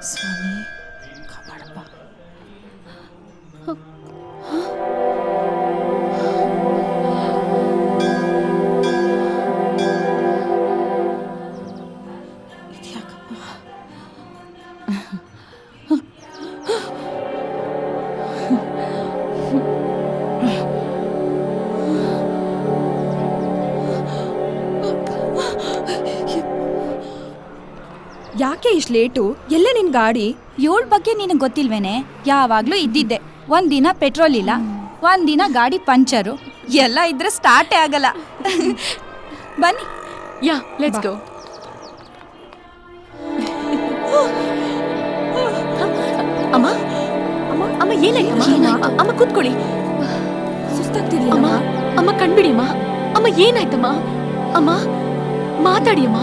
ಸ್ವಾಮಿ ಕಾಪಾಡಪ್ಪ. ಇದ್ಯಾಕಪ್ಪ? ಯಾಕೆ ಇಷ್ಟು ಲೇಟು? ಎಲ್ಲೇ ನಿನ್ ಗಾಡಿ? ಇವಳ ಬಗ್ಗೆ ನಿನಗೆ ಗೊತ್ತಿಲ್ವೇನೆ? ಯಾವಾಗ್ಲೂ ಇದ್ದಿದ್ದೆ. ಒಂದಿನ ಪೆಟ್ರೋಲ್ ಇಲ್ಲ, ಒಂದಿನ ಗಾಡಿ ಪಂಚರು, ಎಲ್ಲ ಇದ್ರೆ ಸ್ಟಾರ್ಟೇ ಆಗಲ್ಲ. ಬನ್ನಿ. Yeah let's go. ಅಮ್ಮ ಅಮ್ಮ ಅಮ್ಮ ಏನಾಯ್ತಮ್ಮ? ಅಮ್ಮ ಕೂತ್ಕೊಳ್ಳಿ. ಸುಸ್ತಾಗ್ತಿದ್ಯಾ? ಅಮ್ಮ ಅಮ್ಮ ಕಣ್ಬಿಡಿ ಅಮ್ಮ. ಅಮ್ಮ ಏನಾಯ್ತಮ್ಮ? ಅಮ್ಮ ಮಾತಾಡಿ ಅಮ್ಮ.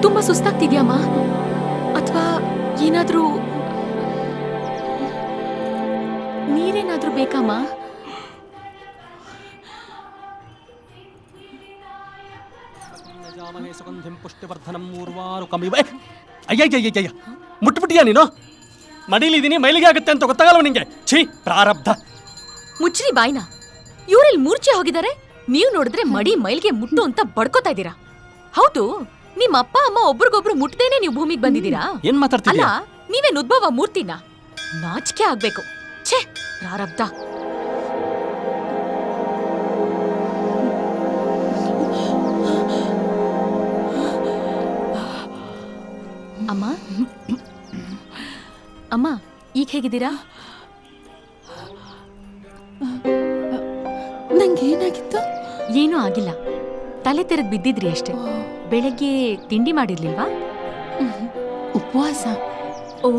ತುಂಬಾ ಸುಸ್ತಾಗ್ತಿದ್ಯಮ್ಮ ಅಥವಾ ಏನಾದ್ರೂ ನೀರೇನಾದ್ರೂ ಬೇಕಮ್ಮ? ಅಯ್ಯಯ್ಯಯ್ಯಯ್ಯ, ಮುಟ್ಬಿಟ್ಟಿಯಾ ನೀನು? ಮಡಿಲಿದ್ದೀನಿ, ಮೈಲಿಗೆ ಆಗುತ್ತೆ ಅಂತ ಗೊತ್ತಾಗಲ್ವ ನಿಂಗೆ? ಛೀ, ಪ್ರಾರಬ್ಧ. ಮುಚ್ಚ್ರಿ ಬಾಯ್ನ. ಇವರಲ್ಲಿ ಮೂರ್ಛೆ ಹೋಗಿದ್ದಾರೆ. ನೀವು ನೋಡಿದ್ರೆ ಮಡಿ ಮೈಲ್ಗೆ ಮುಟ್ಟು ಅಂತ ಬಡ್ಕೋತಾ ಇದ್ದೀರಾ. ಹೌದು, ನಿಮ್ಮ ಅಪ್ಪ ಅಮ್ಮ ಒಬ್ರಿಗೊಬ್ರು ಮುಟ್ದೇನೆ ನೀವು ಭೂಮಿಗೆ ಬಂದಿದ್ದೀರಾ? ಏನ್ ಮಾತಾಡ್ತಿದ್ಯಾ? ಅಲ್ಲ, ನೀವೇನ್ ಉದ್ಭವ ಮೂರ್ತಿನ? ನಾಚಿಕೆ ಆಗ್ಬೇಕು. ಛೇ, ಪ್ರಾರಬ್ಧ. ಅಮ್ಮ ಅಮ್ಮ ಈಗ ಹೇಗಿದ್ದೀರಾ? ನಂಗೇನಾಗಿತ್ತು? ಏನೂ ಆಗಿಲ್ಲ. ತಲೆ ತೆರೆದು ಬಿದ್ದಿದ್ರಿ ಅಷ್ಟೇ. ಬೆಳಗ್ಗೆ ತಿಂಡಿ ಮಾಡಿರ್ಲಿಲ್ವಾ? ಉಪವಾಸ. ಓ,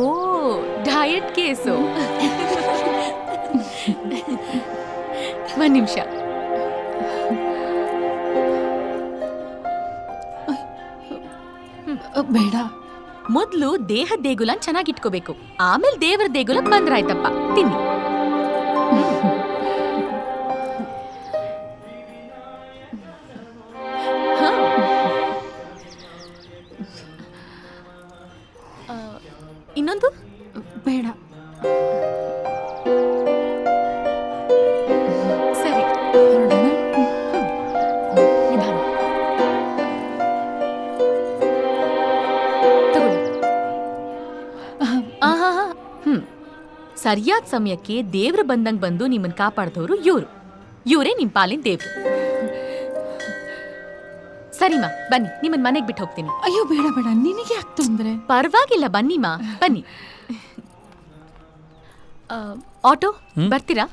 ಡಯಟ್ ಕೇಸು. ಒಂದ್ ನಿಮಿಷ. ಬೇಡ. ಮೊದ್ಲು ದೇಹದ ದೇಗುಲ ಚೆನ್ನಾಗಿಟ್ಕೋಬೇಕು, ಆಮೇಲೆ ದೇವರ ದೇಗುಲ ಬಂದ್ರಾಯ್ತಪ್ಪ. ತಿನ್ನಿ. ಇನ್ನೊಂದು? ಬೇಡ. ಸರಿ, ಹೊರಡೋಣ. ನಿಧಾನ ತಗೊಳ್ಳಿ. ಸರಿಯಾದ ಸಮಯಕ್ಕೆ ದೇವ್ರು ಬಂದಂಗ್ ಬಂದು ನಿಮ್ಮನ್ ಕಾಪಾಡ್ದವ್ರು ಇವರೇ ನಿಮ್ ಪಾಲಿನ ದೇವ್ರು. ಸರಿಮಾ, ಬನ್ನಿ, ನಿಮ್ಮನ್ ಮನೆಗ್ ಬಿಟ್ಟು ಹೋಗ್ತೀನಿ. ಅಯ್ಯೋ ಬೇಡ ಬೇಡ, ನಿನಗೆ ಯಾಕೆ ತೊಂದ್ರೆ? ಪರವಾಗಿಲ್ಲ, ಬನ್ನಿಮಾ, ಬನ್ನಿ. ಆಟೋ ಬರ್ತೀರಾ?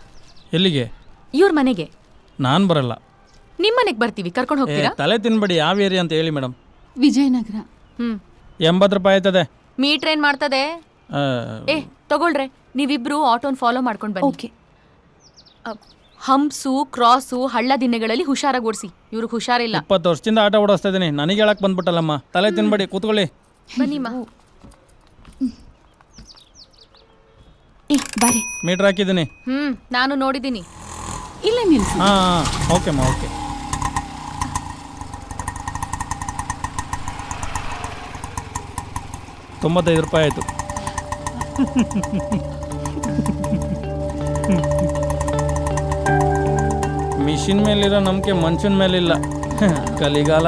ಎಲ್ಲಿಗೆ? ಇವ್ರ ಮನೆಗೆ. ನಾನು ಬರಲ್ಲ. ನಿಮ್ ಮನೆಗ್ ಬರ್ತೀವಿ, ಕರ್ಕೊಂಡು ಹೋಗ್ತೀರಾ? ತಲೆ ತಿನ್ಬೇಡಿ, ಯಾವ ಏರಿಯಾ ಅಂತ ಹೇಳಿ ಮೇಡಮ್. ವಿಜಯನಗರ. 80 ರೂಪಾಯಿ ಆಯ್ತದೆ. ಮೀಟರ್ ಏನ್ ಮಾಡ್ತದೆ? ತಗೊಳ್ರೆ, ನೀವಿಬ್ರು ಆಟೋನ್ ಫಾಲೋ ಮಾಡ್ಕೊಂಡು ಬನ್ನಿ. ಓಕೆ. ಹಂಪ್ಸು, ಕ್ರಾಸು, ಹಳ್ಳ ದಿಣ್ಣೆಗಳಲ್ಲಿ ಹುಷಾರಾಗಿ ಓಡಿಸಿ. ಇವ್ರಿಗೆ ಹುಷಾರಿಲ್ಲ. 20 ವರ್ಷದಿಂದ ಆಟ ಓಡಿಸ್ತಾ ಇದ್ದೀನಿ, ನನಗೆ ಹೇಳಕ್ ಬಂದ್ಬಿಟ್ಟಲ್ಲಮ್ಮ. ತಲೆ ತಿನ್ಬೇಡಿ, ಕೂತ್ಕೊಳ್ಳಿ. ಬನ್ನಿಮ್ಮ. ಬಾರಿ. ಮೀಟರ್ ಹಾಕಿದ್ದೀನಿ. ನಾನು ನೋಡಿದ್ದೀನಿ. ಇಲ್ಲ ನಿಲ್ಸಿ. ಓಕೆ ಅಮ್ಮ, ಓಕೆ. ₹95 ಆಯಿತು. ಮಿಷಿನ್ ಮೇಲಿರೋ ನಂಬಿಕೆ ಮನುಷ್ಯನ ಮೇಲಿಲ್ಲ. ಕಲಿಗಾಲ.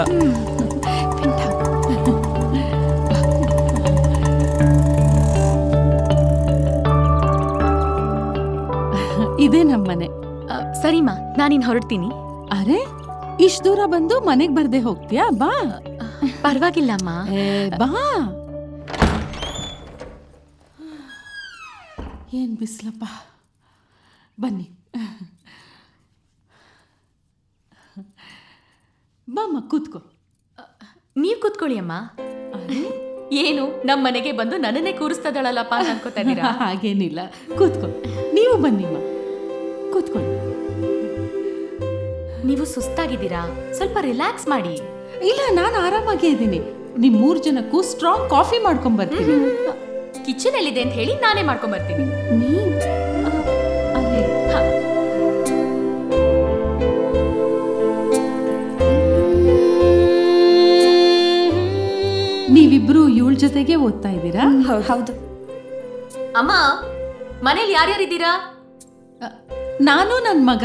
ಇದೇ ನಮ್ಮನೆ. ಸರಿಮಾ, ನಾನಿನ್ ಹೊರಡ್ತೀನಿ. ಅರೆ, ಇಷ್ಟು ದೂರ ಬಂದು ಮನೆಗ್ ಬರ್ದೆ ಹೋಗ್ತೀಯಾ? ಬಾ. ಪರವಾಗಿಲ್ಲ ಅಮ್ಮ, ಬಾ. ಏನ್ ಬಿಸ್ಲಪ್ಪ. ಬನ್ನಿ, ಬಾಮ್ಮ, ಕೂತ್ಕೋ. ನೀವ್ ಕೂತ್ಕೊಳ್ಳಿ ಅಮ್ಮ. ಏನು, ನಮ್ಮ ಮನೆಗೆ ಬಂದು ನನ್ನನ್ನೇ ಕೂರಿಸ್ತದಳಲ್ಲಪ್ಪ ಅಂತ ಅನ್ಕೋತಾ ಇದ್ದೀರಾ? ಹಾಗೇನಿಲ್ಲ, ಕೂತ್ಕೋ. ನೀವು ಬನ್ನಿಮ್ಮ, ಕೂತ್ಕೊಳ್ಳಿ. ನೀವು ಸುಸ್ತಾಗಿದ್ದೀರಾ, ಸ್ವಲ್ಪ ರಿಲ್ಯಾಕ್ಸ್ ಮಾಡಿ. ಇಲ್ಲ, ನಾನು ಆರಾಮಾಗೇ ಇದ್ದೀನಿ. ನಿಮ್ 3 ಜನಕ್ಕೂ ಸ್ಟ್ರಾಂಗ್ ಕಾಫಿ ಮಾಡ್ಕೊಂಡ್ ಬರ್ತೀನಿ. ಕಿಚನ್ ಎಲ್ಲಿದೆ ಅಂತ ಹೇಳಿ ನಾನೇ ಮಾಡ್ಕೊಂಡ್ ಬರ್ತೀನಿ. ನೀ ಅಲ್ಲಿ ಜೊತೆಗೆ ಓದ್ತಾ ಇದ್ದೀರಾ? ಹೌದು. ಅಮ್ಮ, ಮನೇಲಿ ಯಾರ್ಯಾರಿದ್ದೀರಾ? ನಾನು ನನ್ನ ಮಗ.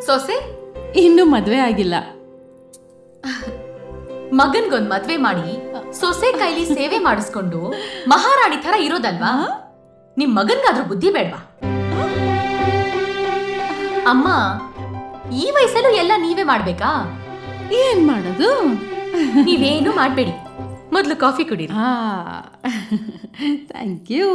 ಸೊಸೆ? ಇನ್ನೂ ಮದ್ವೆ ಆಗಿಲ್ಲ. ಮಗನ್ಗೊಂದ್ ಮದ್ವೆ ಮಾಡಿ ಸೊಸೆ ಕೈಲಿ ಸೇವೆ ಮಾಡಿಸ್ಕೊಂಡು ಮಹಾರಾಣಿ ತರ ಇರೋದಲ್ವಾ? ನಿಮ್ ಮಗನ್ಗಾದ್ರೂ ಬುದ್ಧಿ ಬೇಡ್ವಾ? ಅಮ್ಮ, ಈ ವಯಸ್ಸಲ್ಲೂ ಎಲ್ಲ ನೀವೇ ಮಾಡ್ಬೇಕಾ? ಏನ್ ಮಾಡೋದು? ನೀವೇನು ಮಾಡ್ಬೇಡಿ, ಮೊದ್ಲು ಕಾಫಿ ಕುಡೀರಿ. Thank you.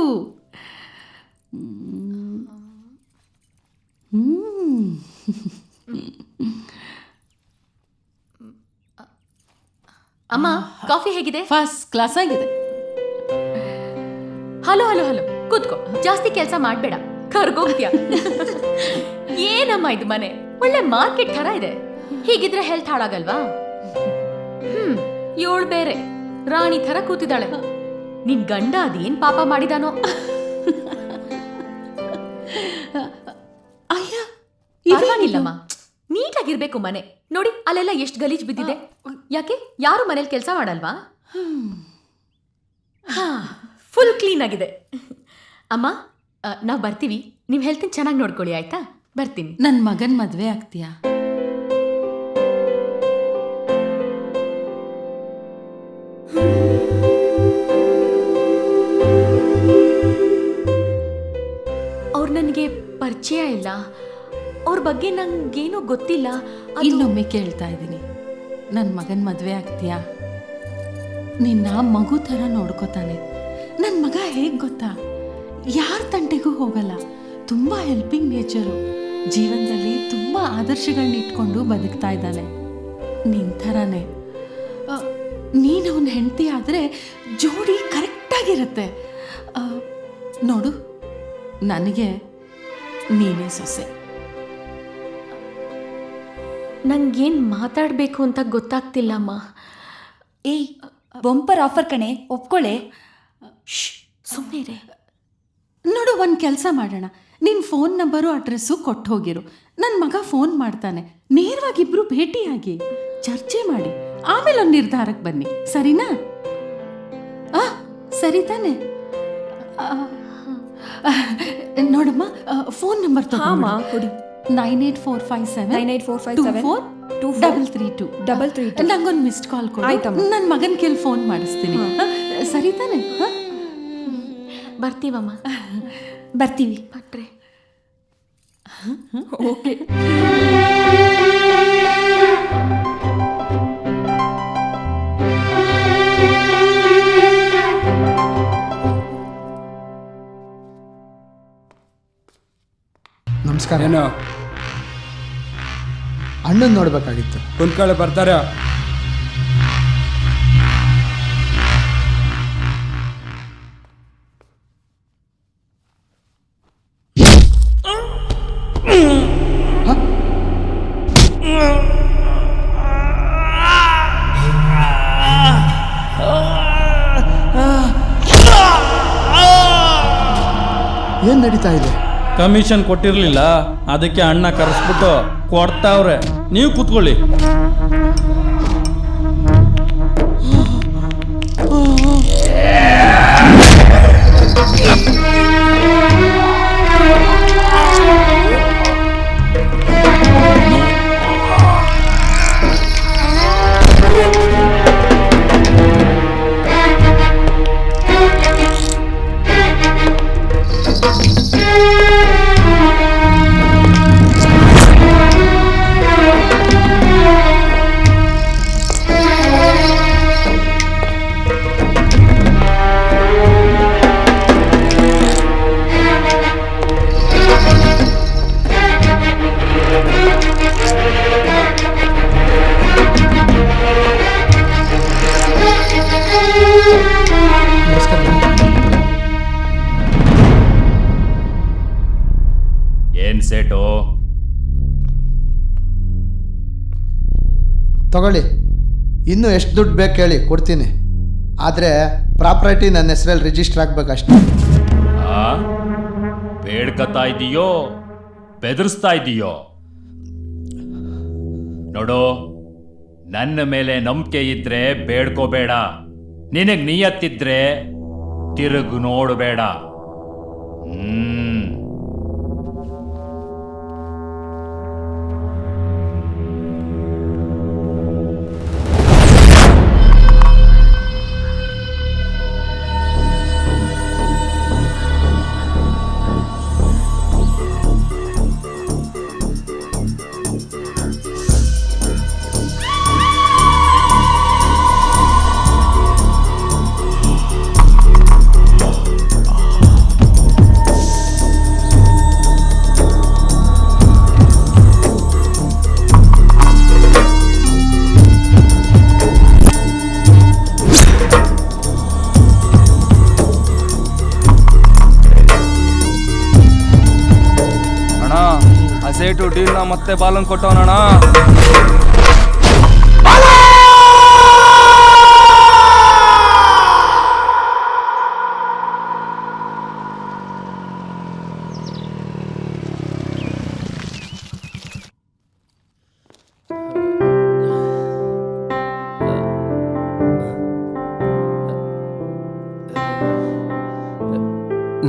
ಅಮ್ಮ, ಕಾಫಿ ಹೇಗಿದೆ? ಫಸ್ಟ್ ಕ್ಲಾಸ್ ಆಗಿದೆ. ಹಲೋ ಹಲೋ ಹಲೋ, ಕೂತ್ಕೋ. ಜಾಸ್ತಿ ಕೆಲಸ ಮಾಡ್ಬೇಡ, ಕರ್ಗೋಗ್ತೀಯ. ಏನಮ್ಮ ಇದು ಮನೆ ಒಳ್ಳೆ ಮಾರ್ಕೆಟ್ ತರ ಇದೆ. ಹೀಗಿದ್ರೆ ಹೆಲ್ತ್ ಹಾಳಾಗಲ್ವಾ? ಇವಳು ಬೇರೆ ರಾಣಿ ತರ ಕೂತಿದ್ದಾಳೆ. ನಿನ್ ಗಂಡ ಅದೇನ್ ಪಾಪ ಮಾಡಿದಾನೋ? ಅಯ್ಯ, ಪರವಾಗಿಲ್ಲಮ್ಮ, ನೀಟಾಗಿರ್ಬೇಕು ಮನೆ. ನೋಡಿ ಅಲ್ಲೆಲ್ಲ ಎಷ್ಟು ಗಲೀಜ್ ಬಿದ್ದಿದೆ. ಯಾಕೆ, ಯಾರು ಮನೇಲಿ ಕೆಲಸ ಮಾಡಲ್ವಾ? ಫುಲ್ ಕ್ಲೀನ್ ಆಗಿದೆ. ಅಮ್ಮ, ನಾವು ಬರ್ತೀವಿ. ನೀವು ಹೆಲ್ತಿನ ಚೆನ್ನಾಗಿ ನೋಡ್ಕೊಳ್ಳಿ, ಆಯ್ತಾ? ಬರ್ತೀನಿ. ನನ್ನ ಮಗನ್ ಮದ್ವೆ ಆಗ್ತೀಯಾ? ಅವ್ರು ನನಗೆ ಪರಿಚಯ ಇಲ್ಲ, ಅವ್ರ ಬಗ್ಗೆ ನಂಗೇನೂ ಗೊತ್ತಿಲ್ಲ. ಇನ್ನೊಮ್ಮೆ ಕೇಳ್ತಾ ಇದ್ದೀನಿ, ನನ್ನ ಮಗನ್ ಮದ್ವೆ ಆಗ್ತೀಯಾ? ನಿನ್ನ ಮಗು ಥರ ನೋಡ್ಕೋತಾನೆ. ನನ್ನ ಮಗ ಹೇಗೆ ಗೊತ್ತಾ, ಯಾರ ತಂಟೆಗೂ ಹೋಗಲ್ಲ, ತುಂಬ ಹೆಲ್ಪಿಂಗ್ ನೇಚರು. ಜೀವನದಲ್ಲಿ ತುಂಬ ಆದರ್ಶಗಳನ್ನ ಇಟ್ಕೊಂಡು ಬದುಕ್ತಾ ಇದ್ದಾನೆ. ನಿನ್ನ ಥರನೇ. ನೀನು ಅವನ ಹೆಂಡತಿ ಆದರೆ ಜೋಡಿ ಕರೆಕ್ಟಾಗಿರುತ್ತೆ. ನೋಡು, ನನಗೆ ನೀನೇ ಸೊಸೆ. ನಂಗೇನ್ ಮಾತಾಡಬೇಕು ಅಂತ ಗೊತ್ತಾಗ್ತಿಲ್ಲ ಅಮ್ಮ. ಏಯ್, ಬಂಪರ್ ಆಫರ್ ಕಣೆ, ಒಪ್ಕೊಳ್ಳೆ. ಸುಮ್ಮನೆ ಇರೆ. ನೋಡು, ಒಂದು ಕೆಲಸ ಮಾಡೋಣ. ನಿನ್ನ ಫೋನ್ ನಂಬರು ಅಡ್ರೆಸ್ಸು ಕೊಟ್ಟು ಹೋಗಿರು. ನನ್ನ ಮಗ ಫೋನ್ ಮಾಡ್ತಾನೆ. ನೇರವಾಗಿಬ್ರು ಭೇಟಿಯಾಗಿ ಚರ್ಚೆ ಮಾಡಿ ಆಮೇಲೆ ಒಂದು ನಿರ್ಧಾರಕ್ಕೆ ಬನ್ನಿ, ಸರಿನಾ? ಸರಿ ತಾನೆ? ನೋಡಮ್ಮ, ಫೋನ್ ನಂಬರ್ ತಗೊಂಡು ಕೊಡಿ. 9845724332. ನಂಗೊಂದು ಮಿಸ್ಡ್ ಕಾಲ್ ಕೊಡು. ನನ್ನ ಮಗನ ಕೇಳಿ ಫೋನ್ ಮಾಡಿಸ್ತೀನಿ, ಸರಿ ತಾನೆ? ಬರ್ತೀವಮ್ಮ. ಬರ್ತೀವಿ. ಭಟ್ರೆ. ಓಕೆ. ನಮಸ್ಕಾರ. ಏನು ಅಣ್ಣನ್ ನೋಡ್ಬೇಕಾಗಿತ್ತು. ಕುಂತ್ಕೊಳ್ಳಿ, ಬರ್ತಾರೆ. ಏನ್ ನಡೀತಾ ಇದೆ? ಕಮಿಷನ್ ಕೊಟ್ಟಿರ್ಲಿಲ್ಲ, ಅದಕ್ಕೆ ಅಣ್ಣ ಕರೆಸ್ಬಿಟ್ಟು ಕೊಡ್ತಾವ್ರೆ. ನೀವು ಕೂತ್ಕೊಳ್ಳಿ. ಏನ್ ಸೇಟು? ತಗೊಳ್ಳಿ, ಇನ್ನೂ ಎಷ್ಟು ದುಡ್ಡು ಬೇಕು ಹೇಳಿ, ಕೊಡ್ತೀನಿ. ಆದರೆ ಪ್ರಾಪರ್ಟಿ ನನ್ನ ಹೆಸರಲ್ಲಿ ರಿಜಿಸ್ಟರ್ ಆಗ್ಬೇಕಷ್ಟೆ. ಬೇಡ್ಕತಾ ಇದೀಯೋ ಬೆದರಿಸ್ತಾ ಇದೀಯೋ? ನೋಡು, ನನ್ನ ಮೇಲೆ ನಂಬಿಕೆ ಇದ್ರೆ ಬೇಡ್ಕೋಬೇಡ, ನಿನಗ್ ನಿಯತ್ತಿದ್ರೆ ತಿರುಗು ನೋಡಬೇಡ. ಸೇಟು ಡೀಲ್ನ ಮತ್ತೆ ಬಾಲನ್ ಕೊಟ್ಟವನಣ್ಣ.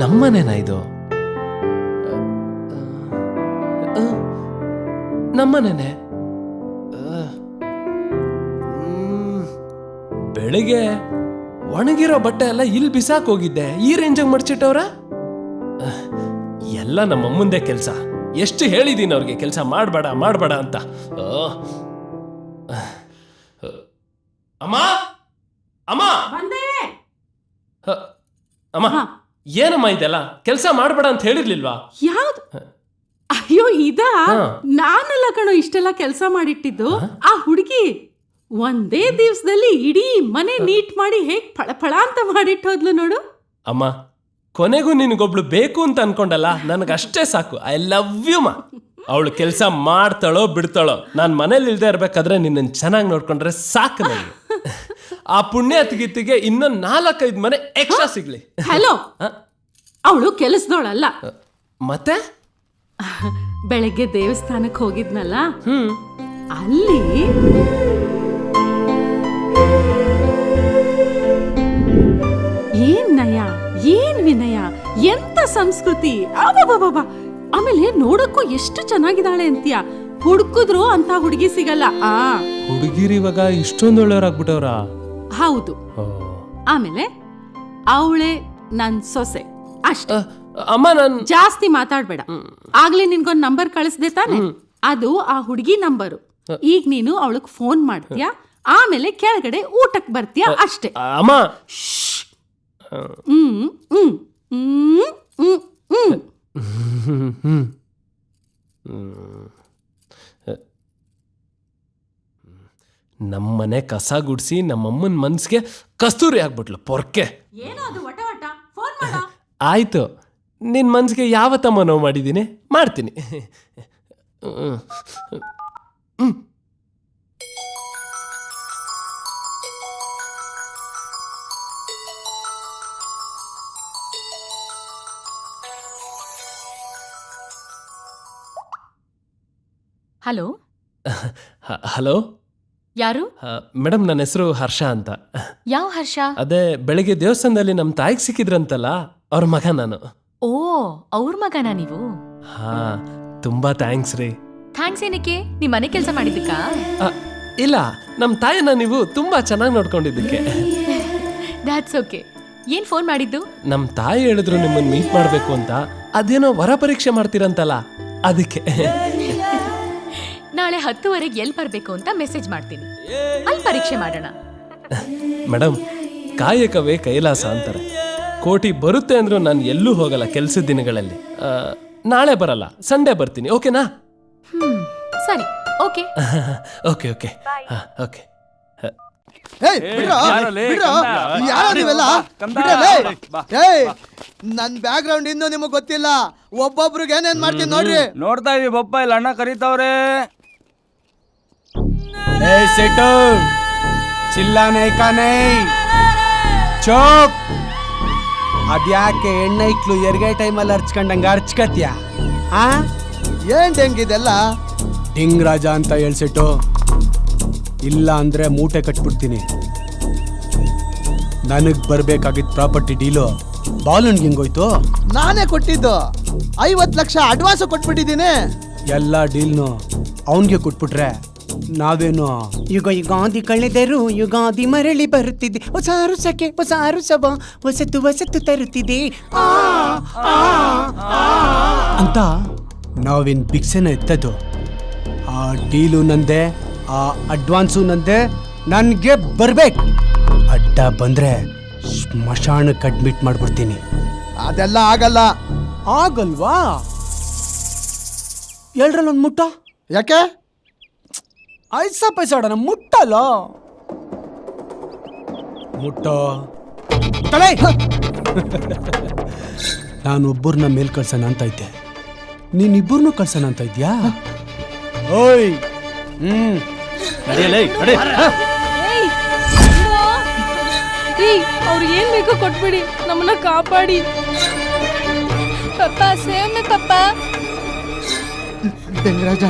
ನಮ್ಮನೇನಾ ಇದು? ನಮ್ಮನೇನೆ. ಬೆಳಿಗ್ಗೆ ಒಣಗಿರೋ ಬಟ್ಟೆ ಎಲ್ಲ ಇಲ್ಲಿ ಬಿಸಾಕ್ ಹೋಗಿದ್ದೆ, ಈ ರೇಂಜಾಗ ಮಡ್ಚಿಟ್ಟವ್ರ? ಎಲ್ಲ ನಮ್ಮಮ್ಮಂದೇ ಕೆಲಸ. ಎಷ್ಟು ಹೇಳಿದೀನಿ ಅವ್ರಿಗೆ ಕೆಲಸ ಮಾಡಬೇಡ ಮಾಡಬೇಡ ಅಂತ. ಅಮ್ಮ ಅಮ್ಮ ಅಮ್ಮ, ಏನಮ್ಮ ಇದೆಲ್ಲ? ಕೆಲಸ ಮಾಡಬೇಡ ಅಂತ ಹೇಳಿರ್ಲಿಲ್ವಾ? ಯಾವ್ದು? ಅಯ್ಯೋ ಇದಾ? ನಾನೆಲ್ಲ ಕಣೋ ಇಷ್ಟೆಲ್ಲ ಕೆಲಸ ಮಾಡಿಟ್ಟಿದ್ದು. ಆ ಹುಡುಗಿ ಒಂದೇ ದಿವಸದಲ್ಲಿ ಇಡೀ ಮನೆ ನೀಟ್ ಮಾಡಿ ಹೇಗ್ ಫಳಫಳ ಅಂತ ಮಾಡಿಟ್ಟೋದ್ಲು ನೋಡು. ಅಮ್ಮ, ಕೊನೆಗೂ ನಿನಗೊಬ್ಳು ಬೇಕು ಅಂತ ಅನ್ಕೊಂಡಲ್ಲ, ನನಗಷ್ಟೇ ಸಾಕು. ಐ ಲವ್ ಯು ಮಾ. ಅವಳು ಕೆಲಸ ಮಾಡ್ತಾಳೋ ಬಿಡ್ತಾಳೋ, ನಾನು ಮನೇಲಿ ಇಲ್ದೇ ಇರ್ಬೇಕಾದ್ರೆ ನಿನ್ನನ್ನು ಚೆನ್ನಾಗಿ ನೋಡ್ಕೊಂಡ್ರೆ ಸಾಕು ನನಗೆ. ಆ ಪುಣ್ಯಾತಿಗಿತ್ತಿಗೆ ಇನ್ನೊಂದು 4-5 ಮನೆ ಎಕ್ಸ್ಟ್ರಾ ಸಿಗ್ಲಿ. ಹಲೋ, ಅವಳು ಕೆಲಸದವಳಲ್ಲ. ಮತ್ತೆ ಬೆಳಗ್ಗೆ ದೇವಸ್ಥಾನಕ್ಕೆ ಹೋಗಿದ್ನಲ್ಲ, ಅಲ್ಲಿ ಏನ್ ನಯ, ಏನ್ ವಿನಯ, ಎಂತ ಸಂಸ್ಕೃತಿ! ಅಬ್ಬಬ್ಬಬ್ಬ! ಆಮೇಲೆ ನೋಡಕ್ಕೂ ಎಷ್ಟು ಚೆನ್ನಾಗಿದ್ದಾಳೆ ಅಂತೀಯ. ಹುಡುಕಿದ್ರು ಅಂತ ಹುಡುಗಿ ಸಿಗಲ್ಲ. ಹುಡುಗಿರು ಇವಾಗ ಇಷ್ಟೊಂದು ಒಳ್ಳೆಯವ್ರಾಗ್ಬಿಟ್ಟವ್ರ? ಹೌದು. ಆಮೇಲೆ ಅವಳೆ ನನ್ ಸೊಸೆ ಅಷ್ಟೇ. ಅಮ್ಮ, ನಾನು ಜಾಸ್ತಿ ಮಾತಾಡ್ಬೇಡ. ಆಗ್ಲೇ ನಿನ್ಗೊಂದ್ ನಂಬರ್ ಕಳಿಸ್ದೆ ತಾನೆ, ಅದು ಆ ಹುಡುಗಿ ನಂಬರು. ಈಗ ನೀನು ಅವಳಗ್ ಫೋನ್ ಮಾಡ್ತೀಯಾ, ಆಮೇಲೆ ಕೆಳಗಡೆ ಊಟಕ್ ಬರ್ತೀಯಾ ಅಷ್ಟೇ. ಅಮ್ಮ, ನಮ್ಮನೆ ಕಸ ಗುಡ್ಸಿ ನಮ್ಮಮ್ಮನ ಮನ್ಸಿಗೆ ಕಸ್ತೂರಿ ಆಗ್ಬಿಟ್ಲು ಪೊರ್ಕೆ. ಆಯ್ತು, ನಿನ್ ಮನ್ಸಿಗೆ ಯಾವತ್ತಮ್ಮ ನೋವು ಮಾಡಿದ್ದೀನಿ, ಮಾಡ್ತೀನಿ. ಹಲೋ. ಹಲೋ, ಯಾರು? ಮೇಡಮ್, ನನ್ನ ಹೆಸರು ಹರ್ಷ ಅಂತ. ಯಾವ ಹರ್ಷ? ಅದೇ ಬೆಳಿಗ್ಗೆ ದೇವಸ್ಥಾನದಲ್ಲಿ ನಮ್ಮ ತಾಯಿಗೆ ಸಿಕ್ಕಿದ್ರಂತಲ್ಲ, ಅವ್ರ ಮಗ ನಾನು. ಓ, ಅವ್ರ ಮಗನಾ ನೀವು? ಹಾ, ತುಂಬಾ ಥ್ಯಾಂಕ್ಸ್ ರೀ. ಥ್ಯಾಂಕ್ಸ್ ಏನಕ್ಕೆ? ನಿಮ್ ಮನೆ ಕೆಲಸ ಮಾಡಿದ್ದಕ್ಕಾ? ಇಲ್ಲ, ನಮ್ಮ ತಾಯಿನ ನೀವು ತುಂಬಾ ಚೆನ್ನಾಗಿ ನೋಡ್ಕೊಂಡಿದ್ದಕ್ಕೆ. That's okay. ಏನ್ ಫೋನ್ ಮಾಡಿದ್ದು? ನಮ್ಮ ತಾಯಿ ಹೇಳಿದ್ರು ನಿಮ್ಮನ್ನ ಮೀಟ್ ಮಾಡ್ಬೇಕು ಅಂತ. ಅದೇನೋ ವರ ಪರೀಕ್ಷೆ ಮಾಡ್ತೀರಂತಲ್ಲ, ಅದಕ್ಕೆ. ನಾಳೆ 10:00 ಎಲ್ಲಿ ಬರ್ಬೇಕು ಅಂತ ಮೆಸೇಜ್ ಮಾಡ್ತೀನಿ, ಅಲ್ಲಿ ಪರೀಕ್ಷೆ ಮಾಡೋಣ. ಮೇಡಮ್, ಕಾಯಕವೇ ಕೈಲಾಸ ಅಂತಾರೆ. ಕೋಟಿ ಬರುತ್ತೆ ಅಂದ್ರೂ ನಾನು ಎಲ್ಲೂ ಹೋಗಲ್ಲ ಕೆಲ್ಸದ ದಿನಗಳಲ್ಲಿ. ನಾಳೆ ಬರಲ್ಲ, ಸಂಡೇ ಬರ್ತೀನಿ, ಓಕೆನಾ? ಸರಿ, ಓಕೆ. Okay okay okay. ನನ್ ಬ್ಯಾಕ್ ಗ್ರೌಂಡ್ ಇನ್ನೂ ನಿಮಗ್ ಗೊತ್ತಿಲ್ಲ. ಒಬ್ಬೊಬ್ರಿಗೆ ಏನೇನ್ ಮಾಡ್ತೀನಿ ನೋಡ್ರಿ. ನೋಡ್ತಾ ಇದೀವಿ ಬಪ್ಪ, ಇಲ್ಲಿ ಅಣ್ಣ ಕರೀತಾವ್ರೆ. ಸೆಟ್ಟು ಚಿಲ್ಲಾನೇ ಕಾನೇ ಚೋಕ್. ಅದ್ಯಾಕೆ ಹೆಣ್ಣೈಕ್ಳು ಎರ್ಗೈ ಟೈಮಲ್ಲಿ ಅರ್ಚ್ಕೊಂಡಂಗ ಅರ್ಚ್ಕತ್ಯ? ಏನ್ ಹೆಂಗಿದೆಲ್ಲ? ಡಿಂಗ್ ರಾಜ ಅಂತ ಹೇಳ್ಸೆಟ್ಟು, ಇಲ್ಲ ಅಂದ್ರೆ ಮೂಟೆ ಕಟ್ಬಿಡ್ತೀನಿ. ನನಗ್ ಬರ್ಬೇಕಾಗಿದ್ದ ಪ್ರಾಪರ್ಟಿ ಡೀಲು ಬಾಲನ್ಗೆ ಹೆಂಗೋಯ್ತು? ನಾನೇ ಕೊಟ್ಟಿದ್ದು 50 ಲಕ್ಷ ಅಡ್ವಾನ್ಸ್ ಕೊಟ್ಬಿಟ್ಟಿದ್ದೀನಿ. ಎಲ್ಲ ಡೀಲ್ನು ಅವನ್ಗೆ ಕೊಟ್ಬಿಟ್ರೆ ನಾವೇನು? ಯುಗಾದಿ ಕಳೆದರು ಯುಗಾದಿ ಮರಳಿ ಬರುತ್ತಿದೆ, ಹೊಸ ಅರುಸಕ್ಕೆ ಹೊಸ ಅರುಸವ ಹೊಸತು ತರುತ್ತಿದೆ ಅಂತ ನಾವೇನ್ ಭಿಕ್ಷೆನ ಎತ್ತದು? ಆ ಡೀಲು ನಂದೆ, ಆ ಅಡ್ವಾನ್ಸು ನಂದೆ, ನನ್ಗೆ ಬರ್ಬೇಕು. ಅಡ್ಡ ಬಂದ್ರೆ ಸ್ಮಶಾನಕ್ಕೆ ಅಡ್ಮಿಟ್ ಮಾಡ್ಬಿಡ್ತೀನಿ. ಅದೆಲ್ಲ ಆಗಲ್ಲ. ಆಗಲ್ವಾ? ಎಲ್ರಲ್ಲೊಂದು ಮುಟ್ಟ. ಯಾಕೆ? ಐಸಾ ಪೈಸಾಡನ ಮುಟ್ಟಲ್ಲ. ಮುಟ್ಟ ತಲೆ. ನಾನೊಬ್ಬರನ್ನ ಮೇಲ್ ಕಳ್ಸೋಣ ಅಂತ ಇದ್ದೆ, ನೀನಿಬ್ಬರನ್ನೂ ಕಳ್ಸೋಣ ಅಂತ ಇದ್ಯಾ? ಓಯ್ ನಡೆಯಲೇ ನಡೆ. ಅವ್ರು ಏನ್ ಬೇಕೋ ಕೊಟ್ಬಿಡಿ, ನಮ್ಮನ್ನ ಕಾಪಾಡಿ. ಪಪ್ಪ ಸೇವ್ ಮಿ ಪಪ್ಪ. ಡೆಂಗರಾಜ,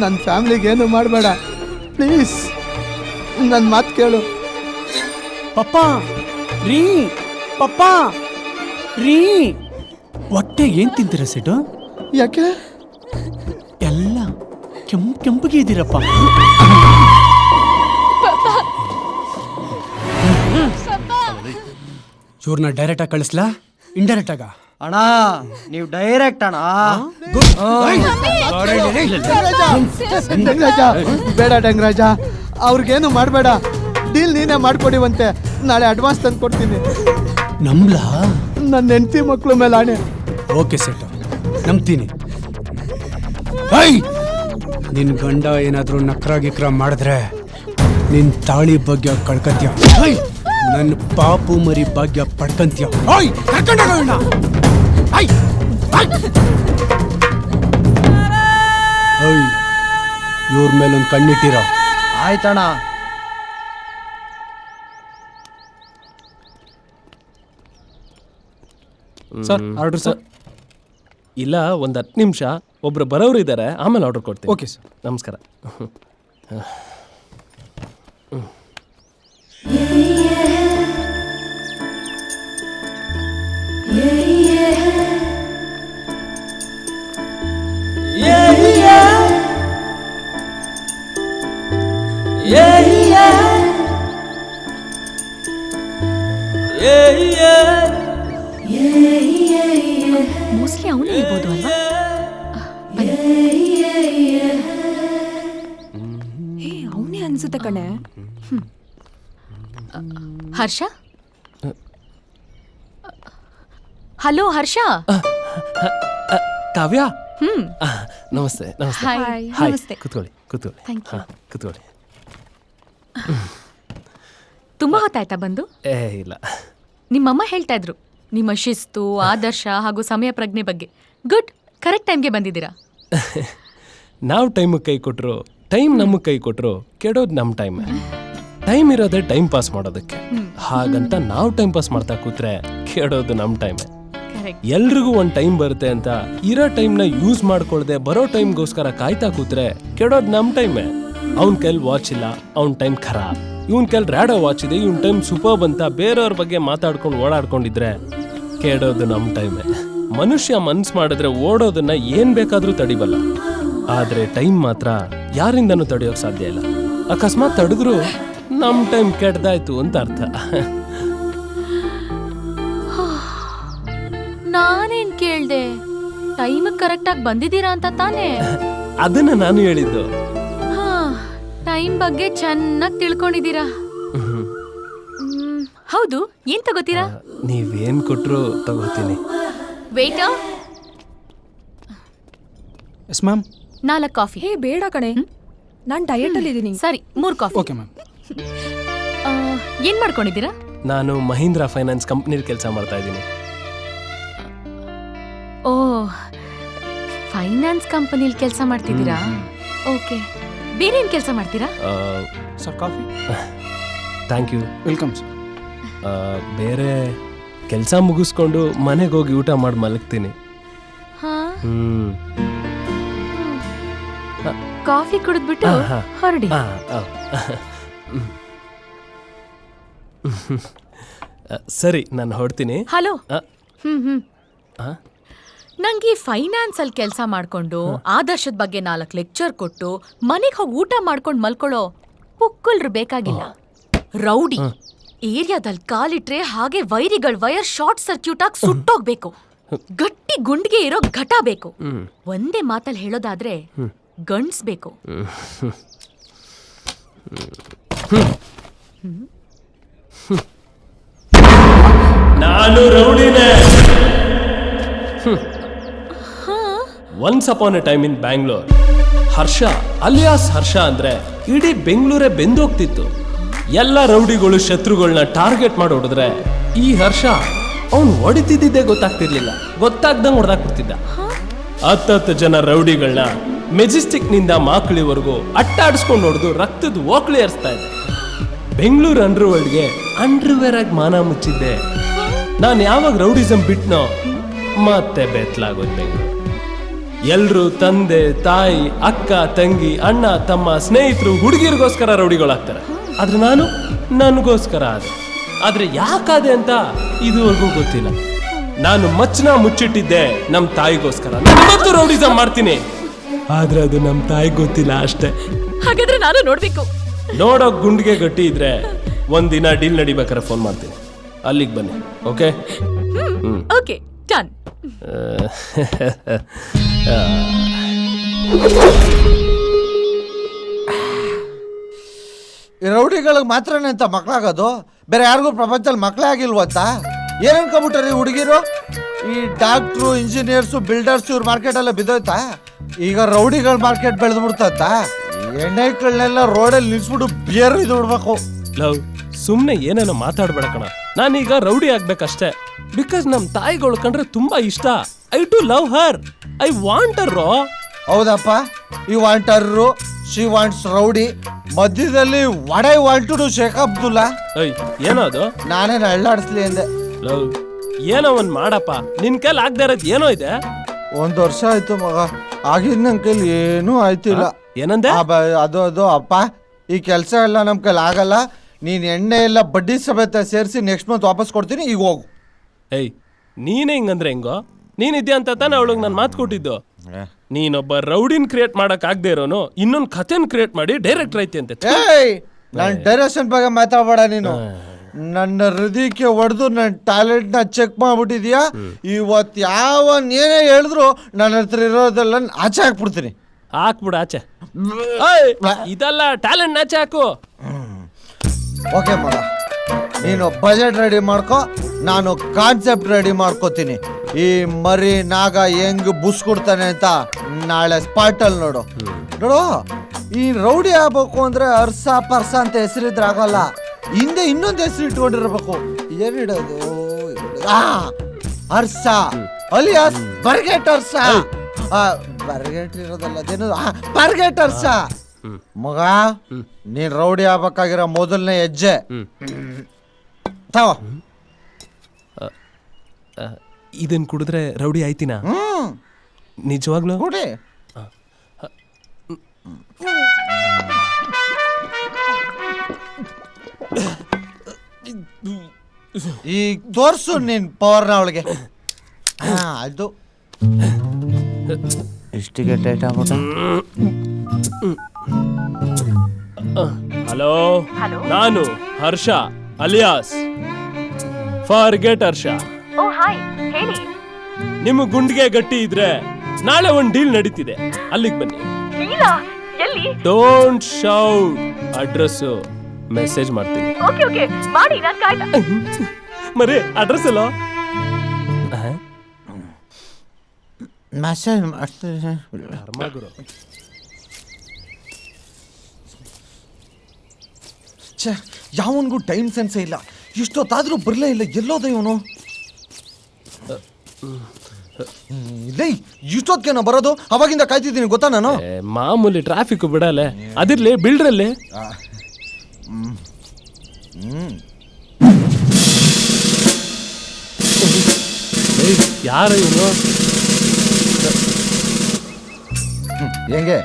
ನನ್ನ ಫ್ಯಾಮಿಲಿಗೆ ಏನು ಮಾಡಬೇಡ ಪ್ಲೀಸ್, ನನ್ನ ಮಾತು ಕೇಳು. ಪಪ್ಪ ರೀ, ಪಪ್ಪ ರೀ. ಹೊಟ್ಟೆ ಏನ್ ತಿಂತೀರ ಸೆಟು? ಯಾಕೆ? ಎಲ್ಲ ಕೆಂಪಗೆ ಇದ್ದೀರಪ್ಪ. ಇವ್ರನ್ನ ಡೈರೆಕ್ಟ್ ಆಗಿ ಕಳಿಸ್ಲಾ ಇಂಡೈರೆಕ್ಟ್ ಆಗ? ಅಣ್ಣ ನೀವು ಡೈರೆಕ್ಟ್ ಅಣ್ಣ. ಡೆಂಗರಾಜ ಬೇಡ, ಡೆಂಗರಾಜ ಅವ್ರಿಗೇನು ಮಾಡಬೇಡ. ಡೀಲ್ ನೀನೇ ಮಾಡ್ಕೊಡಿವಂತೆ, ನಾಳೆ ಅಡ್ವಾನ್ಸ್ ತಂದು ಕೊಡ್ತೀನಿ. ನಂಬ್ಲಾ? ನನ್ನ ಹೆಂಡತಿ ಮಕ್ಕಳು ಮೇಲೆ ಆಣೆ. ಓಕೆ ಸೆಟ್, ನಂಬ್ತೀನಿ. ನಿನ್ ಗಂಡ ಏನಾದ್ರೂ ನಕ್ರ ಗಿಕ್ರ ಮಾಡಿದ್ರೆ ನಿನ್ ತಾಳಿ ಭಾಗ್ಯ ಕಳ್ಕತ್ಯ, ನನ್ನ ಪಾಪು ಮರಿ ಭಾಗ್ಯ ಪಡ್ಕಂತ್ಯ. ಇವ್ರ ಮೇಲೊಂದು ಕಣ್ಣಿಟ್ಟಿರೋ. ಆಯ್ತಣ್ಣ. Sir order sir. ಇಲ್ಲ, ಒಂದು 10 ನಿಮಿಷ, ಒಬ್ರು ಬರೋರು ಇದ್ದಾರೆ, ಆಮೇಲೆ ಆರ್ಡರ್ ಕೊಡ್ತೀನಿ. Okay sir. ನಮಸ್ಕಾರ. ಮೋಸ್ಟ್ಲಿ ಅವನೇ ಇರ್ಬೋದು ಅಲ್ವಾ? ಅವನೇ ಅನ್ಸುತ್ತೆ ಕಣೆ. ಹರ್ಷ? ಹಲೋ ಹರ್ಷ. ಕಾವ್ಯ. ನಮಸ್ತೆ. ನಮಸ್ತೆ. ಹಾಯ್. ಹಾಯ್. ನಮಸ್ತೆ. ಕೂತ್ಕೊಳ್ಳಿ. Thank you. ಕೂತ್ಕೊಳ್ಳಿ. ತುಂಬಾ ಹೊತ್ತಾಯ್ತಾ ಬಂದು? ಇಲ್ಲ, ನಿಮ್ಮಮ್ಮ ಹೇಳ್ತಾ ಇದ್ರು ನಿಮ್ಮ ಶಿಸ್ತು, ಆದರ್ಶ ಹಾಗೂ ಸಮಯ ಪ್ರಜ್ಞೆ ಬಗ್ಗೆ. ಗುಡ್, ಕರೆಕ್ಟ್ ಟೈಮ್ಗೆ ಬಂದಿದ್ದೀರಾ. ನಾವು ಟೈಮಿಗೆ ಕೈ ಕೊಟ್ಟರು, ಟೈಮ್ ನಮಗೆ ಕೈ ಕೊಟ್ಟರು, ಕೆಡೋದು ನಮ್ಮ ಟೈಮ್. ಟೈಮ್ ಇರೋದೇ ಟೈಮ್ ಪಾಸ್ ಮಾಡೋದಕ್ಕೆ. ಹಾಗಂತ ನಾವು ಟೈಮ್ ಪಾಸ್ ಮಾಡ್ತಾ ಕೂತ್ರೆ ಕೆಡೋದು ನಮ್ಮ ಟೈಮ್. ಎಲ್ರಿಗೂ ಒಂದು ಟೈಮ್ ಬರುತ್ತೆ ಅಂತ ಇರೋ ಟೈಮ್ನ ಯೂಸ್ ಮಾಡ್ಕೊಳ್ದೆ ಬರೋ ಟೈಮ್ಗೋಸ್ಕರ ಕಾಯ್ತಾ ಕೂತ್ರೆ ಕೆಡೋದು ನಮ್ಮ ಟೈಮೇ. ಅವ್ನ ಕೈಲಿ ವಾಚ್ ಇಲ್ಲ, ಅವ್ನ ಟೈಮ್ ಖರಾಬ್. ಇವನ್ ಕೈಲಿ ರ್ಯಾಡೋ ವಾಚ್ ಇದೆ, ಇವನ್ ಟೈಮ್ ಸೂಪರ್ಬ್ ಅಂತ ಬೇರೆಯವ್ರ ಬಗ್ಗೆ ಮಾತಾಡ್ಕೊಂಡು ಓಡಾಡ್ಕೊಂಡಿದ್ರೆ ಕೆಡೋದು ನಮ್ಮ ಟೈಮೇ. ಮನುಷ್ಯ ಮನ್ಸು ಮಾಡಿದ್ರೆ ಓಡೋದನ್ನ ಏನ್ ಬೇಕಾದ್ರೂ ತಡಿಬಲ್ಲ, ಆದ್ರೆ ಟೈಮ್ ಮಾತ್ರ ಯಾರಿಂದನೂ ತಡೆಯೋಕ್ ಸಾಧ್ಯ ಇಲ್ಲ. ಅಕಸ್ಮಾತ್ ತಡೆದ್ರು ನಮ್ ಟೈಮ್ ಕೆಡ್ದಾಯ್ತು ಅಂತ ಅರ್ಥ. ನಾನೇನ್ ಕೇಳ್ದೆ, ಟೈಮ್ ಕರೆಕ್ಟ್ ಆಗಿ ಬಂದಿದ್ದೀರಾ ಅಂತ ತಾನೇ? ಅದನ್ನ ನಾನು ಹೇಳಿದ್ದು. ಟೈಮ್ ಬಗ್ಗೆ ಚೆನ್ನಾಗಿ ತಿಳ್ಕೊಂಡಿದ್ದೀರಾ. ಹೌದು, ಏನ್ ತಗೋತೀರಾ? ನೀವೇನ್ ಕೊಟ್ರು ತಗೋತೀನಿ. Waiter, yes ma'am. 4 ಕಾಫಿ. ಹೇ ಬೇಡ ಕಣೆ, ನಾನು ಡಯಟಲ್ಲಿ ಇದ್ದೀನಿ. ಸರಿ, 3 ಕಾಫಿ. Okay ma'am. ಏನ್ ಮಾಡ್ಕೊಂಡಿದ್ದೀರಾ? ನಾನು ಮಹೀಂದ್ರ ಫೈನಾನ್ಸ್ ಕಂಪ್ನಿಲಿ ಕೆಲಸ ಮಾಡ್ತಾ ಇದ್ದೀನಿ. ಓ, ಫೈನಾನ್ಸ್ ಕಂಪನಿಲಿ ಕೆಲಸ ಮಾಡ್ತಿದ್ದೀರಾ? ಓಕೆ, ಬೇರೆ ಏನ್ ಕೆಲಸ ಮಾಡ್ತೀರಾ? Sir coffee. Thank you. Welcome sir. ಬೇರೆ ಕೆಲಸ ಮುಗಿಸ್ಕೊಂಡು ಮನೆಗೆ ಹೋಗಿ ಊಟ ಮಾಡಿ ಮಲಗ್ತೀನಿ. ಹಾ, ಕಾಫಿ ಕುಡಿದ್ಬಿಟ್ಟು ಹೊರಡಿ. ಸರಿ ನಾನು ಹೊಡ್ತೀನಿ. ಹಲೋ. ಆ, ಆ? ನಂಗೆ ಫೈನಾನ್ಸ್ ಅಲ್ಲಿ ಕೆಲಸ ಮಾಡ್ಕೊಂಡು ಆದರ್ಶದ ಬಗ್ಗೆ 4 ಲೆಕ್ಚರ್ ಕೊಟ್ಟು ಮನೆಗೆ ಹೋಗಿ ಊಟ ಮಾಡ್ಕೊಂಡು ಮಲ್ಕೊಳ್ಳೋ ಪುಕ್ಕಲ್ರು ಬೇಕಾಗಿಲ್ಲ. ರೌಡಿ ಏರಿಯಾದಲ್ಲಿ ಕಾಲಿಟ್ರೆ ಹಾಗೆ ವೈರಿಗಳ ವೈರ್ ಶಾರ್ಟ್ ಸರ್ಕ್ಯೂಟ್ ಆಗಿ ಸುಟ್ಟೋಗ್ಬೇಕು. ಗಟ್ಟಿ ಗುಂಡ್ಗೆ ಇರೋ ಘಟ ಬೇಕು. ಒಂದೇ ಮಾತಲ್ಲಿ ಹೇಳೋದಾದ್ರೆ ಗಂಡ್ಸ್ಬೇಕು. ನಾನು ರೌಡಿನೇ. Once upon a time in Bangalore, Harsha alias Harsha ಅಂದ್ರೆ ಇಡೀ ಬೆಂಗಳೂರೇ ಬೆಂದೋಗ್ತಿತ್ತು. ಎಲ್ಲ ರೌಡಿಗಳು ಶತ್ರುಗಳನ್ನ ಟಾರ್ಗೆಟ್ ಮಾಡಿ ಹೊಡೆದ್ರೆ ಈ ಹರ್ಷ ಅವನು ಹೊಡಿತಿದ್ದಿದ್ದೇ ಗೊತ್ತಾಗ್ತಿರ್ಲಿಲ್ಲ. ಗೊತ್ತಾಗ್ದಂಗೆ ಹೊಡೆದಾಕ್ಬಿಡ್ತಿದ್ದ. 10 ಜನ ರೌಡಿಗಳನ್ನ ಮೆಜೆಸ್ಟಿಕ್ ನಿಂದ ಮಾಕ್ಳಿವರೆಗೂ ಅಟ್ಟಾಡಿಸ್ಕೊಂಡು ಹೊಡೆದು ರಕ್ತದ ಓಕ್ಳಿ ಏರಿಸ್ತಾ ಇದ್ದೆ. ಬೆಂಗಳೂರು ಅಂಡರ್ವರ್ಲ್ಡ್ಗೆ ಅಂಡರ್ವೇರ್ ಆಗಿ ಮಾನ ಮುಚ್ಚಿದ್ದೆ. ನಾನು ಯಾವಾಗ ರೌಡಿಸಮ್ ಬಿಟ್ನೋ ಮತ್ತೆ ಬೆತ್ತಲಾಗೋದು ಬೆಂಗಳೂರು. ಎಲ್ರು ತಂದೆ ತಾಯಿ ಅಕ್ಕ ತಂಗಿ ಅಣ್ಣ ತಮ್ಮ ಸ್ನೇಹಿತರು ಹುಡುಗಿರಿಗೋಸ್ಕರ ರೌಡಿಗಳಾಗ್ತಾರೆ. ಆದ್ರೆ ನಾನು ನನಗೋಸ್ಕರ ಆದೆ. ಆದ್ರೆ ಯಾಕಾದೆ ಅಂತ ಇದುವರೆಗೂ ಗೊತ್ತಿಲ್ಲ. ನಾನು ಮಚ್ಚನ ಮುಚ್ಚಿಟ್ಟಿದ್ದೆ ನಮ್ಮ ತಾಯಿಗೋಸ್ಕರ. ನಾನು ರೌಡಿಸಮ್ ಮಾಡ್ತೀನಿ, ಆದ್ರೆ ಅದು ನಮ್ಮ ತಾಯಿಗೆ ಗೊತ್ತಿಲ್ಲ ಅಷ್ಟೇ. ಹಾಗಾದ್ರೆ ನಾನು ನೋಡ್ಬೇಕು. ನೋಡೋಕ್ ಗುಂಡಿಗೆ ಗಟ್ಟಿ ಇದ್ರೆ ಒಂದಿನ ಡೀಲ್ ನಡಿಬೇಕಾರೆ ಫೋನ್ ಮಾಡ್ತೀನಿ. ಅಲ್ಲಿಗೆ ಬನ್ನಿ. ಓಕೆ? Okay, done. ಈ ರೌಡಿಗಳಿಗೆ ಮಾತ್ರನೇ ಅಂತ ಮಕ್ಕಳಾಗೋದು, ಬೇರೆ ಯಾರಿಗೂ ಪ್ರಪಂಚದಲ್ಲಿ ಮಕ್ಕಳೇ ಆಗಿಲ್ವಂತ ಏನು ಅನ್ಕೊಂಬಿಟ್ಟಾರೆ ಹುಡುಗಿರು? ಈ ಡಾಕ್ಟ್ರು ಇಂಜಿನಿಯರ್ಸು ಬಿಲ್ಡರ್ಸು ಇವ್ರ ಮಾರ್ಕೆಟೆಲ್ಲ ಬಿದ್ದೋಯ್ತಾ? ಈಗ ರೌಡಿಗಳ ಮಾರ್ಕೆಟ್ ಬೆಳೆದ್ಬಿಡ್ತಂತ. ಎಣ್ಣೆಗಳನ್ನೆಲ್ಲ ರೋಡಲ್ಲಿ ನಿಲ್ಸ್ಬಿಟ್ಟು ಬಿಯರ್ ಇದು ಬಿಡ್ಬೇಕು. ಲವ್, ಸುಮ್ಮನೆ ಏನೇನೋ ಮಾತಾಡ್ಬೇಡ ಕಣ. ನಾನೀಗ ರೌಡಿ ಆಗ್ಬೇಕಷ್ಟೇ. ಬಿಕಾಸ್ ನಮ್ಮ ತಾಯಿಗಳು ಕಂಡ್ರೆ ತುಂಬಾ ಇಷ್ಟ. I too love her, I want her. ಹೌದಪ್ಪ, you want her, she wants rowdy. ಮಧ್ಯದಲ್ಲಿ what I want to do Sheikh Abdullah. ಏನೋ ಅದು? ನಾನೇನು ಅಳ್ಳಾಡಿಸ್ಲಿ ಅಂದೆ. ಲವ್, ಏನೋ ಒಂದ್ ಮಾಡಪ್ಪ. ನಿನ್ ಕೈಲಿ ಆಗದೆ ಇರೋದು ಏನೋ ಇದೆ. 1 ವರ್ಷ ಆಯ್ತು ಮಗ, ಆಗಿದ್ ನನ್ ಕೈಲಿ ಏನೂ ಆಯ್ತಿಲ್ಲ. ಏನಂದೆ? ಅದು ಅಪ್ಪ, ಈ ಕೆಲಸ ಎಲ್ಲ ನಮ್ ಕೈಲಿ ಆಗಲ್ಲ. ನೀನ್ ಎಣ್ಣೆ ಎಲ್ಲ ಬಡ್ಡಿ ಸಮೇತ ಸೇರಿಸಿ ನೆಕ್ಸ್ಟ್ ಮಂತ್ ವಾಪಸ್ ಕೊಡ್ತೀನಿ, ಈಗ ಹೋಗು. ನೀನೇ ಹಿಂಗಂದ್ರೆ ಹೆಂಗೋ? ನೀನಿದ್ಯಾ ಅಂತ ತಾನೆ ಅವಳಿಗೆ ನಾನು ಮಾತು ಕೊಟ್ಟಿದ್ದು. ನೀನೊಬ್ಬ ರೌಡಿನ್ ಕ್ರಿಯೇಟ್ ಮಾಡಕ್ ಆಗದೆ ಇರೋನು ಇನ್ನೊಂದು ಕಥೆನ್ ಕ್ರಿಯೇಟ್ ಮಾಡಿ ಡೈರೆಕ್ಟರ್ ಐತಿ ಅಂತ. ನಾನು ಡೈರೆಕ್ಷನ್ ಬಗ್ಗೆ ಮಾತಾಡಬೇಡ ನೀನು. ನನ್ನ ಹೃದಯಕ್ಕೆ ಹೊಡೆದು ನನ್ನ ಟ್ಯಾಲೆಂಟ್ನ ಚೆಕ್ ಮಾಡ್ಬಿಟ್ಟಿದ್ಯಾ. ಇವತ್ತು ಏನೇ ಹೇಳಿದ್ರು ನನ್ನ ಹತ್ರ ಇರೋದೆಲ್ಲ ಆಚೆ ಹಾಕ್ಬಿಡ್ತೀನಿ. ಹಾಕ್ಬಿಡ ಆಚೆ. ಇದೆಲ್ಲ ಟ್ಯಾಲೆಂಟ್ ಆಚೆ ಹಾಕು. ಓಕೆ ಮಗ, ನೀನು ಬಜೆಟ್ ರೆಡಿ ಮಾಡ್ಕೊ, ನಾನು ಕಾನ್ಸೆಪ್ಟ್ ರೆಡಿ ಮಾಡ್ಕೋತೀನಿ. ಈ ಮರಿ ನಾಗ ಹೆಂಗ್ ಬುಸ್ ಕೊಡ್ತಾನೆ ಅಂತ ನಾಳೆ ಸ್ಪಾಟಲ್ಲಿ ನೋಡು. ಈ ರೌಡಿ ಆಗ್ಬೇಕು ಅಂದ್ರೆ ಅರ್ಸ ಪರ್ಸ ಅಂತ ಹೆಸರಿದ್ರೆ ಆಗಲ್ಲ. ಹಿಂದೆ ಇನ್ನೊಂದು ಹೆಸರು ಇಟ್ಕೊಂಡಿರ್ಬೇಕು. ಏನಿಡೋದು? ಅರ್ಸ ಅಲಿಯಾಸ್ ಬರ್ಗೆಟ್ ಅರ್ಸ. ಬರ್ಗೆಟ್ ಇರೋದಲ್ಲ, ಅದೇನು ಬರ್ಗೆಟ್ ಅರ್ಸ. ಮಗ, ನೀನ್ ರೌಡಿ ಆಗ್ಬೇಕಾಗಿರೋ ಮೊದಲನೇ ಹೆಜ್ಜೆ ಇದನ್ ಕುಡಿದ್ರೆ ರೌಡಿ ಆಯ್ತಿನ? ನಿಜವಾಗ್ಲೂ ಕುಡಿ. ಈಗ ತೋರ್ಸು ನಿನ್ ಪವರ್ನ ಅವಳಿಗೆ. ಅದು ಇಷ್ಟಿಗೆ ಟೈಟ್ ಆಗ್ಬಿಟ್ಟು. ಹಲೋ, ನಾನು ಹರ್ಷ ಅಲಿಯಾಸ್ ಫಾರ್ಗೆಟ್ ಹರ್ಷ. ನಿಮ್ಮ ಗುಂಡಿಗೆ ಗಟ್ಟಿ ಇದ್ರೆ ನಾಳೆ ಒಂದು ಡೀಲ್ ನಡೀತಿದೆ, ಅಲ್ಲಿಗೆ ಬನ್ನಿ. Don't shout. ಅಡ್ರೆಸ್ ಮೆಸೇಜ್ ಮಾಡ್ತೀನಿ. ಮರಿ ಅಡ್ರೆಸ್ ಅಲ್ಲ, ಮೆಸೇಜ್ ಮಾಡ್ತೀನಿ. ಯಾವನ್ಗೂ ಟೈಮ್ ಸೆನ್ಸೇ ಇಲ್ಲ. ಇಷ್ಟೊತ್ತಾದ್ರೂ ಬರಲೇ ಇಲ್ಲ. ಎಲ್ಲೋದ ಇವನು? ಇಲ್ಲ, ಇಷ್ಟೊತ್ತೇನೋ ಬರೋದು? ಅವಾಗಿಂದ ಕಾಯ್ತಿದ್ದೀನಿ ಗೊತ್ತಾ ನಾನು. ಮಾಮೂಲಿ ಟ್ರಾಫಿಕ್ ಬಿಡಲ್ಲ. ಅದಿರ್ಲಿ, ಬಿಲ್ಡ್ರಲ್ಲಿ ಯಾರು ಇವನು? ಹೆಂಗೆ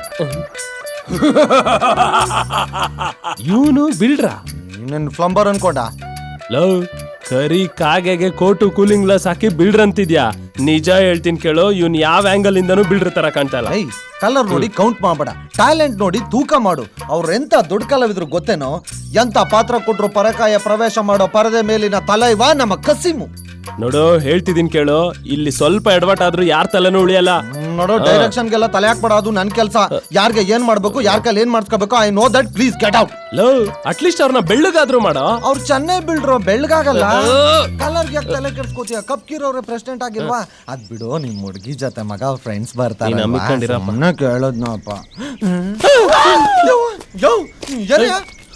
ಇವನು ಬಿಲ್ಡ್ರಾ? ನನ್ನ ಪ್ಲಂಬರ್ ಅನ್ಕೊಂಡ. ಲವ್ ಕರಿ ಕಾಗೆಗೆ ಕೋಟು ಕೂಲಿಂಗ್ ಗ್ಲಾಸ್ ಹಾಕಿ ಬಿಲ್ಡ್ರಂತಿದ್ಯಾ. ನಿಜ ಹೇಳ್ತೀನಿ ಕೇಳು, ಇವ್ನ್ ಯಾವ ಆಂಗಲ್ ಇಂದನೂ ಬಿಲ್ಡ್ರ ತರ ಕಾಣ್ತಾ ಇಲ್ಲ. ಐ ಕಲರ್ ನೋಡಿ ಕೌಂಟ್ ಮಾಡಬೇಡ, ಟ್ಯಾಲೆಂಟ್ ನೋಡಿ ತೂಕ ಮಾಡು. ಅವ್ರ ಎಂತ ದೊಡ್ಡ ಕಲಾವಿದ್ರು ಗೊತ್ತೇನೋ, ಎಂತ ಪಾತ್ರ ಕೊಟ್ರು ಪರಕಾಯ ಪ್ರವೇಶ ಮಾಡೋ ಪರದೆ ಮೇಲಿನ ತಲೈವ ನಮ್ಮ ಕಸಿಮು. ನೋಡು ಹೇಳ್ತಿದೀನಿ ಕೇಳು, ಇಲ್ಲಿ ಸ್ವಲ್ಪ ಎಡವಟ್ ಆದ್ರೂ ಯಾರ ತಲೆನೂ ಉಳಿಯಲ್ಲ. ನೋಡು ಡೈರೆಕ್ಷನ್ಗೆಲ್ಲ ತಲೆ ಹಾಕ್ಬೇಡ, ಅದು ನನ್ ಕೆಲಸ. ಯಾರ್ಗೆ ಏನ್ ಮಾಡ್ಬೇಕು, ಯಾರ ಕೈಲಿ ಏನ್ ಮಾಡ್ಸ್ಕೋಬೇಕು, I know that, please get out. Love at least ಅವ್ರನ್ನ ಬೆಳ್ಳಗಾದ್ರೂ ಮಾಡೋ. ಅವ್ರು ಚೆನ್ನೈ ಬಿಲ್ಡ್ರು, ಬೆಳ್ಗಾಗಲ್ಲ. ಕಲರ್ಗೆ ತಲೆ ಕೆಡ್ಸ್ಕೋತೀಯ, ಕಪ್ಕಿರೋರೆ ಪ್ರೆಸಿಡೆಂಟ್ ಆಗಿಲ್ವಾ? ಅದ್ ಬಿಡು, ನಿಮ್ ಹುಡುಗಿ ಜೊತೆ ಮಗ ಫ್ರೆಂಡ್ಸ್ ಬರ್ತಾರೆ, ನೀನ್ ನಂಬ್ಕೊಂಡಿರಪ್ಪ. ಕೇಳೋದ್ನಪ್ಪ.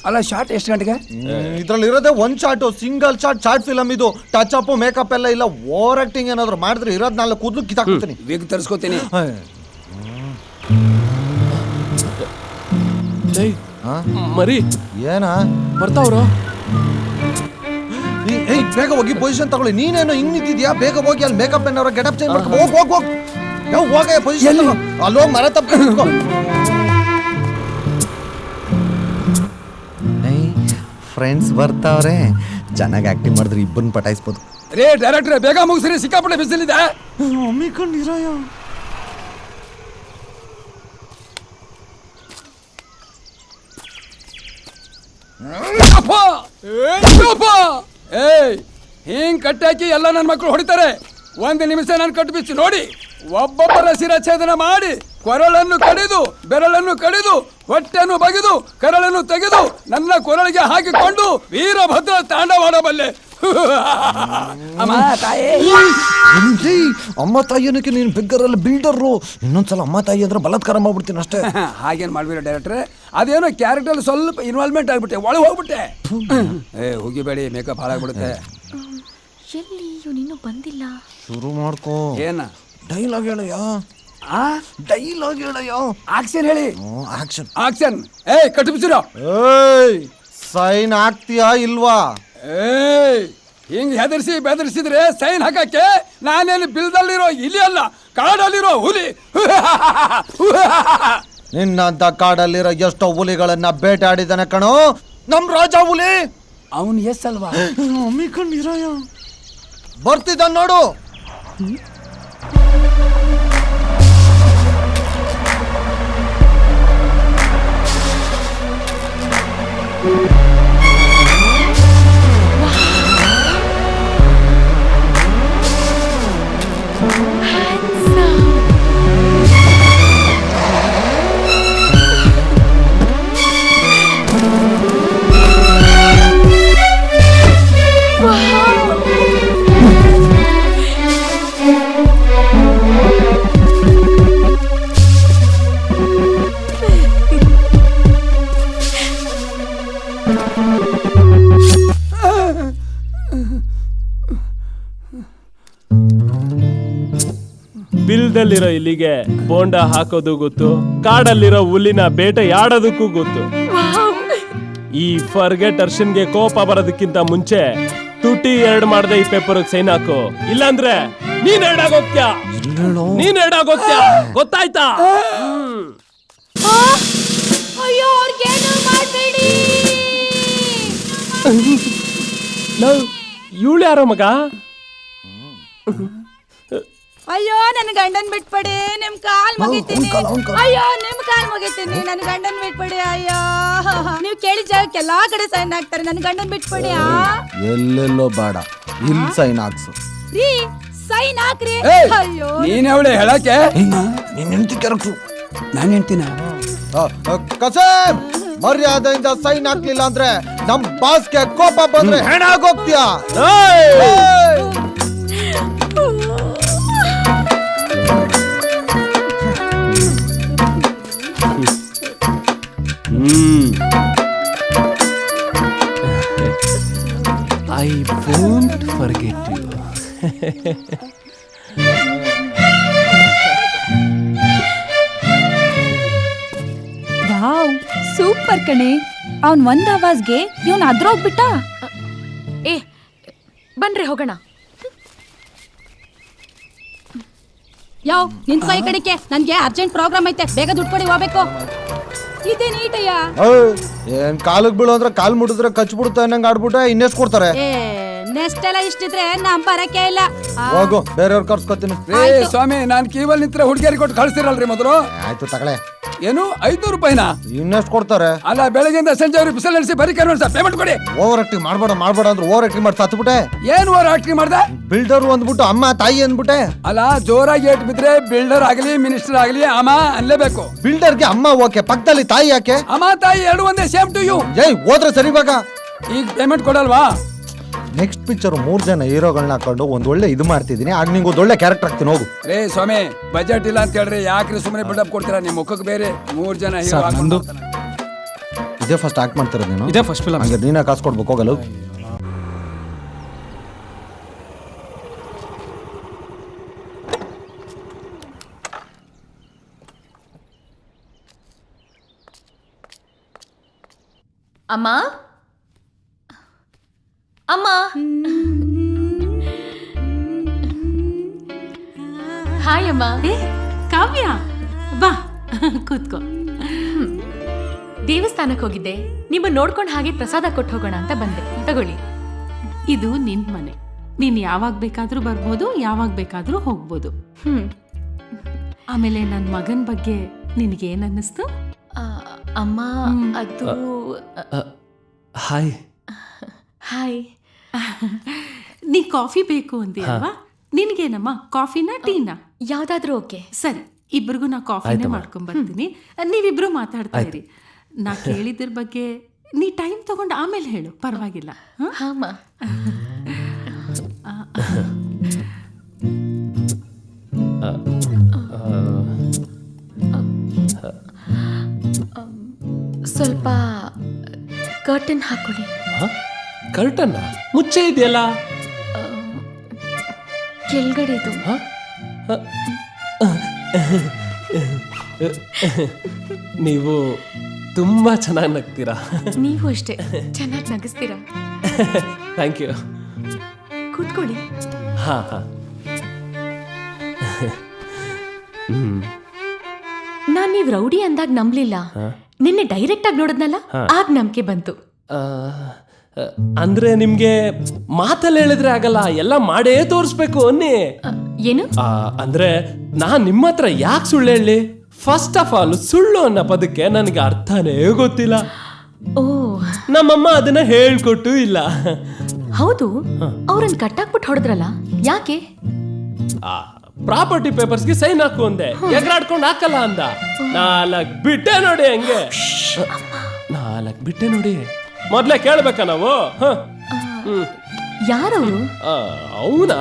ಅಲ್ಲ ಶಾರ್ಟ್ ಎಷ್ಟು ಗಂಟೆಗೆ? ಇದ್ರಲ್ಲಿ ಇರೋದೇ ಒಂದ್ ಶಾರ್ಟ್, ಸಿಂಗಲ್ ಶಾರ್ಟ್ ಫಿಲಮ್ ಇದು. ಟಚ್ ಅಪ್ ಮೇಕಪ್ ಎಲ್ಲ ಇಲ್ಲ, ಓವರ್ ಆಕ್ಟಿಂಗ್ ಏನಾದ್ರು ಮಾಡಿದ್ರೆ ಇರೋದ್ 4 ಕೂದಲು ಕಿತ್ತಾಕ್ಬಿಡ್ತೀನಿ. ಬೇಗ ತರಿಸ್ಕೋತೀನಿ. ಮರಿ ಏನ ಬರ್ತಾವ್ರು? ಬೇಗ ಹೋಗಿ ಪೊಸಿಷನ್ ತಗೊಳ್ಳಿ. ನೀನೇನು ಹಿಂಗ್ ನಿಂತಿದ್ಯಾ? ಬೇಗ ಹೋಗಿ ಅಲ್ಲಿ ಮೇಕಪ್ ಏನಾರ ಗೆಟಪ್ ಚೇಂಜ್ ಮಾಡ್ಕೊ. ಹೋಗ್ ಹೋಗ ಪೊಸಿಷನ್ ಅಲ್ಲಿ ಹೋಗಿ ಮರ ತಪ್ಪ. ಫ್ರೆಂಡ್ಸ್ ಬರ್ತಾವ್ರೆ, ಚೆನ್ನಾಗಿ ಆಕ್ಟಿಂಗ್ ಮಾಡಿದ್ರೆ ಇಬ್ಬರನ್ನ ಪಟಾಯಿಸ್ಬೋದು. ರೇ ಡೈರೆಕ್ಟ್ರೆ, ಬೇಗ ಮುಗಿಸ್ರಿ, ಸಿಕ್ಕಾಪಟ್ಟೆ ಬಿಸಿಲಿದೆ. ಏಯ್ ಹಿಂಗ್ ಕಟ್ಟಾಕಿ ಎಲ್ಲ ನನ್ನ ಮಕ್ಕಳು ಹೊಡಿತಾರೆ. 1 ನಿಮಿಷ ನಾನು ಕಟ್ಟು ಬಿಚ್ಚು ನೋಡಿ. ಒಬ್ಬೊಬ್ಬರ ಶಿರಚ್ಛೇದನ ಮಾಡಿ, ಕೊರಳನ್ನು ಕಡಿದು, ಬೆರಳನ್ನು ಕಡಿದು, ಹೊಟ್ಟೆಯನ್ನು ಬಗೆದು, ಕರಳನ್ನು ತೆಗೆದು ನನ್ನ ಕೊರಳಿಗೆ ಹಾಕಿಕೊಂಡು ವೀರಭದ್ರ ತಾಂಡವಾಡಬಲ್ಲೆ. ಅಮ್ಮ ತಾಯಿ ಏನಕ್ಕೆ ನೀನು ಬಿಗ್ಗರಲ್ಲಿ ಬಿಲ್ಡರು? ಇನ್ನೊಂದ್ಸಲ ಅಮ್ಮ ತಾಯಿ ಅಂದ್ರೆ ಬಲಾತ್ಕಾರ ಮಾಡ್ಬಿಡ್ತೀನಿ ಅಷ್ಟೇ. ಹಾಗೇನು ಮಾಡ್ಬಿಡ ಡೈರೆಕ್ಟ್ರೆ, ಅದೇನೋ ಕ್ಯಾರೆಕ್ಟರ್ ಸ್ವಲ್ಪ ಇನ್ವಾಲ್ವ್ಮೆಂಟ್ ಆಗ್ಬಿಟ್ಟೆ, ಒಳಗೆ ಹೋಗ್ಬಿಟ್ಟೆ. ಹೋಗಿಬೇಡಿ, ಮೇಕಪ್ ಹಾಳಾಗ್ಬಿಡುತ್ತೆ. ಎಲ್ಲಿ ಇವನಿನ್ನೂ ಬಂದಿಲ್ಲ? ಶುರು ಮಾಡ್ಕೋ. ಏನ ಡೈಲಾಗ್ ಹೇಳಯ್ಯ. ಡೈಲಾಗ್ ಹೇಳಯ್ಯ. ಆಕ್ಷನ್ ಹೇಳಿ. Action action. ಕಟ್ಟು ಬಿಚ್ಚಿರೋ. ಸೈನ್ ಹಾಕ್ತೀಯಾ ಇಲ್ವಾ? ಹಿಂಗ್ ಹೆದರ್ಸಿ ಬೆದರ್ಸಿದ್ರೆ ಸೈನ್ ಹಾಕಕ್ಕೆ ನಾನೇನು ಬಿಲ್ದಲ್ಲಿರೋ ಇಲಿ ಅಲ್ಲ, ಕಾಡಲ್ಲಿರೋ ಹುಲಿ. ನಿನ್ನಂತ ಕಾಡಲ್ಲಿರೋ ಎಷ್ಟೋ ಹುಲಿಗಳನ್ನ ಬೇಟಾಡಿದಾನೆ ಕಣೋ ನಮ್ ರಾಜ ಹುಲಿ. ಅವನ್ ಎಸ್ ಅಲ್ವಾ? ಬರ್ತಿದ್ದ ನೋಡು. ಬಿಲ್ದಲ್ಲಿರೋ ಇಲ್ಲಿಗೆ ಬೋಂಡ ಹಾಕೋದು ಗೊತ್ತು, ಕಾಡಲ್ಲಿರೋ ಹುಲ್ಲಿನ ಬೇಟೆಯಾಡೋದಕ್ಕೂ ಗೊತ್ತು. ಈ ಫರ್ಗೆಟ್ ಅರ್ಷನ್ಗೆ ಕೋಪ ಬರೋದಕ್ಕಿಂತ ಮುಂಚೆ ತುಟಿ 2 ಮಾಡದೆ ಈ ಪೇಪರ್ ಸೈನ್ ಹಾಕು, ಇಲ್ಲಾಂದ್ರೆ ನೀನ್ ಎರಡಾಗೋಗ್ತ್ಯಾ. ಗೊತ್ತಾಯ್ತಾ? ಅಯ್ಯೋ, ಅವ್ರಿಗೇನು ಮಾಡಬೇಡಿ. ಇವಳು ಯಾರೋ ಮಗ? ಅಯ್ಯೋ ನನ್ನ ಗಂಡನ್ ಬಿಟ್ಬಿಡಿ, ನಿಮ್ ಕಾಲ್ ಮುಗಿತೀನಿ. ಅಯ್ಯೋ ನಿಮ್ ಕಾಲ್ ಮುಗಿತೀನಿ, ನನ್ ಗಂಡನ್ ಬಿಟ್ಬಿಡಿ. ಅಯ್ಯೋ ನೀವ್ ಕೇಳಿದ ಜಾಗಕ್ಕೆ ಎಲ್ಲಾ ಕಡೆ ಸೈನ್ ಹಾಕ್ತಾರೆ, ನನ್ ಗಂಡನ್ ಬಿಟ್ಬಿಡಿ. ಎಲ್ಲೆಲ್ಲೋ ಬೇಡ, ಇಲ್ಲಿ ಸೈನ್ ಹಾಕ್ಸು. ರೀ ಸೈನ್ ಹಾಕ್ರಿ. ಅಯ್ಯೋ ನೀನ್ ಅವಳೆ ಹೇಳಕ್ಕೆ ನೀನ್ ಹೆಂಡತಿ ಕೆರಕ್ಸು. ನಾನು ಹೇಳ್ತೀನ. ಕಸೇಮ್, ಮರ್ಯಾದೆಯಿಂದ ಸೈನ್ ಹಾಕ್ಲಿಲ್ಲ ಅಂದ್ರೆ ನಮ್ ಬಾಸ್ಗೆ ಕೋಪ ಬಂದ್ರೆ ಹೆಣ ಆಗೋಗ್ತೀಯಾ? I won't forget you. Wow, super ಕಣೆ. ಅವನ್ ಒಂದ್ ಆವಾಜ್ಗೆ ಇವನ್ ಅದ್ರೋಗ್ಬಿಟ್ಟ. ಏ ಬನ್ರಿ ಹೋಗೋಣ. ಯಾವ ನಿಂತ್ಕೋ ಈ ಕಡೆಗೆ, ನನ್ಗೆ ಅರ್ಜೆಂಟ್ ಪ್ರೋಗ್ರಾಮ್ ಐತೆ, ಬೇಗ ದುಡ್ಡು ಕೊಡಿ ಹೋಗ್ಬೇಕು. ಇದೇ ನೀಟಯ್ಯ. ಏನ್ ಕಾಲಿಗೆ ಬೀಳು ಅಂದ್ರೆ ಕಾಲ್ ಮುಟ್ಟಿದ್ರೆ ಕಚ್ಬಿಡುತ್ತೆ ಅನ್ನಂಗ್ ಆಡ್ಬಿಟ್ಟೆ ಇನ್ನೆಷ್ಟು ಕೊಡ್ತಾರೆ? ಏ ನೆಕ್ಸ್ಟ್ ಎಲ್ಲ ಇಷ್ಟಿದ್ರೆ ನಮ್ ಬರಕ್ಕೆ ಇಲ್ಲ. ಹೋಗು, ಬೇರೆಯವ್ರ ಕರ್ಸ್ಕೊತೀನಿ. ಸ್ವಾಮಿ, ನಾನ್ ಕೀವಲ್ ನಿಂತ್ರೆ ಹುಡುಗಿಯರಿಗೆ ಕೊಟ್ಟು ಕಳಿಸ್ತಿರಲ್ರಿ ಮೊದಲು. ಆಯ್ತು ತಗಳೆ. ಏನು 500 ರೂಪಾಯಿನಾ? ಇನ್ನೆಷ್ಟು ಕೊಡ್ತಾರೆ? ಅಲ್ಲ, ಬೆಳಗ್ಗೆಯಿಂದ ಸಂಜೆ ಅವ್ರಿಗೆ ಬಿಸಿಲು ನಡೆಸಿ ಬರೀ ಪೇಮೆಂಟ್ ಕೊಡಿ. ಓವರ್ ಆಕ್ಟಿಂಗ್ ಮಾಡ್ಬೇಡ ಅಂದ್ರೆ ಓವರ್ ಆಕ್ಟಿಂಗ್ ಮಾಡಿ ಸತ್ಬಿಟ್ಟೆ. ಏನ್ ಓವರ್ ಆಕ್ಟಿಂಗ್ ಮಾಡ್ದೆ? ಬಿಲ್ಡರ್ ಅಂದ್ಬಿಟ್ಟು ಅಮ್ಮ ತಾಯಿ ಅಂದ್ಬಿಟ್ಟೆ. ಅಲ್ಲ, ಜೋರಾಗಿ ಏಟ್ ಬಿದ್ರೆ ಬಿಲ್ಡರ್ ಆಗಲಿ ಮಿನಿಸ್ಟರ್ ಆಗಲಿ ಅಮ್ಮ ಅನ್ಲೇಬೇಕು. ಬಿಲ್ಡರ್ಗೆ ಅಮ್ಮ ಓಕೆ, ಪಕ್ಕದಲ್ಲಿ ತಾಯಿ ಯಾಕೆ? ಅಮ್ಮ ತಾಯಿ ಎರಡು ಒಂದೇ, ಸೇಮ್ ಟು ಯು. ಏಯ್ ಹೋದ್ರೆ ಸರಿ ಬಾಗ. ಈಗ ಪೇಮೆಂಟ್ ಕೊಡಲ್ವಾ? ನೆಕ್ಸ್ಟ್ ಪಿಕ್ಚರ್ 3 ಜನ ಹೀರೋಗಳನ್ನ ಹಾಕೊಂಡು ಒಂದ್ ಒಳ್ಳೆ ಇದು ಮಾಡ್ತಿದೀನಿ. ಆಗ ನಿಂಗೆ ಒಂದ್ ಒಳ್ಳೆ ಕ್ಯಾರೆಕ್ಟರ್ ಆಗ್ತೀನಿ, ಹೋಗು. ರೇ ಸ್ವಾಮಿ, ಬಜೆಟ್ ಇಲ್ಲ ಅಂತ ಹೇಳ್ರಿ, ಯಾಕ್ರಿ ಸುಮ್ಮನೆ ಬಿಲ್ಡಪ್ ಕೊಡ್ತೀರಾ? ನಿಮ್ ಮುಖಕ್ಕೆ ಬೇರೆ 3 ಜನ ಹೀರೋ ಹಾಕೊಂಡು. ಇದೇ ಫಸ್ಟ್ ಆಕ್ಟ್ ಮಾಡ್ತಿರೋದು ನೀನು? ಇದೇ ಫಸ್ಟ್ ಫಿಲಮ್. ಹಂಗೆ ನೀನ ಕಾಸು ಕೊಡ್ಬೇಕು, ಹೋಗಲ್ಲ. ಅಮ್ಮ ಅಮ್ಮ, ಹಾಯ್ ಅಮ್ಮ. ಕಾವ್ಯ, ಬಾ ಕೂತ್ಕೋ. ದೇವಸ್ಥಾನಕ್ಕೆ ಹೋಗಿದ್ದೆ, ನಿಮ್ಮ ನೋಡ್ಕೊಂಡು ಹಾಗೆ ಪ್ರಸಾದ ಕೊಟ್ಟು ಹೋಗೋಣ ಅಂತ ಬಂದೆ. ತಗೊಳ್ಳಿ. ಇದು ನಿನ್ ಮನೆ, ನೀನ್ ಯಾವಾಗ ಬೇಕಾದ್ರೂ ಬರ್ಬೋದು, ಯಾವಾಗ ಬೇಕಾದ್ರೂ ಹೋಗ್ಬೋದು. ಆಮೇಲೆ ನನ್ನ ಮಗನ ಬಗ್ಗೆ ನಿನಗೇನ್ ಅನ್ನಿಸ್ತು? ಅಮ್ಮ, ಅದು ಹಾಯ್. ಹಾಯ್. ನೀ ಕಾಫಿ ಬೇಕು ಅಂತೀಯಲ್ವಾ? ನಿನ್ಗೇನಮ್ಮ, ಕಾಫಿನಾ ಟೀನಾ? ಯಾವ್ದಾದ್ರೂ ಓಕೆ. ಸರಿ, ಇಬ್ರಿಗೂ ನಾ ಕಾಫಿನೇ ಮಾಡ್ಕೊಂಡ್ ಬರ್ತೀನಿ, ನೀವಿಬ್ರು ಮಾತಾಡ್ತಾ ಇರಿ. ನಾ ಕೇಳಿದ್ರ ಬಗ್ಗೆ ನೀ ಟೈಮ್ ತಗೊಂಡು ಆಮೇಲೆ ಹೇಳು, ಪರವಾಗಿಲ್ಲ. ಹಾಮ್ಮ. ಸ್ವಲ್ಪ ಕರ್ಟನ್ ಹಾಕೊಳ್ಳಿ. ಕರ್ಟನ್ ಮುಚ್ಚೆ ಇದೆಯಲ್ಲ ಕೆಳಗಡೆದು. ನೀವು ತುಂಬಾ ಚೆನ್ನಾಗಿ ನಗ್ತೀರಾ. ನೀವು ಅಷ್ಟೇ ಚೆನ್ನಾಗಿ ನಗಿಸ್ತೀರಾ. Thank you. ಕೂತ್ಕೊಳ್ಳಿ. ಹಾ ಹಾ. ನಾನ್ ನೀವ್ ರೌಡಿ ಅಂದಾಗ ನಂಬ್ಲಿಲ್ಲ. ನಿನ್ನೆ ಡೈರೆಕ್ಟ್ ಆಗಿ ನೋಡಿದ್ನಲ್ಲ, ಆಗ ನಂಬಿಕೆ ಬಂತು. ಅಂದ್ರೆ ನಿಮ್ಗೆ ಮಾತಲ್ಲಿ ಹೇಳಿದ್ರೆ ಆಗಲ್ಲ, ಎಲ್ಲ ಮಾಡೇ ತೋರಿಸ್ಬೇಕು ಅನ್ನಿ. ಏನು? ಅಂದ್ರೆ ನಾನ್ ನಿಮ್ಮ ಹತ್ರ ಯಾಕೆ ಸುಳ್ಳು ಹೇಳಿ? ಫಸ್ಟ್ ಆಫ್ ಆಲ್, ಸುಳ್ಳು ಅನ್ನೋ ಪದಕ್ಕೆ ನನಗೆ ಅರ್ಥನೇ ಗೊತ್ತಿಲ್ಲ. ಓ, ನಮ್ಮಮ್ಮ ಅದನ್ನ ಹೇಳ್ಕೊಟ್ಟು ಇಲ್ಲ. ಹೌದು, ಅವ್ರನ್ನ ಕಟ್ಟಾಕ್ಬಿಟ್ಟು ಹೊಡೆದ್ರಲ್ಲ, ಯಾಕೆ? ಪ್ರಾಪರ್ಟಿ ಪೇಪರ್ಸ್ಗೆ ಸೈನ್ ಹಾಕು ಅಂದೆ, ಎಗರಾಡ್ಕೊಂಡು ಹಾಕಲ್ಲ ಅಂದ. 4 ಬಿಟ್ಟೆ ನೋಡಿ, ಹಂಗೆ 4 ಬಿಟ್ಟೆ ನೋಡಿ. ಮೊದ್ಲೇ ಕೇಳ್ಬೇಕಾ ನಾವು? ಯಾರವರು? ಅವನಾ?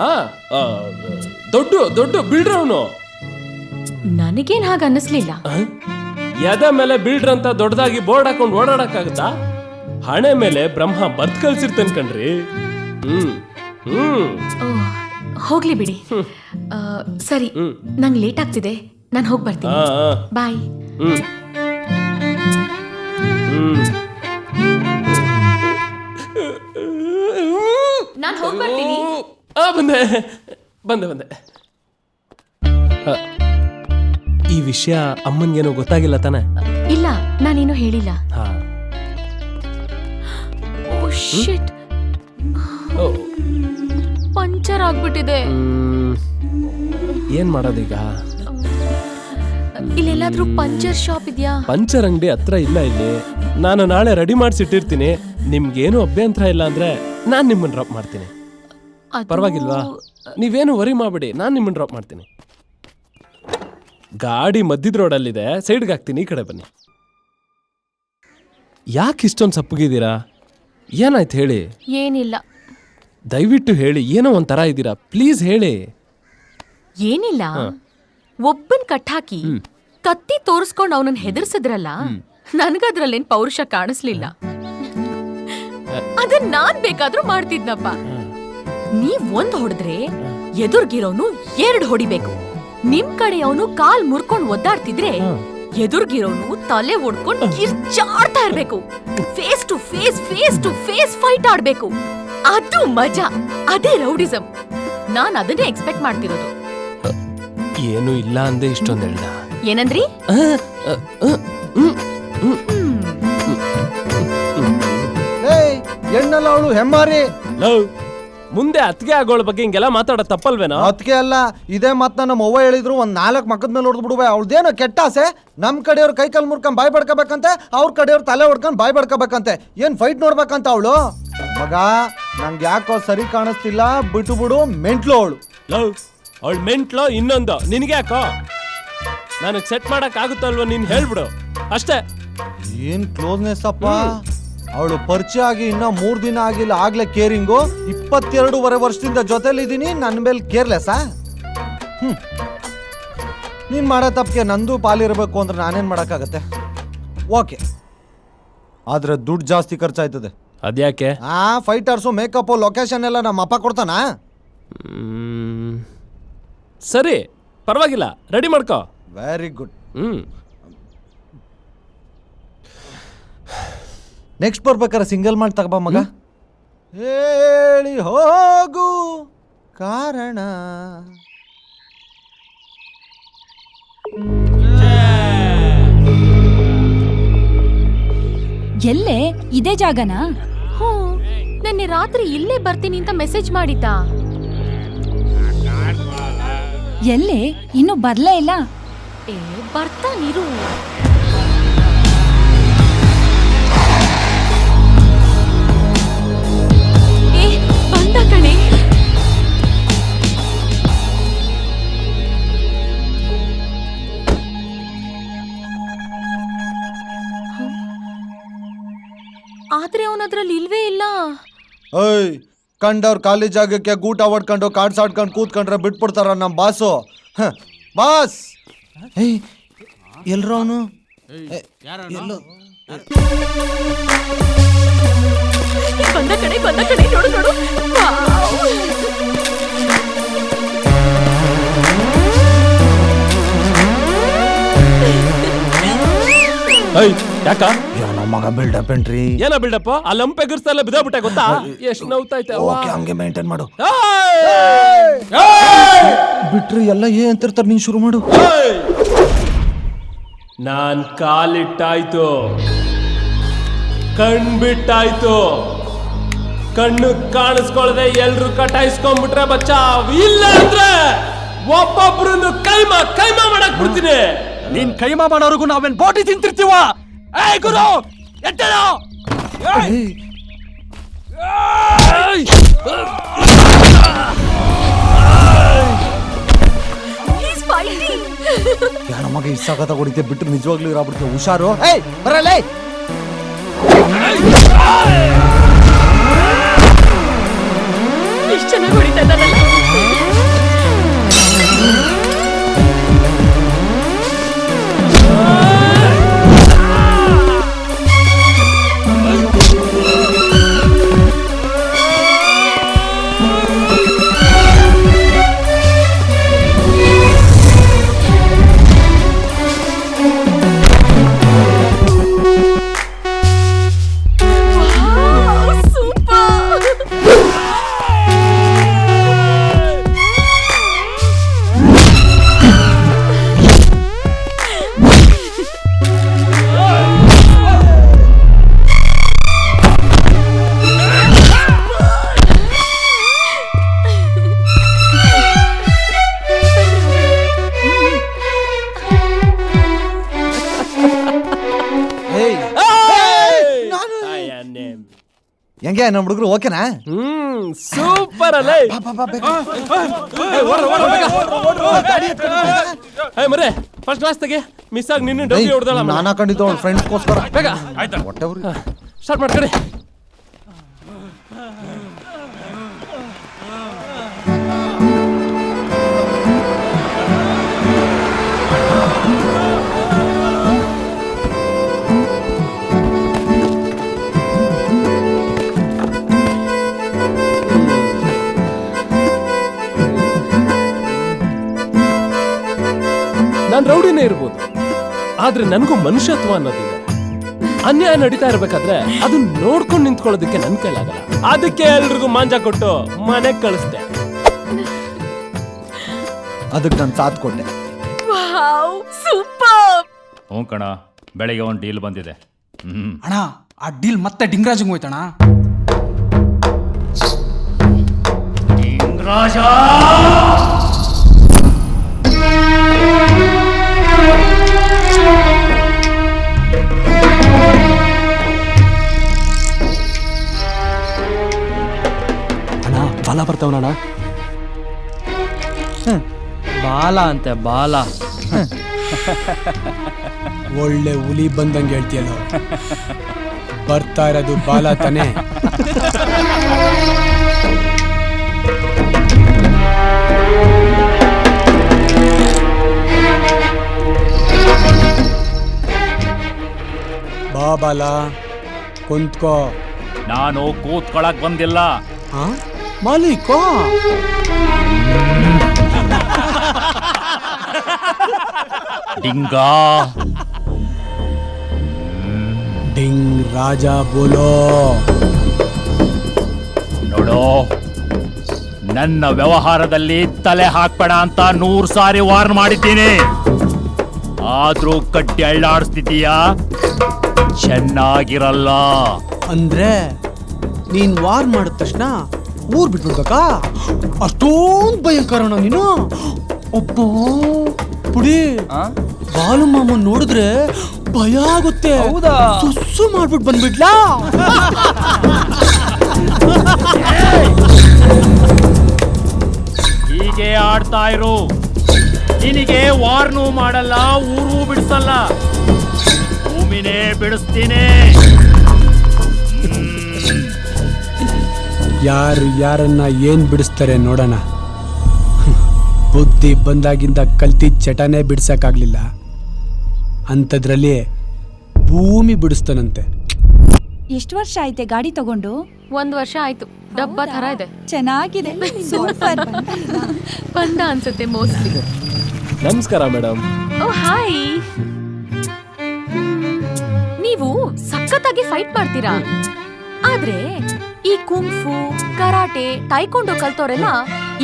ದೊಡ್ಡ ಬಿಲ್ಡ್ರ್ ಅವನು. ನನಗೇನ್ ಹಾಗ ಅನ್ನಿಸ್ಲಿಲ್ಲ. ಎದೆ ಮೇಲೆ ಬಿಲ್ಡ್ರ್ ಅಂತ ದೊಡ್ಡದಾಗಿ ಬೋರ್ಡ್ ಹಾಕೊಂಡು ಓಡಾಡಕ್ಕಾಗತ್ತಾ? ಹಣೆ ಮೇಲೆ ಬ್ರಹ್ಮ ಬರ್ತ್ ಕಳ್ಸಿರ್ತೇನೆ ಕಣ್ರಿ. ಹೋಗ್ಲಿ ಬಿಡಿ. ಸರಿ, ನಂಗೆ ಲೇಟ್ ಆಗ್ತಿದೆ, ನಾನು ಹೋಗಿ ಬರ್ತೀನಿ. ಬಾಯ್. ನಾನು ಹೋಗಿ ಬರ್ತೀನಿ. ಬಂದೆ. ಈ ವಿಷಯ ಅಮ್ಮನ್ಗೇನೋ ಗೊತ್ತಾಗಿಲ್ಲ ತಾನೆ? ಇಲ್ಲ, ನಾನೇನು ಹೇಳಿಲ್ಲ. ಓ ಶಿಟ್, ಪಂಚರ್ ಆಗ್ಬಿಟ್ಟಿದೆ. ಏನ್ ಮಾಡೋದೀಗ? ಇಲ್ಲೆಲ್ಲಾದ್ರೂ ಪಂಚರ್ ಶಾಪ್ ಇದೆಯಾ? ಪಂಚರ್ ಅಂಗಡಿ ಹತ್ರ ಇಲ್ಲ ಇಲ್ಲಿ. ನಾನು ನಾಳೆ ರೆಡಿ ಮಾಡಿಸಿಟ್ಟಿರ್ತೀನಿ. ನಿಮ್ಗೇನು ಅಭ್ಯಂತರ ಇಲ್ಲ ಅಂದ್ರೆ ನಾನ್ ನಿಮ್ಮನ್ನ ಡ್ರಾಪ್ ಮಾಡ್ತೀನಿ. ಪರವಾಗಿಲ್ವಾ? ನೀವೇನು ವರಿ ಮಾಡ್ಬೇಡಿ, ನಾನ್ ನಿಮ್ಮನ್ನ ಡ್ರಾಪ್ ಮಾಡ್ತೀನಿ. ಗಾಡಿ ಮಧ್ಯದ ರೋಡಲ್ಲಿದೆ, ಸೈಡ್ಗೆ ಹಾಕ್ತೀನಿ, ಈ ಕಡೆ ಬನ್ನಿ. ಯಾಕೆ ಇಷ್ಟೊಂದು ಸಪ್ಪಗಿದ್ದೀರಾ? ಏನಾಯ್ತು ಹೇಳಿ? ಏನಿಲ್ಲ. ದಯವಿಟ್ಟು ಹೇಳಿ, ಏನೋ ಒಂಥರ ಇದ್ದೀರಾ, ಪ್ಲೀಸ್ ಹೇಳಿ. ಏನಿಲ್ಲ, ಒಬ್ಬನ್ ಕಟ್ಟಾಕಿ ಕತ್ತಿ ತೋರಿಸ್ಕೊಂಡು ಅವನನ್ನ ಹೆದರ್ಸಿದ್ರಲ್ಲ, ನನ್ಗದ್ರಲ್ಲೇನ್ ಪೌರುಷ ಕಾಣಿಸ್ಲಿಲ್ಲ. ಅದನ್ನ ನಾನ್ ಬೇಕಾದ್ರೂ ಮಾಡ್ತಿದ್ನಪ್ಪ. ನೀವ್ 1 ಹೊಡೆದ್ರೆ ಎದುರ್ಗಿರೋನು 2 ಹೊಡಿಬೇಕು. ನಿಮ್ ಕಡೆ ಅವನು ಕಾಲ್ ಮುರ್ಕೊಂಡ್ ಒದ್ದಾಡ್ತಿದ್ರೆ ಎದುರ್ಗಿರೋನು ತಲೆ ಒಡ್ಕೊಂಡ್ ಕಿರ್ಚಾಡ್ತಾ ಇರ್ಬೇಕು. ಫೇಸ್ ಟು ಫೇಸ್ ಫೈಟ್ ಆಡ್ಬೇಕು. ಅದು ಮಜಾ, ಅದೇ ರೌಡಿಸಂ. ನಾನ್ ಅದನ್ನೇ ಎಕ್ಸ್ಪೆಕ್ಟ್ ಮಾಡ್ತಿರೋದು. ಏನು ಇಲ್ಲ ಅಂದೆ ಇಷ್ಟೊಂದು ಹೇಳ್ದ. ಏನಂದ್ರಿ? ಹೆಣ್ಣಲ್ಲ ಅವಳು ಹೆಮ್ಮಾರಿ. ಲವ್ ಮುಂದೆ ಅತ್ಗೆ ಆಗೋಳ ಬಗ್ಗೆ ಹಿಂಗೆಲ್ಲ ಮಾತಾಡೋ ತಪ್ಪಲ್ವೇನೋ? ಅದಕ್ಕೆ ಅಲ್ಲ, ಇದೇ ಮಾತನ್ನ ನಮ್ಮ ಅವ್ವ ಹೇಳಿದ್ರು, ಒಂದ್ 4 ಮಕ್ಕದ ಮೇಲೆ ಹೊಡೆದು ಬಿಡುವೆ. ಅವಳ್ದೇನೋ ಕೆಟ್ಟ ಆಸೆ, ನಮ್ ಕಡೆಯವ್ರು ಕೈ ಕಾಲು ಮುರ್ಕೊಂಡ್ ಬಾಯ್ ಬಡ್ಕೋಬೇಕಂತೆ, ಅವ್ರ ಕಡೆಯವ್ರು ತಲೆ ಹೊಡ್ಕೊಂಡ್ ಬಾಯ್ ಬಡ್ಕೋಬೇಕಂತೆ. ಏನ್ ಫೈಟ್ ನೋಡ್ಬೇಕಂತ ಅವಳು. ಮಗ ನಂಗೆ ಯಾಕೋ ಸರಿ ಕಾಣಿಸ್ತಿಲ್ಲ, ಬಿಟ್ಟು ಬಿಡು, ಮೆಂಟ್ಲು ಅವಳು. ಲವ್ ಅವಳು ಮೆಂಟ್ಲೋ ಇನ್ನೊಂದು ನಿನಗೆ ಯಾಕೋ? ನನಗೆ ಸೆಟ್ ಮಾಡಕ್ ಆಗುತ್ತಲ್ವ, ನೀನ್ ಹೇಳ್ಬಿಡು ಅಷ್ಟೇ. ಏನ್ ಕ್ಲೋಸ್ನೆಸ್ ಅಪ್ಪ. ಅವಳು ಪರಿಚಯ ಆಗಿ ಇನ್ನ 3 ದಿನ ಆಗಿಲ್ಲ, ಆಗ್ಲೇ ಕೇರಿಂಗು. 22.5 ವರ್ಷದಿಂದ ಜೊತೆಲಿದ್ದೀನಿ, ನನ್ನ ಮೇಲೆ ಕೇರ್ಲೆಸ್. ನೀನ್ ಮಾಡೋ ತಪ್ಪಿಗೆ ನಂದು ಪಾಲಿರ್ಬೇಕು ಅಂದ್ರೆ ನಾನೇನ್ ಮಾಡಕ್ಕಾಗತ್ತೆ. ಓಕೆ, ಆದ್ರೆ ದುಡ್ಡು ಜಾಸ್ತಿ ಖರ್ಚಾಯ್ತದೆ. ಅದ್ಯಾಕೆ? ಫೈಟರ್ಸು, ಮೇಕಪ್, ಲೊಕೇಶನ್ ಎಲ್ಲ ನಮ್ಮ ಅಪ್ಪ ಕೊಡ್ತಾನ. ಸರಿ ಪರವಾಗಿಲ್ಲ, ರೆಡಿ ಮಾಡ್ಕೋ. Very good. ಹ್ಮ್ ನೆಕ್ಸ್ಟ್ ಬರ್ಬೇಕಾರೆ ಸಿಂಗಲ್ ಮಾಡಿ ತಗೋಬಾ ಮಗ. ಹೇಳಿ ಹೋಗು ಕಾರಣ. ಎಲ್ಲೇ ಇದೇ ಜಾಗನಾ? ಹ್ಞೂ, ನೆನ್ನೆ ರಾತ್ರಿ ಇಲ್ಲೇ ಬರ್ತೀನಿ ಅಂತ ಮೆಸೇಜ್ ಮಾಡಿದ್ದ. ಎಲ್ಲೇ ಇನ್ನು ಬರ್ಲೇ ಇಲ್ಲ? ಬರ್ತಾನಿರು. ಬಂದ ಕಣೆ. ಆದ್ರೆ ಅವನದ್ರಲ್ಲಿ ಇಲ್ವೇ ಇಲ್ಲ. ಓಯ್, ಕಂಡವ್ರ ಖಾಲಿ ಜಾಗಕ್ಕೆ ಗೂಟ ಹೊಡ್ಕೊಂಡು ಕಾಡ್ಸಾಡ್ಕೊಂಡು ಕೂತ್ಕೊಂಡ್ರೆ ಬಿಟ್ಬಿಡ್ತಾರ ನಮ್ಮ ಬಾಸು. ಬಾಸ್ ಎಲ್ರ ಅವನು? ಬಂದ ಕಡೆ ನೋಡು ನೋಡು. ಯಾಕ ನಮ್ಮ ಮಗ ಬಿಲ್ಡಪ್ ಏನ್ರಿ? ಏನ ಬಿಲ್ಡಪ್ಪ? ಆ ಲಂಪ್ ಎಗರ್ಸ್ತಾ ಬಿದ್ದೋಗ್ಬಿಟ್ಟೆ ಗೊತ್ತಾ? ಎಷ್ಟು ನೋವ್ತೈತೆ. ಹಂಗೆ ಮೇಂಟೈನ್ ಮಾಡು. ಬಿಟ್ರಿ ಎಲ್ಲ ಅಂತಿರ್ತಾರೆ, ನೀನ್ ಶುರು ಮಾಡು. ನಾನ್ ಕಾಲಿಟ್ಟಾಯ್ತು, ಕಣ್ಬಿಟ್ಟಾಯ್ತು, ಕಣ್ಣು ಕಾಣಿಸ್ಕೊಳ್ದೆ ಎಲ್ರು ಕಟಾಯಿಸ್ಕೊಂಡ್ಬಿಟ್ರೆ ಬಚಾವ್. ಇಲ್ಲ ಅಂದ್ರೆ ಒಬ್ಬೊಬ್ರನ್ನು ಕೈಮಾ ಮಾಡಕ್ ಬಿಡ್ತೀನಿ. ನೀನ್ ಕೈಮಾ ಮಾಡೋರ್ಗು ನಾವೇನ್ ಬೋಟಿ ತಿಂತಿರ್ತೀವ? ಏಯ್ ಗುರು, ಎದ್ದೇಳು! ನಮಗ ಇಷ್ಟ ಹೊಡಿತೆ ಬಿಟ್ಟು ನಿಜವಾಗ್ಲೂ ಇರಾಬಿಡ್ತೀವಿ. ಹುಷಾರು. ಬರಲ್ಲ. ಎಷ್ಟು ಚೆನ್ನಾಗಿ ಹೊಡಿತಾ ಇದ್ದಾನಲ್ಲ. ಹೆಂಗೆ ನಮ್ಮ ಹುಡುಗರು ಓಕೆನಾ? ಸೂಪರ್ ಅಲ್ಲ ಮರೇ. ಫಸ್ಟ್ ಕ್ಲಾಸ್ ತೆಗೆ. ಮಿಸ್ ಆಗಿ ನಿನ್ನ ಡಬ್ಬಿ ಹೊಡೆದಲ್ಲ. ನಾನು ಹಾಕೊಂಡಿದ್ದು ಅವ್ಳ ಫ್ರೆಂಡ್ಸ್ಗೋಸ್ಕರ. ಬೇಗ ಆಯ್ತಾ? ಸ್ಟಾರ್ಟ್ ಮಾಡ್ಕೊಳ್ಳಿ. ನಾನು ರೌಡಿನೇ ಇರ್ಬೋದು, ಆದ್ರೆ ನನಗೂ ಮನುಷ್ಯತ್ವ ಅನ್ನೋದಿಲ್ಲ. ಅನ್ಯಾಯ ನಡೀತಾ ಇರ್ಬೇಕಾದ್ರೆ ಅದನ್ನ ನೋಡ್ಕೊಂಡು ನಿಂತ್ಕೊಳ್ಳೋದಕ್ಕೆ ನನ್ ಕೈಲಾಗಲ್ಲ. ಅದಕ್ಕೆ ಎಲ್ರಿಗೂ ಮಾಂಜ ಕೊಟ್ಟು ಮನೆಗ್ ಕಳಿಸ್ದೆ. ಅದಕ್ಕೆ ನಾನು ಸಾಥ್ ಕೊಟ್ಟೆ. Wow super. ಹ್ಞೂ ಕಣ, ಬೆಳಿಗ್ಗೆ ಒಂದು ಡೀಲ್ ಬಂದಿದೆ. ಅಣ್ಣ ಆ ಡೀಲ್ ಮತ್ತೆ ಡಿಂಗ್ರಾಜಂಗ್ ಹೋಯ್ತಣ್ಣ. ರಾಜ ಅಣ್ಣ ಬಾಲ ಬರ್ತಾವಣ್ಣ. ಬಾಲ ಅಂತೆ ಬಾಲ. ಒಳ್ಳೆ ಹುಲಿ ಬಂದಂಗೆ ಹೇಳ್ತೀಯಲ್ಲ. ಬರ್ತಾ ಇರೋದು ಬಾಲ ತಾನೇ. ಬಾ ಬಾಲ ಕುಂತ್ಕೋ. ನಾನು ಕೂತ್ಕೊಳಕ್ ಬಂದಿಲ್ಲ. ಮಾಲೀಕೋ ಡಿಂಗಾ ಡಿಂಗ್ ರಾಜ ಬೋಲೋ. ನೋಡು, ನನ್ನ ವ್ಯವಹಾರದಲ್ಲಿ ತಲೆ ಹಾಕ್ಬೇಡ ಅಂತ 100 ಸಾರಿ ವಾರ್ನ್ ಮಾಡಿದ್ದೀನಿ. ಆದ್ರೂ ಕಡ್ಡಿ ಅಳ್ಳಾಡಿಸ್ತಿದ್ದೀಯಾ, ಚೆನ್ನಾಗಿರಲ್ಲ. ಅಂದ್ರೆ ನೀನ್ ವಾರ್ ಮಾಡಿದ ತಕ್ಷಣ ಊರ್ ಬಿಟ್ಬಿಡ್ಬೇಕಾ? ಅಷ್ಟೊಂದು ಭಯಂಕರಣ ನೀನು. ಒಬ್ಬ ಪುಡಿ ಬಾಲು ಮಾಮನ್ ನೋಡಿದ್ರೆ ಭಯ ಆಗುತ್ತೆ. ಹೌದಾ? ಸುಸ್ಸು ಮಾಡ್ಬಿಟ್ಟು ಬಂದ್ಬಿಡ್ಲಾ? ಹೀಗೆ ಆಡ್ತಾ ಇರು. ನಿನಗೆ ವಾರ್ನೂ ಮಾಡಲ್ಲ, ಊರು ಬಿಡಿಸಲ್ಲ, ಭೂಮಿನೇ ಬಿಡಿಸ್ತೀನಿ. ಯಾರು ಯಾರನ್ನ ಏನ್ ಬಿಡಿಸ್ತಾರೆ ನೋಡೋಣ. ಬುದ್ಧಿ ಬಂದಾಗಿಂದ ಕಲ್ತಿ ಚಟನೇ ಬಿಡ್ಸಕ್ಕಾಗ್ಲಿಲ್ಲ, ಅಂಥದ್ರಲ್ಲಿ ಭೂಮಿ ಬಿಡಿಸ್ತಾನಂತೆ. ಎಷ್ಟು ವರ್ಷ ಆಯ್ತೆ ಗಾಡಿ ತಗೊಂಡು? 1 ವರ್ಷ ಆಯ್ತು. ಡಬ್ಬ ತರ ಇದೆ. ಚೆನ್ನಾಗಿದೆ. ಸೂಪರ್. ಬಂದ ಅನ್ಸುತ್ತೆ ಮೋಸ್ಟ್ಲಿ. ನಮಸ್ಕಾರ ಮೇಡಮ್. ಓ ಹಾಯ್. ನೀವು ಸಖತ್ತಾಗಿ ಫೈಟ್ ಮಾಡ್ತೀರಾ. ಆದ್ರೆ ಈ ಕುಂಫು, ಕರಾಟೆ, ಟೈಕೊಂಡೋ ಕಲ್ತೋರೆಲ್ಲ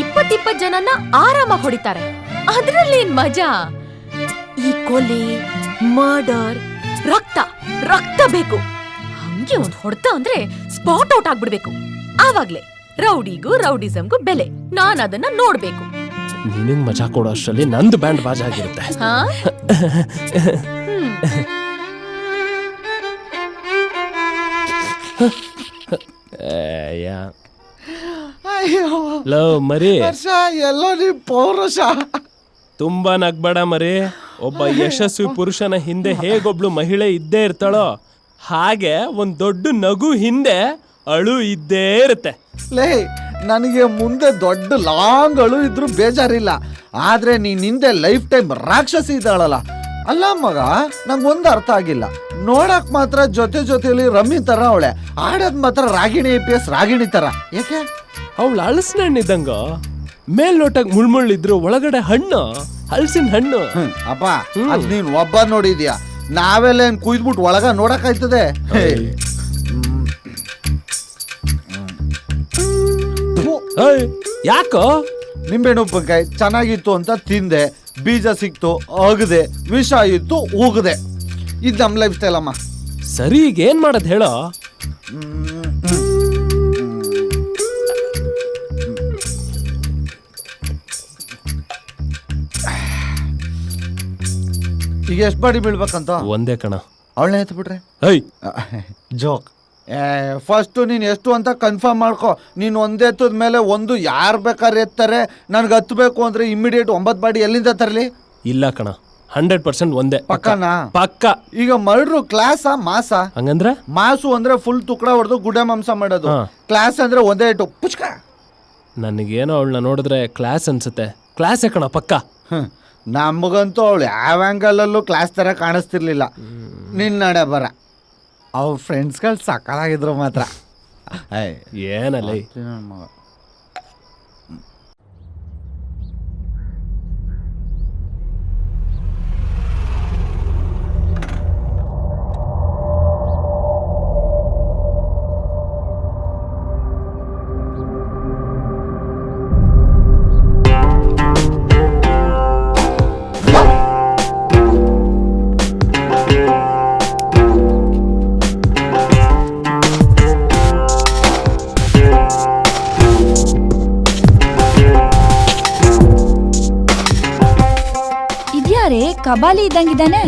20 ಜನನ್ನ ಆರಾಮಾಗಿ ಹೊಡಿತಾರೆ. ಅದ್ರಲ್ಲೇನ್ ಮಜಾ? ಈ ಕೊಲೆ, ಮರ್ಡರ್, ರಕ್ತ ರಕ್ತ ಬೇಕು. ಹಂಗೆ ಒಂದ್ ಹೊಡ್ತ ಅಂದ್ರೆ ಸ್ಪಾಟ್ ಔಟ್ ಆಗ್ಬಿಡ್ಬೇಕು. ಆವಾಗ್ಲೇ ರೌಡಿಗೂ ರೌಡಿಸಮ್ಗೂ ಬೆಲೆ. ನಾನ್ ಅದನ್ನ ನೋಡ್ಬೇಕು. ನಿನಗ್ ಮಜಾ ಕೊಡೋ ಅಷ್ಟರಲ್ಲಿ ನಂದು ಬ್ಯಾಂಡ್ ಬಾಜಾ ಆಗಿರುತ್ತೆ. ಹಾ? ಲವ್ ಮರಿ, ಎಲ್ಲೋ ನೀ ಪೌರುಷ. ತುಂಬಾ ನಗ್ಬೇಡ ಮರಿ. ಒಬ್ಬ ಯಶಸ್ವಿ ಪುರುಷನ ಹಿಂದೆ ಹೇಗೊಬ್ಳು ಮಹಿಳೆ ಇದ್ದೇ ಇರ್ತಾಳೋ ಹಾಗೆ ಒಂದ್ ದೊಡ್ಡ ನಗು ಹಿಂದೆ ಅಳು ಇದ್ದೇ ಇರುತ್ತೆ. ಲೇ, ನನಗೆ ಮುಂದೆ ದೊಡ್ಡ ಲಾಂಗ್ ಅಳು ಇದ್ರು ಬೇಜಾರಿಲ್ಲ. ಆದ್ರೆ ನೀನ್ ಹಿಂದೆ ಲೈಫ್ ಟೈಮ್ ರಾಕ್ಷಸಿ ಇದ್ದಾಳಲ್ಲ. ಅಲ್ಲ ಮಗ, ನಂಗೊಂದು ಅರ್ಥ ಆಗಿಲ್ಲ. ನೋಡಕ್ ಮಾತ್ರ ಜೊತೆಲಿ ರಮ್ಮಿ ತರ ಅವಳೆ, ಆಡೋದ್ ಮಾತ್ರ ರಾಗಿಣಿ APS ರಾಗಿಣಿ ತರ. ಯಾಕೆ? ಅವಳು ಹಲಸಿನ ಹಣ್ಣಿದ್ದಂಗ, ಮೇಲ್ನೋಟಕ್ ಮುಳ್ಳಿದ್ರು ಒಳಗಡೆ ಹಣ್ಣು, ಹಲಸಿನ ಹಣ್ಣು. ಅಪ್ಪ, ಅದ್ ನೀನ್ ಒಬ್ಬ ನೋಡಿದ್ಯಾ? ನಾವೆಲ್ಲ ಏನ್ ಕುಯ್ದ್ಬಿಟ್ಟು ಒಳಗ ನೋಡಕ್ ಆಯ್ತದೆ? ಯಾಕೋ? ನಿಂಬೆಹಣ್ಣು ಉಪ್ಪಿನಕಾಯಿ ಚೆನ್ನಾಗಿತ್ತು ಅಂತ ತಿಂದೆ, ಬೀಜ ಸಿಕ್ತು ಅಗದೆ, ವಿಷ ಇತ್ತು ಉಗದೆ. ಇದು ನಮ್ ಲೈಫ್ ಸ್ಟೈಲ್ ಅಮ್ಮ. ಸರಿ, ಈಗ ಏನ್ ಮಾಡೋದ್ ಹೇಳೋ? ಈಗ ಎಷ್ಟು ಬಾಡಿ ಬೀಳ್ಬೇಕಂತ? ಒಂದೇ ಕಣ. ಅವಳನ್ನ ಎತ್ತು ಬಿಟ್ರೆ ಜೋಕ್. ಫಸ್ಟ್ ನೀನು ಎಷ್ಟು ಅಂತ ಕನ್ಫರ್ಮ್ ಮಾಡ್ಕೊ. ನೀನು ಒಂದೇ ಎತ್ತದ ಮೇಲೆ ಒಂದು ಯಾರು ಬೇಕಾದ್ರೆ ಎತ್ತಾರೆ. ನನ್ಗೆ ಹತ್ಬೇಕು ಅಂದ್ರೆ ಇಮಿಡಿಯೇಟ್ 9 ಬಾಡಿ ಎಲ್ಲಿಂದ ತರಲಿ? ಇಲ್ಲ ಕಣ, 100% ಒಂದೇ. ಪಕ್ಕನಾ? ಪಕ್ಕ. ಈಗ ಮರ್ಡ್ರು ಕ್ಲಾಸ ಮಾಸ? ಹಂಗಂದ್ರೆ ಮಾಸು ಅಂದ್ರೆ ಫುಲ್ ತುಕಡ ಹೊಡೆದು ಗುಡ್ಡೆ ಮಾಂಸ ಮಾಡೋದು. ಕ್ಲಾಸ್ ಅಂದ್ರೆ ಒಂದೇ ಇಟ್ಟು ಪುಚ್ಕ. ನನಗೇನೋ ಅವಳನ್ನ ನೋಡಿದ್ರೆ ಕ್ಲಾಸ್ ಅನ್ಸುತ್ತೆ. ಕ್ಲಾಸೇ ಕಣ ಪಕ್ಕ. ನಮಗಂತೂ ಅವಳು ಯಾವ ಆ್ಯಂಗಲಲ್ಲೂ ಕ್ಲಾಸ್ ಥರ ಕಾಣಿಸ್ತಿರ್ಲಿಲ್ಲ. ನಿನ್ನ ನಡೆ ಬರ ಅವ್ರ ಫ್ರೆಂಡ್ಸ್ಗಳು ಸಕ್ಕಲಾಗಿದ್ರು ಮಾತ್ರ. ಏನಲ್ಲ ಮಗ. ಕಬಾಲಿ ಇದ್ದಂಗಿದ್ದಾನೆ.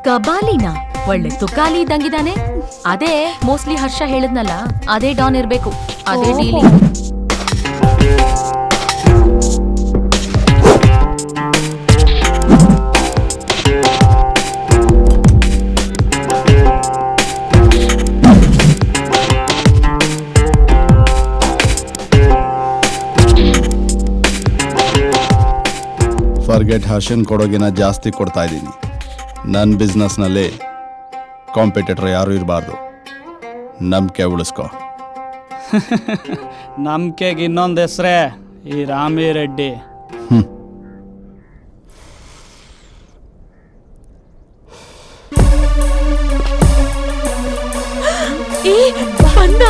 ಕಬಾಲಿನ ಒಳ್ಳೆ ತುಕಾಲಿ ಇದ್ದಂಗಿದಾನೆ. ಅದೇ ಮೋಸ್ಟ್ಲಿ ಹರ್ಷ ಹೇಳಿದ್ನಲ್ಲ, ಅದೇ ಡಾನ್ ಇರ್ಬೇಕು. ಅದೇ ಡೀಲಿ. ಫರ್ಗೆಟ್ ಹರ್ಷನ್ ಕೊಡೋಗಿನ ಜಾಸ್ತಿ ಕೊಡ್ತಾ ಇದ್ದೀನಿ. ನನ್ನ ಬಿಸ್ನೆಸ್ನಲ್ಲಿ ಕಾಂಪಿಟೇಟರ್ ಯಾರೂ ಇರಬಾರ್ದು. ನಂಬಿಕೆ ಉಳಿಸ್ಕೊ. ನಂಬಿಕೆಗೆ ಇನ್ನೊಂದು ಹೆಸರೇ ಈ ರಾಮಿರೆಡ್ಡಿ. ಬಂದ.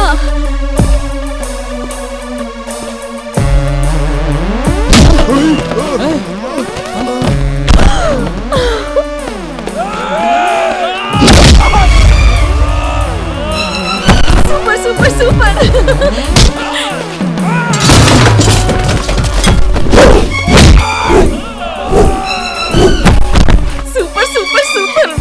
Super super super. Super super super.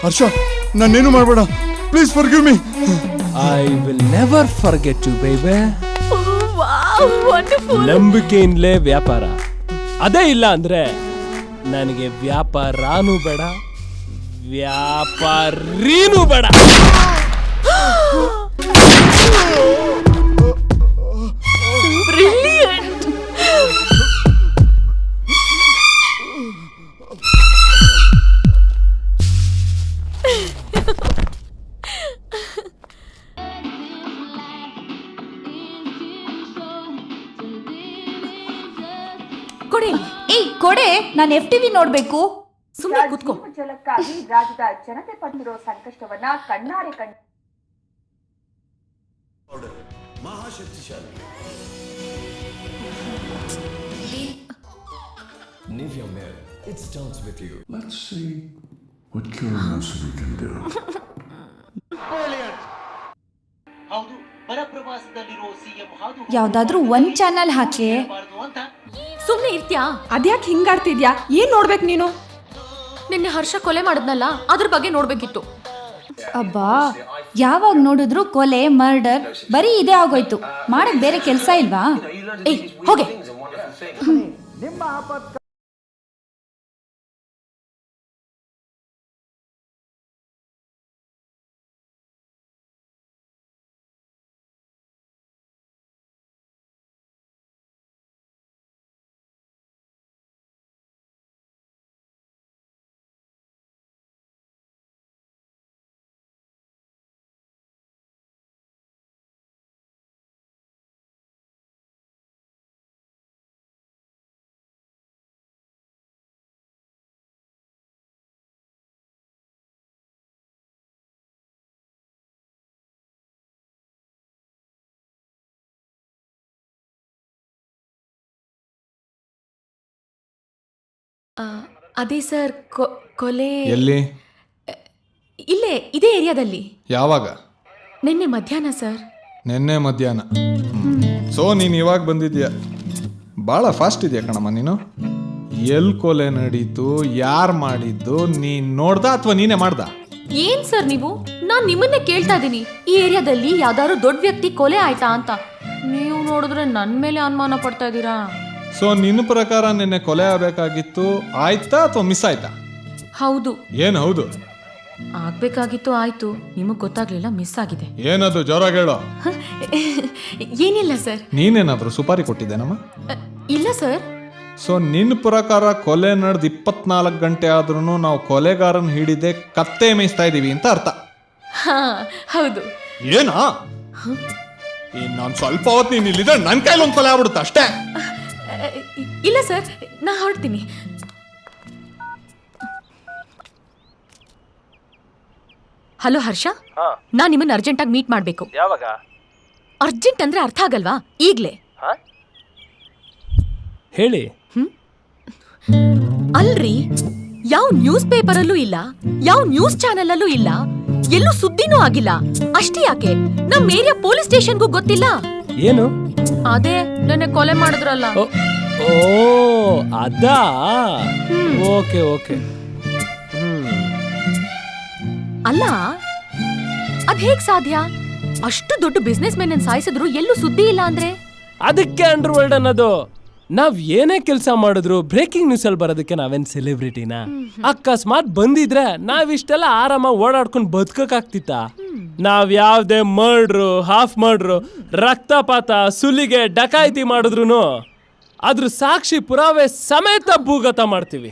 Harsha, ನನ್ನೇನು ಮಾಡಬೇಡ, please forgive me. I will never forget you baby. ನಂಬಿಕೆಯಿಂದಲೇ ವ್ಯಾಪಾರ. ಅದೇ ಇಲ್ಲ ಅಂದ್ರೆ ನನಗೆ ವ್ಯಾಪಾರನೂ ಬೇಡ, ವ್ಯಾಪಾರೀನೂ ಬೇಡ. ಕೊಡಿ. ಕೊಡೆ, ನಾನು FTV ನೋಡ್ಬೇಕು. ಸುಮ್ಮನೆ ಕೂತ್ಕೋ. ಜಲಕ್ಕಾಗಿ ರಾಜ್ಯದ ಜನತೆ ಪಟ್ಟಿರೋ ಸಂಕಷ್ಟವನ್ನ ಕಣ್ಣಾರೆ ಕಂಡು ಯಾವ್ದಾದ್ರೂ ಒಂದ್ ಚಾನಲ್ ಹಾಕಿ. ಸುಮ್ನೆ ಇರ್ತ್ಯಾ? ಅದ್ಯಾಕೆ ಹಿಂಗಾಡ್ತಿದ್ಯಾ? ಏನ್ ನೋಡ್ಬೇಕು ನೀನು? ನಿನ್ನೆ ಹರ್ಷ ಕೊಲೆ ಮಾಡಿದ್ನಲ್ಲ, ಅದ್ರ ಬಗ್ಗೆ ನೋಡ್ಬೇಕಿತ್ತು. ಅಬ್ಬಾ, ಯಾವಾಗ ನೋಡಿದ್ರು ಕೊಲೆ, ಮರ್ಡರ್, ಬರೀ ಇದೇ ಆಗೋಯ್ತು. ಮಾಡಕ್ ಬೇರೆ ಕೆಲ್ಸ ಇಲ್ವಾ? ಏಯ್ ಹೋಗೆ. ಅದೇ ಸರ್, ಕೊಲೆ ಎಲ್ಲಿ? ಇಲ್ಲೇ ಇದೇ ಏರಿಯಾದಲ್ಲಿ. ಯಾವಾಗ? ನಿನ್ನೆ ಮಧ್ಯಾಹ್ನ ಸರ್. ನಿನ್ನೆ ಮಧ್ಯಾಹ್ನ. ಸೊ ನೀನು ಇವಾಗ ಬಂದಿದ್ಯಾ? ಭಾಳ ಫಾಸ್ಟ್ ಇದೆಯಾ ಕಣಮ್ಮ ನೀನು. ಎಲ್ಲಿ ಕೊಲೆ ನಡೀತು, ಯಾರು ಮಾಡಿದ್ದು, ನೀನು ನೋಡ್ದ ಅಥವಾ ನೀನೇ ಮಾಡ್ದ? ಏನ್ ಸರ್ ನೀವು ನಾನ್ ನಿಮ್ಮನ್ನೇ ಕೇಳ್ತಾ ಇದೀನಿ, ಈ ಏರಿಯಾದಲ್ಲಿ ಯಾವ್ದಾದ್ರು ದೊಡ್ಡ ವ್ಯಕ್ತಿ ಕೊಲೆ ಆಯ್ತಾ ಅಂತ. ನೀವು ನೋಡಿದ್ರೆ ನನ್ ಮೇಲೆ ಅನುಮಾನ ಪಡ್ತಾ ಇದ್ದೀರಾ. ಸೊ ನಿನ್ನ ಪ್ರಕಾರ ನಿನ್ನೆ ಕೊಲೆ ಆಗಬೇಕಾಗಿತ್ತು, ಆಯ್ತಾ ಅಥವಾ ಮಿಸ್ ಆಯ್ತಾ? ಹೌದು. ಏನು ಹೌದು? ಆಗ್ಬೇಕಾಗಿತ್ತು, ಆಯ್ತು. ನಿಮಗ್ ಗೊತ್ತಾಗ್ಲಿಲ್ಲ, ಮಿಸ್ ಆಗಿದೆ. ಏನದು ಜೋರಾಗಿ ಹೇಳೋ. ಏನಿಲ್ಲ ಸರ್. ನೀನೇನಾದ್ರೂ ಸುಪಾರಿ ಕೊಟ್ಟಿದ್ದೇನಮ್ಮ? ಇಲ್ಲ ಸರ್. ಸೊ ನಿನ್ನ ಪ್ರಕಾರ ಕೊಲೆ ನಡೆದು 24 ಗಂಟೆ ಆದ್ರೂ ನಾವು ಕೊಲೆಗಾರನ್ ಹಿಡಿದೆ ಕತ್ತೆ ಮೇಯಿಸ್ತಾ ಇದೀವಿ ಅಂತ ಅರ್ಥ? ಹೌದು. ಏನಾ? ನಾನು ಸ್ವಲ್ಪ ಹೊತ್ತು ನೀನು ಇಲ್ಲಿದ್ರೆ ನನ್ನ ಕೈಲಿ ಒಂದು ಕೊಲೆ ಆಗ್ಬಿಡುತ್ತೆ ಅಷ್ಟೇ. ಇಲ್ಲ ಸರ್, ನಾ ಹೊರಡ್ತೀನಿ. ಹಲೋ ಹರ್ಷ, ನಾನ್ ನಿಮ್ಮನ್ನ ಅರ್ಜೆಂಟಾಗಿ ಮೀಟ್ ಮಾಡ್ಬೇಕು. ಯಾವಾಗ? ಅರ್ಜೆಂಟ್ ಅಂದ್ರೆ ಅರ್ಥ ಆಗಲ್ವಾ? ಈಗ್ಲೇ ಹೇಳಿ. ಅಲ್ರಿ, ಯಾವ ನ್ಯೂಸ್ ಪೇಪರ್ ಅಲ್ಲೂ ಇಲ್ಲ, ಯಾವ ನ್ಯೂಸ್ ಚಾನೆಲ್ ಅಲ್ಲೂ ಇಲ್ಲ, ಎಲ್ಲೂ ಸುದ್ದಿನೂ ಆಗಿಲ್ಲ. ಅಷ್ಟೇ ಯಾಕೆ ನಮ್ ಏರಿಯಾ ಪೊಲೀಸ್ ಸ್ಟೇಷನ್ಗೂ ಗೊತ್ತಿಲ್ಲ. ಏನು? ಅದೇ ನನ್ನ ಕೊಲೆ ಮಾಡಿದ್ರಲ್ಲ. ಓ ಅದಾ? Okay okay. ಅಲ್ಲ, ಅದ್ ಹೇಗ್ ಸಾಧ್ಯ? ಅಷ್ಟು ದೊಡ್ಡ ಬಿಸ್ನೆಸ್ ಮೆನ್ ಸಾಯಿಸಿದ್ರು ಎಲ್ಲೂ ಸುದ್ದಿ ಇಲ್ಲ ಅಂದ್ರೆ? ಅದಕ್ಕೆ ಅಂಡರ್ ವರ್ಲ್ಡ್ ಅನ್ನೋದು. ನಾವ್ ಏನೇ ಕೆಲಸ ಮಾಡಿದ್ರು ಬ್ರೇಕಿಂಗ್ ನ್ಯೂಸ್ ಅಲ್ಲಿ ಬರೋದಕ್ಕೆ ನಾವೇನ್ ಸೆಲೆಬ್ರಿಟಿನಾ? ಅಕಸ್ಮಾತ್ ಬಂದಿದ್ರೆ ನಾವಿಷ್ಟೆಲ್ಲ ಆರಾಮ ಓಡಾಡ್ಕೊಂಡು ಬದುಕಕ್ಕಾಗ್ತಿತ್ತ? ನಾವ್ ಯಾವ್ದೇ ಮರ್ಡ್ರು, ಹಾಫ್ ಮರ್ಡ್ರು, ರಕ್ತಪಾತ, ಸುಲಿಗೆ, ಡಕಾಯಿತಿ ಮಾಡಿದ್ರು ಅದ್ರ ಸಾಕ್ಷಿ ಪುರಾವೆ ಸಮೇತ ಭೂಗತ ಮಾಡ್ತೀವಿ.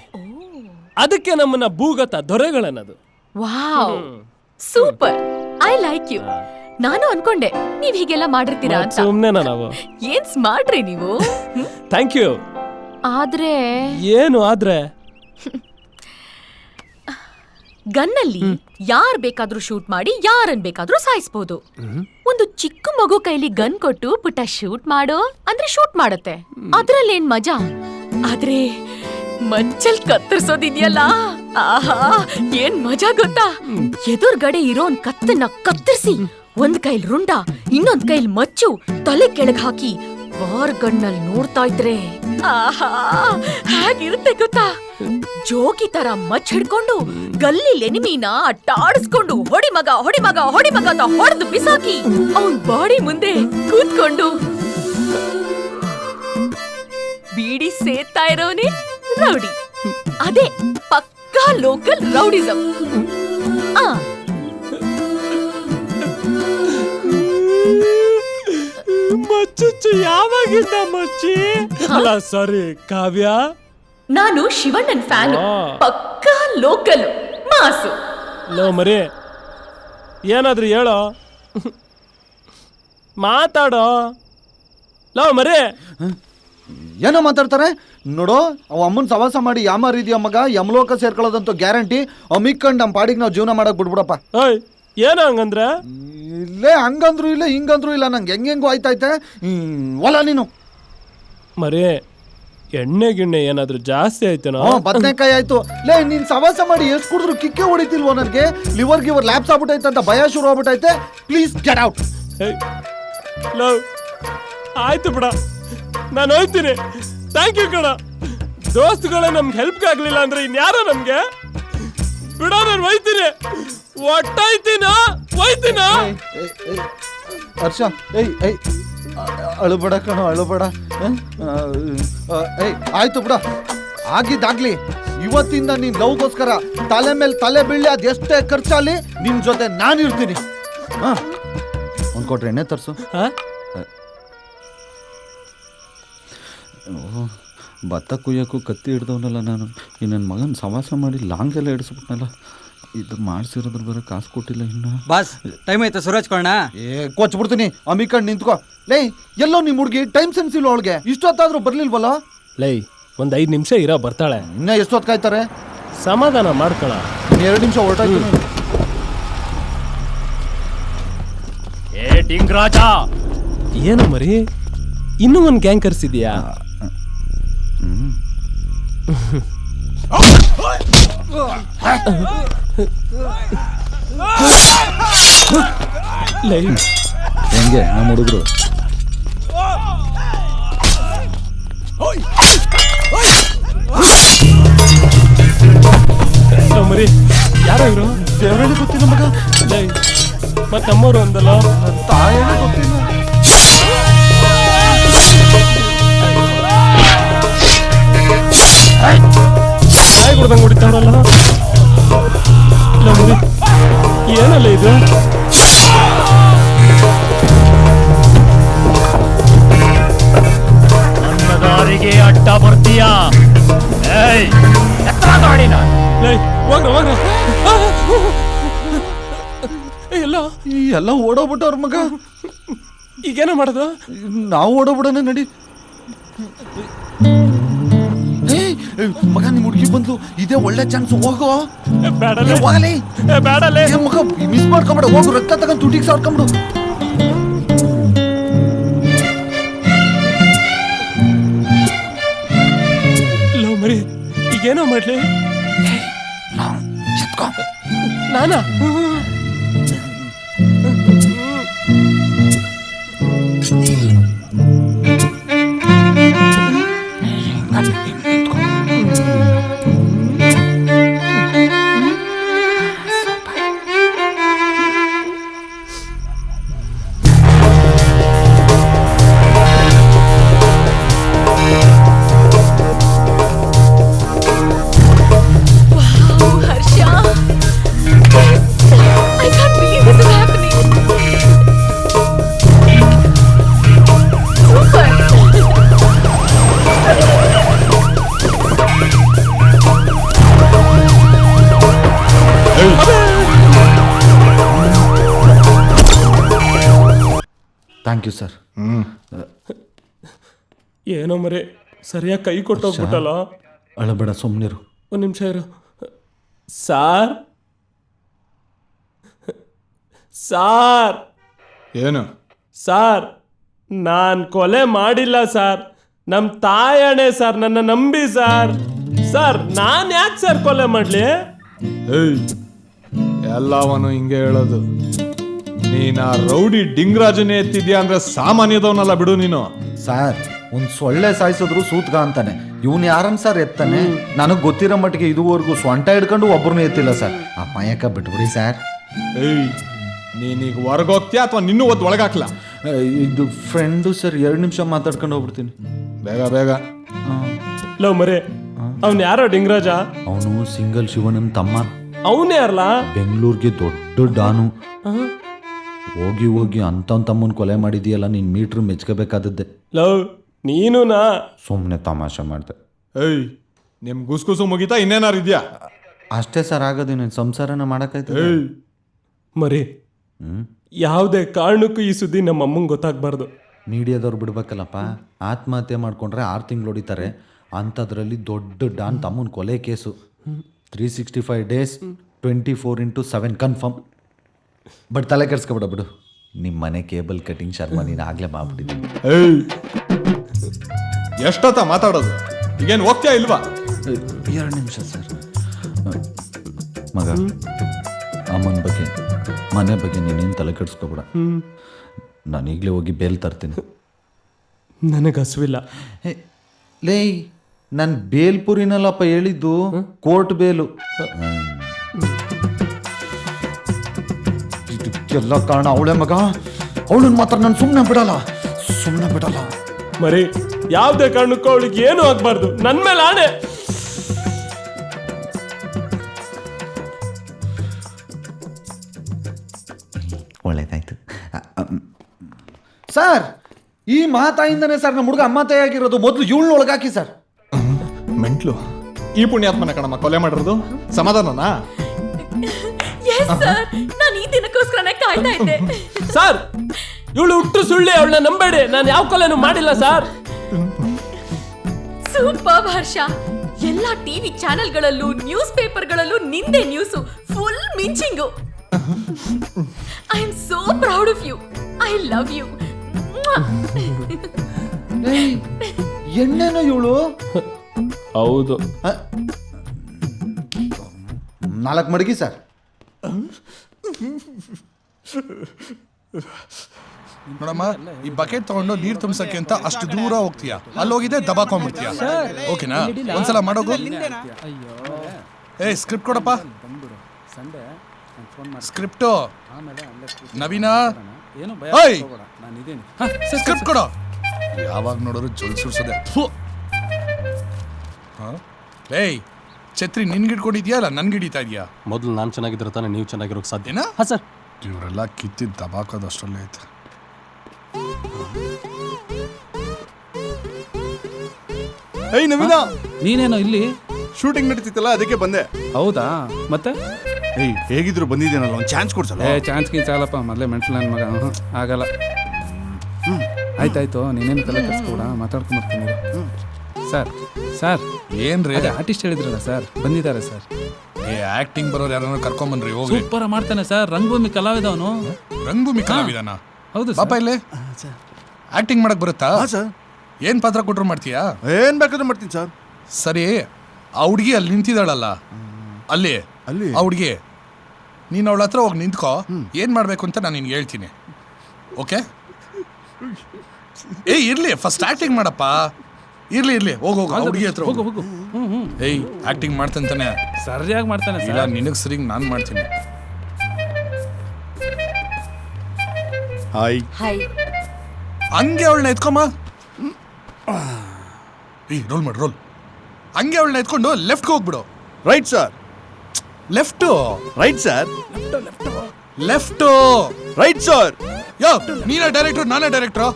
ಅದಕ್ಕೆ ನಮ್ಮನ್ನ ಭೂಗತ ದೊರೆಗಳನ್ನೋದು. Wow, super, I like you. ನಾನು ಅನ್ಕೊಂಡೆ ನೀವ್ ಹೀಗೆಲ್ಲ ಮಾಡಿರ್ತೀರಾ ಅಂತ. ಸುಮ್ನೆನಾ ನಾವು? ಏನ್ ಸ್ಮಾರ್ಟ್ ರೀ ನೀವು. Thank you. ಆದ್ರೆ ಏನು ಆದ್ರೆ? ಗನ್ನಲ್ಲಿ ಯಾರ್ ಬೇಕಾದ್ರೂ ಶೂಟ್ ಮಾಡಿ ಯಾರನ್ ಬೇಕಾದ್ರೂ ಸಾಯಿಸ್ಬೋದು. ಒಂದು ಚಿಕ್ಕ ಮಗು ಕೈಲಿ ಗನ್ ಕೊಟ್ಟು ಪುಟ್ಟ ಶೂಟ್ ಮಾಡೋ ಅಂದ್ರೆ ಶೂಟ್ ಮಾಡತ್ತೆ, ಅದ್ರಲ್ಲೇನ್ ಮಜಾ. ಆದ್ರೆ ಮಂಚಲ್ ಕತ್ತರಿಸೋದಿದ್ಯಲ್ಲ, ಆಹಾ ಏನ್ ಮಜಾ ಗೊತ್ತಾ? ಎದುರ್ಗಡೆ ಇರೋನ್ ಕತ್ತನ್ನ ಕತ್ತರಿಸಿ ಒಂದ್ ಕೈಲ್ ರುಂಡ, ಇನ್ನೊಂದ್ ಕೈಲ್ ಮಚ್ಚು, ತಲೆ ಕೆಳಗ್ ಹಾಕಿ ವಾರ್ ಗಣ್ಣಲ್ಲಿ ನೋಡ್ತಾ ಇದ್ರೆ ಆಹಾ ಹೇಗಿರುತ್ತೆ ಗೊತ್ತಾ? ಜೋಗಿ ತರ ಮಚ್ ಹಿಡ್ಕೊಂಡು ಗಲ್ಲಿ ಎನಿಮಿನ ಅಟ್ಟಾಡಿಸ್ಕೊಂಡು ಹೊಡಿ ಮಗ ಹೊಡಿ ಮಗ ಹೊಡಿ ಮಗ ಅಂತ ಹೊಡೆದು ಬಿಸಾಕಿ ಅವನ್ ಬಾಡಿ ಮುಂದೆ ಕೂತ್ಕೊಂಡು ಬೀಡಿ ಸೇತಾ ಇರೋನೇ ರೌಡಿ. ಅದೇ ಪಕ್ಕಾ ಲೋಕಲ್ ರೌಡಿಸಂ. ಮಚ್ಚು ಯಾವಾಗಿಂದ ಮಚ್ಚಿ? ಅಲ್ಲ ಸಾರಿ ಕಾವ್ಯ, ನಾನು ಶಿವಣ್ಣನ್ ಫ್ಯಾನ್, ಪಕ್ಕಾ ಲೋಕಲ್ ಮಾಸು. ಲೋ ಮರಿ, ಏನಾದ್ರೂ ಹೇಳೋ, ಮಾತಾಡೋ. ಲೋ ಮರಿ, ಏನೋ ಮಾತಾಡ್ತಾರೆ ನೋಡು. ಅವ ಅಮ್ಮನ ಸವಾಸ ಮಾಡಿ ಯಾಮಾರಿದ್ಯಾ ಮಗ, ಯಮಲೋಕ ಸೇರ್ಕೊಳ್ಳೋದಂತೂ ಗ್ಯಾರಂಟಿ. ಅಮ್ಮಿಕ್ಕಂಡು ನಮ್ಮ ಪಾಡಿಗೆ ನಾವು ಜೀವನ ಮಾಡಕ್ ಬಿಡ್ಬಿಡಪ್ಪ. ಏನೋ ಹಂಗಂದ್ರ? ಇಲ್ಲೇ ಹಂಗಂದ್ರು ಇಲ್ಲ ಹಿಂಗಂದ್ರು ಇಲ್ಲ, ನಂಗೆ ಹೆಂಗೆಂಗು ಆಯ್ತಾಯ್ತೆ. ಒಲ ನೀನು ಮರಿ, ಎಣ್ಣೆ ಗಿಣ್ಣೆ ಏನಾದ್ರು ಜಾಸ್ತಿ ಆಯ್ತೇನೋ? ಬದನೆಕಾಯಿ ಆಯ್ತು. ಲೇ ನೀನ್ ಸವಾಸ ಮಾಡಿ ಎಷ್ಟು ಕುಡಿದ್ರು ಕಿಕ್ಕೆ ಹೊಡಿತಿಲ್ವೋ ನನಗೆ? ಲಿವರ್ ಗಿವರ್ ಲ್ಯಾಬ್ಸ್ ಆಗ್ಬಿಟ್ಟೈತೆ ಅಂತ ಭಯ ಶುರು ಆಗ್ಬಿಟ್ಟೈತೆ. Please get out. ಲವ್ ಆಯ್ತು ಬಿಡ, ನಾನು ಹೋಯ್ತೀನಿ. ಥ್ಯಾಂಕ್ ಯು ಕಣ. ದೋಸ್ತುಗಳೇ ನಮ್ಗೆ ಹೆಲ್ಪ್ ಆಗ್ಲಿಲ್ಲ ಅಂದ್ರೆ ಇನ್ಯಾರೋ ನಮ್ಗೆ ಬಿಡ. ನಾನು ಹೋಯ್ತೀನಿ, ಒಟ್ಟಾಯ್ತೀನ ಹೋಯ್ತೀನ. ಹರ್ಷ, ಅಳುಬೇಡ ಕಣೋ, ಅಳುಬೇಡ. ಆಯ್ತು ಬಿಡ, ಆಗಿದ್ದಾಗ್ಲಿ. ಇವತ್ತಿಂದ ನೀನ್ ಲವ್ಗೋಸ್ಕರ ತಲೆ ಮೇಲೆ ತಲೆ ಬೀಳಿ ಅದೆಷ್ಟೇ ಖರ್ಚಾಲಿ ನಿನ್ ಜೊತೆ ನಾನಿರ್ತೀನಿ. ಒಂದ್ ಕೊಟ್ರೆ ಎಣ್ಣೆ ತರ್ಸು. ಭತ್ತ ಕುಯ್ಯಕ್ಕೂ ಕತ್ತಿ ಹಿಡ್ದವನಲ್ಲ ನಾನು. ಈ ನನ್ನ ಮಗನ ಸವಾಸ ಮಾಡಿ ಲಾಂಗ್ ಎಲ್ಲ ಹಿಡಿಸ್ಬಿಟ್ನಲ್ಲ. ಇದು ಮಾಡಿಸಿರೋದ್ರ ಬೇರೆ ಕಾಸು ಕೊಟ್ಟಿಲ್ಲ ಇನ್ನು. ಬಾಸ್ ಟೈಮ್ ಆಯ್ತಾ ಸುರಾಜ್ ಕಣ? ಕೊಚ್ಬಿಡ್ತೀನಿ. ಅಮಿಕಂಡ್ ನಿಂತ್ಕೋ. ಲೇ ಎಲ್ಲೋ ನಿಮ್ಮ ಹುಡುಗಿ ಟೈಮ್ ಸೆನ್ಸ್ ಇಲ್ಲ ಅವಳಿಗೆ. ಇಷ್ಟೊತ್ತಾದ್ರೂ ಬರ್ಲಿಲ್ವಲ್ಲ? ಲೈ ಒಂದ್ 5 ನಿಮಿಷ ಇರೋ, ಬರ್ತಾಳೆ. ಇನ್ನ ಎಷ್ಟೊತ್ತು ಕಾಯ್ತಾರೆ? ಸಮಾಧಾನ ಮಾಡ್ಕೊಳ. 2 ನಿಮಿಷ ಹೊರಟಾಯ್ತು. ಏ ಡಿಂಗ್ರಾಜ, ಏನು ಮರಿ, ಇನ್ನೂ ಒಂದ್ ಗ್ಯಾಂಗ್ ಕರ್ಸಿದ್ಯಾ? ಹೆಂಗೆ ನಮ್ಮ ಹುಡುಗರು? ಮರಿ ಯಾರು ಇವರು? ಗೊತ್ತಿಲ್ಲ ಮಗ. ಮತ್ತೆ ನಮ್ಮವ್ರು ಅಂದಲ್ಲ ತಾಯನೇ ಗೊತ್ತಿಲ್ಲ. ನಾಯಿ ಕೊಡ್ದಂಗೆ ಹೊಡಿತಾವ್ರಲ್ಲ. ಏನಲ್ಲ ಇದು? ನನ್ನ ದಾರಿಗೆ ಅಡ್ಡ ಬರ್ತೀಯಾ? ಏಯ್ ಎತ್ತರ ಗಾಡಿನ. ಎಲ್ಲ ಓಡೋಗ್ಬಿಟ್ಟವ್ರ ಮಗ. ಈಗೇನ ಮಾಡೋದು? ನಾವು ಓಡೋಗ್ಬಿಡೋಣ ನಡಿ. ಮಗ ನಿಮ್ ಹುಡುಗಿ ಬಂದು ಇದೇ ಒಳ್ಳೆ ಚಾನ್ಸ್, ಹೋಗೋ. ಬೇಡಲೇ ಮಗ ಮಿಸ್ ಮಾಡ್ಕೊಂಬಿಡ, ಹೋಗು. ರಕ್ತ ತಗೊಂಡು ತುಟಿಗೆ ಸಾರ್ಕೊಂಬಿಡು. ಲವ್ ಮರಿ ಈಗೇನೋ ಮಾಡ್ಲಿ? ನಾನಾ? Thank you sir. ಏನೋ ಮರೆ ಸರಿಯಾಗಿ ಕೈ ಕೊಟ್ಟೋಗ್ಬಿಟ್ಟಲ್ಲ. ಅಳಬೇಡ, ಸುಮ್ಮನಿರು. ಒಂದು ನಿಮಿಷ ಇರು. ಸಾರ್ ಸಾರ್ ಏನು ಸಾರ್, ನಾನು ಕೊಲೆ ಮಾಡಿಲ್ಲ ಸಾರ್. ನಮ್ಮ ತಾಯಣೆ ಸರ್, ನನ್ನ ನಂಬಿ ಸಾರ್. ಸರ್ ನಾನು ಯಾಕೆ ಸರ್ ಕೊಲೆ ಮಾಡಲಿ? ಏಯ್ ಎಲ್ಲವನು ಹಿಂಗೆ ಹೇಳೋದು. ನೀನು ಆ ರೌಡಿ ಡಿಂಗ್ರಾಜನೇ ಎತ್ತಿದ್ಯಾ ಅಂದ್ರೆ ಸಾಮಾನ್ಯದವನಲ್ಲ ಬಿಡು ನೀನು. ಸರ್, ಒಂದು ಸೊಳ್ಳೆ ಸಾಯಿಸಿದ್ರು ಸೂತ್ಗ ಅಂತಾನೆ. ಇವನು ಯಾರನ್ ಸರ್ ಎತ್ತಾನೆ? ನನಗೆ ಗೊತ್ತಿರೋ ಮಟ್ಟಿಗೆ ಇದುವರೆಗೂ ಸೊಂಟ ಹಿಡ್ಕೊಂಡು ಒಬ್ಬರನ್ನೂ ಎತ್ತಿಲ್ಲ ಸರ್. ಆ ಪಾಯಕ ಬಿಟ್ಬಿಡಿ ಸರ್. ಏಯ್ ನೀನೀಗ ಹೊರಗೋಗ್ತೀಯಾ ಅಥವಾ ನಿನ್ನೂ ಒದ್ದು ಒಳಗಾಕ್ಲಾ? ಇದು ಫ್ರೆಂಡು ಸರ್, 2 ನಿಮಿಷ ಮಾತಾಡ್ಕೊಂಡು ಹೋಗ್ಬಿಡ್ತೀನಿ. ಬೇಗ ಬೇಗ. ಲವ್ ಮರೆ, ಅವ್ನು ಯಾರೋ ಡಿಂಗ್ರಾಜ? ಅವನು ಸಿಂಗಲ್ ಶಿವನನ್ ತಮ್ಮ. ಅವನೇ ಯಾರಲ್ಲ? ಬೆಂಗಳೂರಿಗೆ ದೊಡ್ಡ ಡಾನು. ಹೋಗಿ ಹೋಗಿ ಅಂತವನ್ ತಮ್ಮನ್ ಕೊಲೆ ಮಾಡಿದೀಯಲ್ಲ, ನೀನ್ ಮೀಟ್ರ್ ಮೆಚ್ಕೋಬೇಕಾದದ್ದೆ. ಲವ್ ನೀನುನಾ? ಸುಮ್ಮನೆ ತಮಾಷೆ ಮಾಡ್ದೆ. ಏಯ್ ನಿಮ್ ಗುಸ್ಗುಸು ಮುಗಿತಾ ಇನ್ನೇನಾರು ಇದೆಯಾ? ಅಷ್ಟೇ ಸರ್ ಆಗೋದು, ನೀನು ಸಂಸಾರನ ಮಾಡಕ್ಕಾಯ್ತು. ಮರಿ ಯಾವುದೇ ಕಾರಣಕ್ಕೂ ಈ ಸುದ್ದಿ ನಮ್ಮ ಅಮ್ಮಂಗೆ ಗೊತ್ತಾಗಬಾರ್ದು. ಮೀಡಿಯಾದವ್ರು ಬಿಡ್ಬೇಕಲ್ಲಪ್ಪ. ಆತ್ಮಹತ್ಯೆ ಮಾಡ್ಕೊಂಡ್ರೆ 6 ತಿಂಗಳು ಹೊಡಿತಾರೆ. ಅಂಥದ್ರಲ್ಲಿ ದೊಡ್ಡ ಡಾನ್ ತಮ್ಮನ ಕೊಲೆ ಕೇಸು. 365 days 24/7 confirm. ಬಟ್ ತಲೆ ಕೆಡ್ಸ್ಕೊಬಿಡ ಬಿಡು. ನಿಮ್ಮ ಮನೆ ಕೇಬಲ್ ಕಟಿಂಗ್ ಶರ್ಮ ನೀನು ಆಗ್ಲೇ ಮಾಡ್ಬಿಟ್ಟಿದ್ದೀನಿ. ಎಷ್ಟೊತ್ತ ಮಾತಾಡೋದು? ಈಗೇನು ಹೋಗ್ತೀಯಾ ಇಲ್ವಾ? 2 ನಿಮಿಷ ಸರ್. ಮಗ, ಅಮ್ಮನ ಬಗ್ಗೆ, ಮನೆ ಬಗ್ಗೆ ನೀನೇನು ತಲೆ ಕೆಡಿಸ್ಕೊಬೇಡ. ನಾನು ಈಗಲೇ ಹೋಗಿ ಬೇಲ್ ತರ್ತೀನಿ. ನನಗೆ ಹಸುವಿಲ್ಲ. ಲೇ, ನಾನು ಬೇಲ್ಪುರಿನಲ್ಲಪ್ಪ ಹೇಳಿದ್ದು, ಕೋರ್ಟ್ ಬೇಲು. ಇದಕ್ಕೆಲ್ಲ ಕಾರಣ ಅವಳೆ ಮಗ. ಅವಳನ್ನ ಮಾತ್ರ ನಾನು ಸುಮ್ಮನೆ ಬಿಡಲ್ಲ. ಮರಿ ಯಾವುದೇ ಕಾರಣಕ್ಕೂ ಅವಳಿಗೆ ಏನೂ ಆಗ್ಬಾರ್ದು. ನನ್ನ ಮೇಲೆ ಆಣೆ. ಒಳ್ಳೇದಾಯ್ತು ಸರ್. ಈ ಮಾತಾಯಿಂದನೇ ಸರ್ ನಮ್ಮ ಹುಡುಗ ಅಮ್ಮ ತಾಯಿಯಾಗಿರೋದು. ಮೊದಲು ಇವಳನ್ನ ಒಳಗಾಕಿ ಸರ್. ಮೆಂಟ್ಲು. ಈ ಪುಣ್ಯಾತ್ಮನ ಕಣಮ್ಮ ಕೊಲೆ ಮಾಡಿರೋದು. ಸಮಾಧಾನನಾ? ನಾನು ಈ ದಿನಕ್ಕೋಸ್ಕರನೇ ಕಾಯ್ತಾ ಇದ್ದೆ. ಸರ್, ಇವಳು ಹುಟ್ಟು ಸುಳ್ಳಿ, ಅವಳನ್ನ ನಂಬೇಡಿ. ನಾನು ಯಾವ ಕೊಲೆನೂ ಮಾಡಿಲ್ಲ ಸರ್. ಸೂಪರ್ ಹರ್ಷ. ಎಲ್ಲಾ ಟಿವಿ ಚಾನೆಲ್ಗಳಲ್ಲೂ ನ್ಯೂಸ್ ಪೇಪರ್ಗಳಲ್ಲೂ ನಿಂದೆ ನ್ಯೂಸು. ಫುಲ್ ಮಿಂಚಿಂಗು. I am so proud of you. I love you. ಎಣ್ಣೆನೋ ಇವಳು. ಹೌದು. 4 ಮಡಗಿ ಸರ್. ನೋಡಮ್ಮ, ಈ ಬಕೆಟ್ ತಗೊಂಡು ನೀರು ತುಂಬಿಸಕ್ಕೆ ಅಂತ ಅಷ್ಟು ದೂರ ಹೋಗ್ತೀಯಾ? ಅಲ್ಲಿ ಹೋಗಿದ್ದೆ ದಬಾಕೊಂಡ್ಬಿಡ್ತೀಯ. ಓಕೆನಾ? ಒಂದ್ಸಲ ಮಾಡೋಗು. ಸ್ಕ್ರಿಪ್ಟ್ ಕೊಡಪ್ಪ. ಸ್ಕ್ರಿಪ್ಟು ನವೀನ ಏನು ಓಯ್! ನಾನು ಇದ್ದೀನಿ ಸ್ಕ್ರಿಪ್ಟ್ ಕೊಡು. ಯಾವಾಗ ನೋಡೋರು ಜೊಲ್ ಸುರ್ಸೋದೆ. ಏಯ್ ಛತ್ರಿ ನಿನ್ಗೆ ಹಿಡ್ಕೊಂಡಿದ್ಯಾ ಅಲ್ಲ ನನ್ಗೆ ಹಿಡಿತಾ ಇದೆಯಾ? ಮೊದಲು ನಾನು ಚೆನ್ನಾಗಿದ್ರೆ ತಾನೇ ನೀವು ಚೆನ್ನಾಗಿರೋಕೆ ಸಾಧ್ಯನಾ? ಏನಾ? ಹಾಂ ಸರ್. ಇವರೆಲ್ಲ ಕಿತ್ತಿದ್ದು ದಬಾಕೋದು ಅಷ್ಟರಲ್ಲೇ ಐತೆ. ಏಯ್ ನವೀನ, ನೀನೇನೋ ಇಲ್ಲಿ ಶೂಟಿಂಗ್ ನಡೀತಿತ್ತಲ್ಲ ಅದಕ್ಕೆ ಬಂದೆ. ಹೌದಾ? ಮತ್ತೆ ಏಯ್ ಹೇಗಿದ್ರು ಬಂದಿದ್ದೀನಲ್ಲ, ಒಂದು ಚಾನ್ಸ್ ಕೊಡ್ಸಲ್ಲ? ಚಾನ್ಸ್ ಚಾಲಪ್ಪ, ಮೊದಲೇ ಮೆಂಟಲ್ ನನ್ನ ಮಗ. ಆಗಲ್ಲ. ಆಯ್ತಾಯ್ತು, ನೀನೇನು ತಲೆ ಕೆಡಿಸ್ಕೊಬೇಡ, ಮಾತಾಡ್ಕೊಂಬರ್ತೀನಿ. ಸರ್ ಏನ್ರಿ ಆರ್ಟಿಸ್ಟ್ ಹೇಳಿದ್ರಲ್ಲ ಸರ್, ಬಂದಿದ್ದಾರೆ ಸರ್. ಆಕ್ಟಿಂಗ್ ಬರೋರು ಯಾರನ್ನ ಕರ್ಕೊಂಬನ್ರಿ. ಹೋಗ್ರಿ. ಸೂಪರ್ ಮಾಡ್ತಾನೆ ಸರ್, ರಂಗಭೂಮಿ ಕಲಾವಿದ ಅವನು. ರಂಗಭೂಮಿ ಕಲಾವಿದನ? ಹೌದು ಪಾಪ ಇಲ್ಲಿ ಆಕ್ಟಿಂಗ್ ಮಾಡಕ್ ಬರುತ್ತಾ? ಸರ್. ಏನ್ ಪಾತ್ರ ಕೊಟ್ರು ಮಾಡ್ತೀಯಾ? ಏನ್ ಬೇಕಾದ್ರೂ ಮಾಡ್ತೀನಿ ಸರ್. ಸರಿ, ಆ ಹುಡುಗಿ ಅಲ್ಲಿ ನಿಂತಿದ್ದಾಳಲ್ಲ, ಅಲ್ಲಿ ಆ ಹುಡುಗಿ, ನೀನು ಅವಳ ಹತ್ರ ಹೋಗಿ ನಿಂತ್ಕೋ. ಏನ್ ಮಾಡ್ಬೇಕು ಅಂತ ನಾನು ನಿನ್ಗೆ ಹೇಳ್ತೀನಿ, ಓಕೆ? ಇರ್ಲಿ, ಫಸ್ಟ್ ಆಕ್ಟಿಂಗ್ ಮಾಡಪ್ಪ. ಇರ್ಲಿ ಹೋಗು ಆ ಹುಡುಗಿ ಹತ್ರ ಹೋಗು. ಏಯ್ ಆಕ್ಟಿಂಗ್ ಮಾಡ್ತಂತಾನೆ? ಸರಿಯಾಗಿ ಮಾಡ್ತಾನೆ ಇಲ್ಲ, ನಿನಗ್ ಸರಿ ನಾನು ಮಾಡ್ತೀನಿ. ಹಾಯ್. ಹಂಗೆ ಅವಳನ್ನ ಎತ್ಕೊಮ್ಮ. ರೋಲ್ ಮಾಡಿ, ರೋಲ್. ಹಂಗೆ ಅವಳನ್ನ ಎತ್ಕೊಂಡು ಲೆಫ್ಟ್ಗೆ ಹೋಗ್ಬಿಡು. Right sir. Left. Right sir. Left. Right sir. Yo, ನೀನೇ ಡೈರೆಕ್ಟ್ರು ನಾನೇ ಡೈರೆಕ್ಟ್ರು?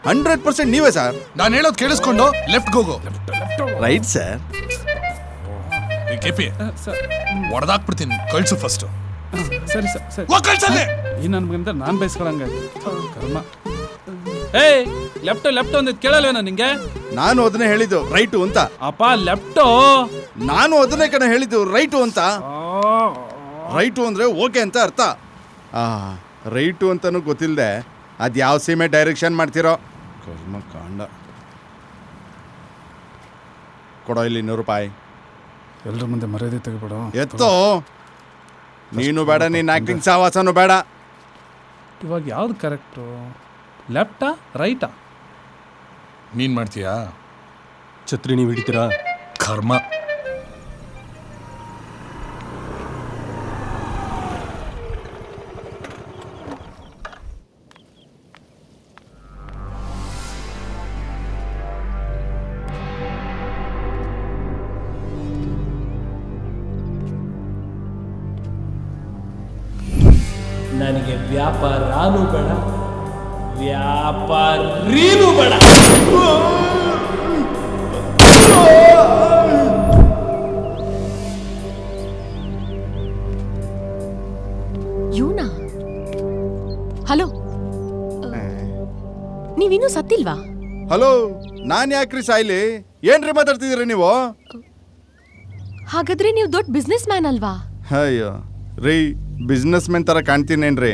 100% ನೀವೇ ಸರ್. ನಾನು ಹೇಳೋದು ಕೇಳಿಸ್ಕೊಂಡು ಲೆಫ್ಟ್ಗೆ ಹೋಗು. Right sir. ಕೆಪಿ ಹೊಡೆದಾಕ್ಬಿಡ್ತೀನಿ, ಕಳ್ಸು ಫಸ್ಟ್. ಸರಿ ಸರ್, ಸರಿ. ಕಳ್ಸಲ್ಲೇ ಈ ನನ್ಗಂತ ನಾನು ಬಯಸ್ಕೊಳಂಗಾಯ್ತು ಕರ್ಮ. ಏಯ್ ಲೆಫ್ಟ್ ಅಂದಿದ್ದು ಕೇಳಲ್ವೇನೋ ನಿಂಗೆ? ನಾನು ಅದನ್ನೇ ಹೇಳಿದ್ದು ರೈಟು ಅಂತ. ಅಪ್ಪ ಲೆಫ್ಟು. ನಾನು ಅದನ್ನೇ ಕಣ ಹೇಳಿದ್ದು ರೈಟು ಅಂತ. ರೈಟು ಅಂದ್ರೆ ಓಕೆ ಅಂತ ಅರ್ಥ. ರೈಟು ಅಂತನೂ ಗೊತ್ತಿಲ್ಲದೆ ಅದು ಯಾವ ಸೀಮೆ ಡೈರೆಕ್ಷನ್ ಮಾಡ್ತಿರೋ ಕರ್ಮ ಕಾಂಡ. ಕೊಡೋ ಇಲ್ಲಿ 200 ರೂಪಾಯಿ. ಎಲ್ಲರ ಮುಂದೆ ಮರ್ಯಾದೆ ತೆಗಿಬಿಡು. ಎತ್ತೋ. ನೀನು ಬೇಡ, ನೀನು ಆಕ್ಟಿಂಗ್ ಸಾವಾಸನೂ ಬೇಡ. ಇವಾಗ ಯಾವ್ದು ಕರೆಕ್ಟು? ಲೆಫ್ಟಾ ರೈಟಾ? ನೀನ್ ಮಾಡ್ತೀಯಾ? ಛತ್ರಿ ನೀವು ಹಿಡಿತೀರಾ? ಕರ್ಮ. ನನಗೆ ವ್ಯಾಪಾರನೂ ಬೇಡ, ವ್ಯಾಪಾರೀನೂ ಬೇಡ. ಇವನಾ? ಹಲೋ, ನೀವಿನ್ನೂ ಸತ್ತಿಲ್ವಾ? ಹಲೋ, ನಾನು ಯಾಕ್ರಿ ಸಾಯ್ಲಿ? ಏನ್ರಿ ಮಾತಾಡ್ತಿದ್ದೀರಿ ನೀವು? ಹಾಗಾದ್ರೆ ನೀವು ದೊಡ್ಡ ಬಿಸ್ನೆಸ್ ಮ್ಯಾನ್ ಅಲ್ವಾ? ಅಯ್ಯೋ ರೀ, ಬಿಸ್ನೆಸ್ ಮೆನ್ ಥರ ಕಾಣ್ತೀನೇನ್ರಿ?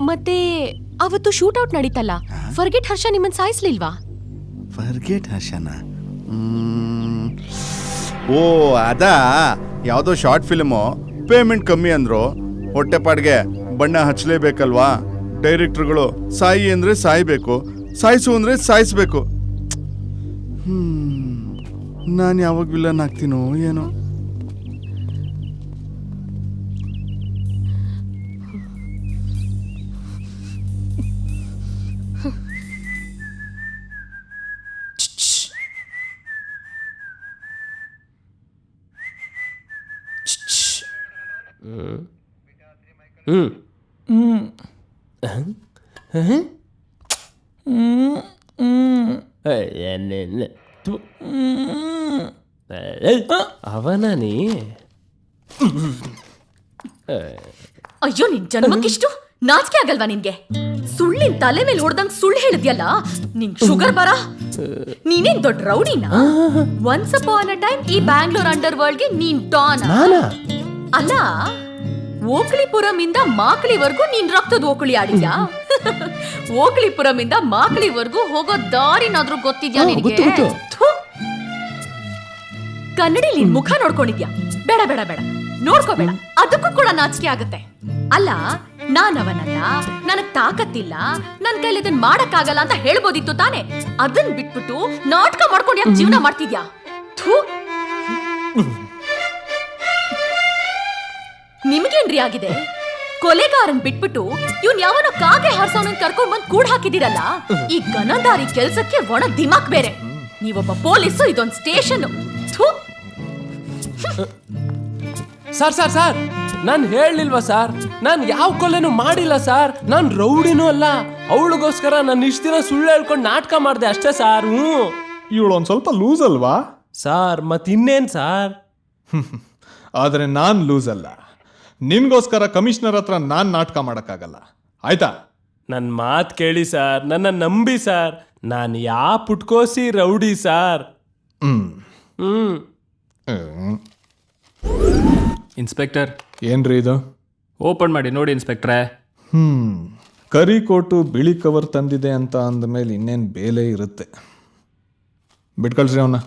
ಮತ್ತೆ ಅವತ್ತು ಶೂಟ್ಔಟ್ ನಡೀತಲ್ಲ, ಫರ್ಗೆಟ್ ಹರ್ಷ ನಿಮ್ಮನ್ನ ಸಾಯಿಸ್ಲಿಲ್ವಾ? ಫರ್ಗೆಟ್ ಹರ್ಷನ? ಓ ಅದಾ, ಯಾವುದೋ ಶಾರ್ಟ್ ಫಿಲ್ಮು, ಪೇಮೆಂಟ್ ಕಮ್ಮಿ ಅಂದರು, ಹೊಟ್ಟೆಪಾಡ್ಗೆ ಬಣ್ಣ ಹಚ್ಚಲೇಬೇಕಲ್ವಾ? ಡೈರೆಕ್ಟ್ರುಗಳು ಸಾಯಿ ಅಂದರೆ ಸಾಯ್ಬೇಕು, ಸಾಯಿಸು ಅಂದರೆ ಸಾಯಿಸ್ಬೇಕು. ನಾನು ಯಾವಾಗ ವಿಲನ್ ಆಗ್ತೀನೋ ಏನೋ. ಅವನಾನಿ? ಅಯ್ಯೋ, ನಿನ್ ಜನ್ಮಕ್ಕಿಷ್ಟು ನಾಚಿಕೆ ಆಗಲ್ವಾ ನಿನ್ಗೆ? ಸುಳ್ಳಿನ ತಲೆ ಮೇಲೆ ಹೊಡೆದಂಗ್ ಸುಳ್ಳು ಹೇಳಿದ್ಯಲ್ಲ, ನಿಂಗ್ ಶುಗರ್ ಬರ. ನೀನೇನ್ ದೊಡ್ಡ ರೌಡಿನಾ? ಒನ್ಸ್ ಅಪಾನ್ ಅ ಟೈಮ್ ಈ ಬ್ಯಾಂಗ್ಳೂರ್ ಅಂಡರ್ ವರ್ಲ್ಡ್ ಗೆ ನೀನ್ ಡಾನ್ ಅಲ್ಲ. ಓಕಳಿಪುರಂ ಇಂದ ಮಾಕಳಿವರೆಗೂ ನೀನ್ ರಕ್ತದ ಓಕಳಿ ಆಡಿದ್ಯಾ? ಓಕಳಿಪುರಂ ಇಂದ ಮಾಕಳಿವರೆಗೂ ಹೋಗೋ ದಾರಿನಾದ್ರೂ ಗೊತ್ತಿದ್ಯಾ ನಿನಗೆ? ಕನ್ನಡಿ ನಿನ್ ಮುಖ ನೋಡ್ಕೊಂಡಿದ್ಯಾ? ಬೇಡ ಬೇಡ ಬೇಡ, ನೋಡ್ಕೋಬೇಡ. ಅದಕ್ಕೂ ಕೂಡ ನಾಚಿಕೆ ಆಗುತ್ತೆ. ಅಲ್ಲ, ನಾನವನಲ್ಲ, ನನಗ್ ತಾಕತ್ತಿಲ್ಲ, ನನ್ ಕೈಲಿ ಇದನ್ ಮಾಡಕ್ಕಾಗಲ್ಲ ಅಂತ ಹೇಳ್ಬೋದಿತ್ತು ತಾನೆ. ಅದನ್ ಬಿಟ್ಬಿಟ್ಟು ನಾಟಕ ಮಾಡ್ಕೊಂಡು ಯಾಕೆ ಜೀವನ ಮಾಡ್ತಿದ್ಯಾ? ಥೂ. ನಿಮ್ಗೇನ್ರಿ ಆಗಿದೆ? ಕೊಲೆಗಾರನ್ ಬಿಟ್ಬಿಟ್ಟು ಇವ್ನ್ ಯಾವನೋ ಕಾಗೆ ಹಾರ್ಸೋನನ್ ಕರ್ಕೊಂಡ್ ಬಂದ್ ಕೂಡ್ ಹಾಕಿದಿರಲ್ಲ. ಈ ಗನದಾರಿ ಕೆಲ್ಸಕ್ಕೆ ಒಣ ದಿಮಾಕ್ ಬೇರೆ. ನೀವೊಬ್ಬ ಪೊಲೀಸು, ಇದೊಂದ್ ಸ್ಟೇಷನ್. ಸರ್ ಸರ್ ಸರ್ ನಾನು ಹೇಳಲಿಲ್ವಾ ಸರ್? ನಾನು ಯಾವ ಕೊಲೆನೂ ಮಾಡಿಲ್ಲ ಸರ್. ನಾನು ರೌಡಿನೂ ಅಲ್ಲ. ಅವಳಿಗೋಸ್ಕರ ನಾನು ಇಷ್ಟ ದಿನ ಸುಳ್ಳು ಹೇಳ್ಕೊಂಡು ನಾಟಕ ಮಾಡಿದೆ ಅಷ್ಟೇ ಸರ್. ಇವಳು ಒಂದು ಸ್ವಲ್ಪ ಲೂಸ್ ಅಲ್ವಾ ಸರ್? ಮತ್ತಿನ್ನೇನು ಸರ್? ಆದರೆ ನಾನು ಲೂಸ್ ಅಲ್ಲ. ನಿನ್ಗೋಸ್ಕರ ಕಮಿಷನರ್ ಹತ್ರ ನಾನು ನಾಟಕ ಮಾಡೋಕ್ಕಾಗಲ್ಲ, ಆಯ್ತಾ? ನನ್ನ ಮಾತು ಕೇಳಿ ಸರ್, ನನ್ನ ನಂಬಿ ಸರ್. ನಾನು ಯಾವ ಪುಟ್ಕೋಸಿ ರೌಡಿ ಸರ್. ಇನ್ಸ್ಪೆಕ್ಟರ್, ಏನ್ರಿ ಇದು? ಓಪನ್ ಮಾಡಿ ನೋಡಿ ಇನ್ಸ್ಪೆಕ್ಟ್ರೆ. ಕರಿ ಕೋಟು ಬಿಳಿ ಕವರ್ ತಂದಿದೆ ಅಂತ ಅಂದಮೇಲೆ ಇನ್ನೇನು ಬೇಲೆ ಇರುತ್ತೆ. ಬಿಟ್ಕಳ್ಸ್ರಿ ಅವನ್ನ.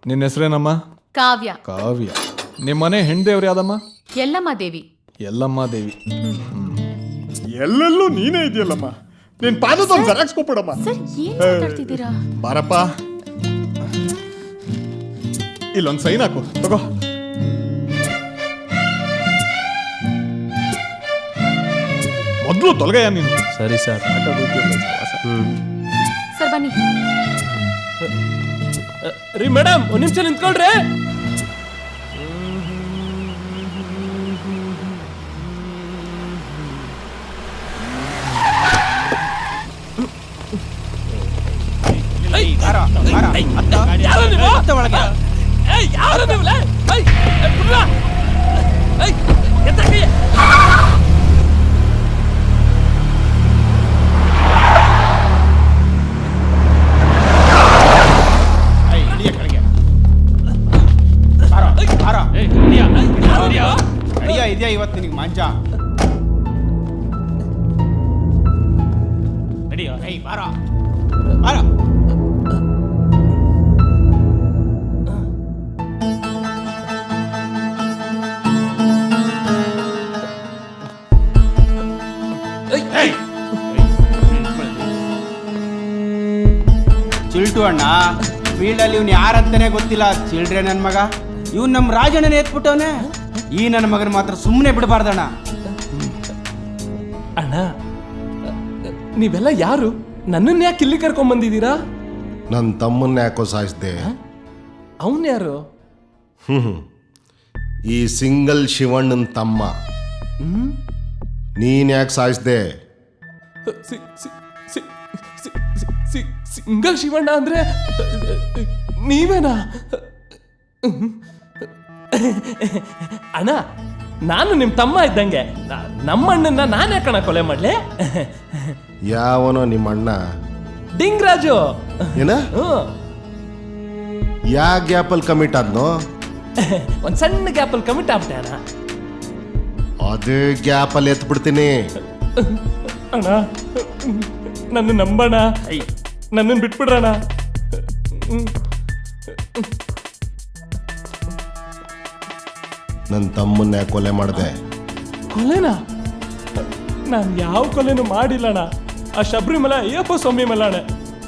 ನಿನ್ನ ಹೆಸರೇನಮ್ಮ? ಕಾವ್ಯ. ಕಾವ್ಯ. ನಿಮ್ಮ ಮನೆ ಹೆಣ್ದೇವ್ರು ಯಾವ್ದಮ್ಮ? ಎಲ್ಲಮ್ಮ ದೇವಿ. ಎಲ್ಲಮ್ಮ ದೇವಿ. ಎಲ್ಲೆಲ್ಲೂ ನೀನೇ ಇದೆಯಲ್ಲಮ್ಮ. ನಿನ್ ಪಾದದೊಂದು ಜೆರಾಕ್ಸ್ ಕೊಟ್ಬಿಡಮ್ಮ. ಸರ್, ಏನ್ ಮಾತಾಡ್ತಿದ್ದೀರಾ? ಬಾರಪ್ಪ, ಇಲ್ಲೊಂದು ಸೈನ್ ಹಾಕು, ತಗೋ. ಮೊದಲು ತೊಲಗಯ್ಯ ನೀನು. ಸರಿ ಸರ್. ಸರ್ ಬನ್ನಿ. ರೀ ಮೇಡಮ್, ಒಂದು ನಿಮಿಷ ನಿಂತ್ಕೊಳ್ರಿ. ಇದೆಯಾ ಇವತ್ತು ನಿನಗೆ ಮಂಜ? ಬಾರ ಬಾರ. ಚಿಲ್ಟು ಅಣ್ಣ, ಫೀಲ್ಡಲ್ಲಿ ಇವ್ನು ಯಾರಂತಾನೆ ಗೊತ್ತಿಲ್ಲ. ಚಿಲ್ಡ್ರೆ ನನ್ನ ಮಗ. ಇವ್ನು ನಮ್ಮ ರಾಜಣ್ಣನೇ ಎತ್ಬಿಟ್ಟವನೆ. ಈ ನನ್ನ ಮಗನ ಮಾತ್ರ ಸುಮ್ಮನೆ ಬಿಡಬಾರ್ದಣ್ಣ. ಅಣ್ಣ, ನೀವೆಲ್ಲ ಯಾರು? ನನ್ನನ್ನು ಯಾಕೆ ಇಲ್ಲಿ ಕರ್ಕೊಂಡ್ ಬಂದಿದ್ದೀರಾ? ನನ್ನ ತಮ್ಮನ್ನ ಯಾಕೋ ಸಾಯಿಸ್ದೆ? ಅವನ್ ಯಾರು? ಈ ಸಿಂಗಲ್ ಶಿವಣ್ಣನ ತಮ್ಮ. ನೀನ್ ಯಾಕೆ ಸಾಯಿಸ್ದೆ? ಸಿಂಗಲ್ ಶಿವಣ್ಣ ಅಂದ್ರೆ ನೀವೇನಾ? ಅಣ್ಣ, ನಾನು ನಿಮ್ಮ ತಮ್ಮ ಇದ್ದಂಗೆ. ನಮ್ಮ ಅಣ್ಣನ ನಾನು ಯಾಕಣ್ಣ ಕೊಲೆ ಮಾಡ್ಲಿ? ಯಾವನೋ ನಿಮ್ಮ ಅಣ್ಣ ಡಿಂಗ್ರಾಜು. ಏನ? ಯಾ ಗ್ಯಾಪಲ್ ಕಮಿಟ್ ಆದ್ನೋ? ಒಂದ್ ಸಣ್ಣ ಗ್ಯಾಪಲ್ ಕಮಿಟ್ ಆಗ್ಬಿಟ್ಟೆ ಅಣ್ಣ. ಅದೇ ಗ್ಯಾಪಲ್ಲಿ ಎತ್ಬಿಡ್ತೀನಿ. ಅಣ್ಣ, ನನ್ನ ನಂಬಣ, ನನ್ನನ್ನು ಬಿಟ್ಬಿಡ್ರಣ. ನನ್ನ ತಮ್ಮನ್ನ ಯಾಕೆ ಕೊಲೆ ಮಾಡಿದೆ? ಕೊಲೆನಾ? ನಾನು ಯಾವ ಕೊಲೆನೂ ಮಾಡಿಲ್ಲಣ್ಣ. ಆ ಶಬರಿಮಲ ಅಯ್ಯಪ್ಪ ಸ್ವಾಮಿ ಮಲಣ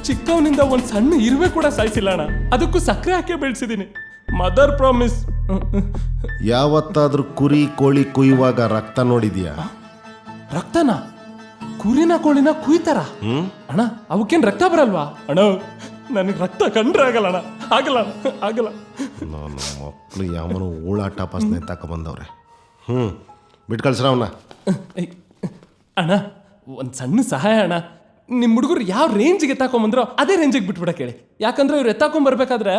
ಚಿಕ್ಕವನಿಂದ ಒಂದು ಸಣ್ಣ ಇರುವೆ ಕೂಡ ಸಾಯಿಸಿಲ್ಲಣ್ಣ. ಅದಕ್ಕೂ ಸಕ್ಕರೆ ಹಾಕಿ ಬೆಳೆಸಿದ್ದೀನಿ. Mother promise. ಯಾವತ್ತಾದ್ರೂ ಕುರಿ ಕೋಳಿ ಕುಯ್ಯುವಾಗ ರಕ್ತ ನೋಡಿದ್ಯಾ? ರಕ್ತನ? ಕುರಿನ ಕೋಳಿನ ಕುಯ್ತಾರ ಅಣ್ಣ? ಅವಕ್ಕೇನು ರಕ್ತ ಬರಲ್ವಾ ಅಣ್ಣ? ನನಗೆ ರಕ್ತ ಕಂಡ್ರೆ ಆಗಲ್ಲ ಅಣ್ಣ. ಆಗಲ್ಲ ಆಗಲ್ಲ. ನಾನು ಮಕ್ಕಳು ಯಾವನು ಓಳಾಟ ಪಾಸ್ನೆ ತಕೊಂಬಂದವ್ರೆ. ಬಿಟ್ಟು ಕಳ್ಸ್ರ ಅವನ್ನ. ಅಣ್ಣ, ಒಂದು ಸಣ್ಣ ಸಹಾಯ ಅಣ್ಣ. ನಿಮ್ಮ ಹುಡುಗರು ಯಾವ ರೇಂಜಿಗೆ ಎತ್ತಾಕೊಂಬಂದ್ರೋ ಅದೇ ರೇಂಜಿಗೆ ಬಿಟ್ಬಿಡ ಕೇಳಿ. ಯಾಕಂದ್ರೆ ಇವ್ರು ಎತ್ತಾಕೊಂಬರ್ಬೇಕಾದ್ರೆ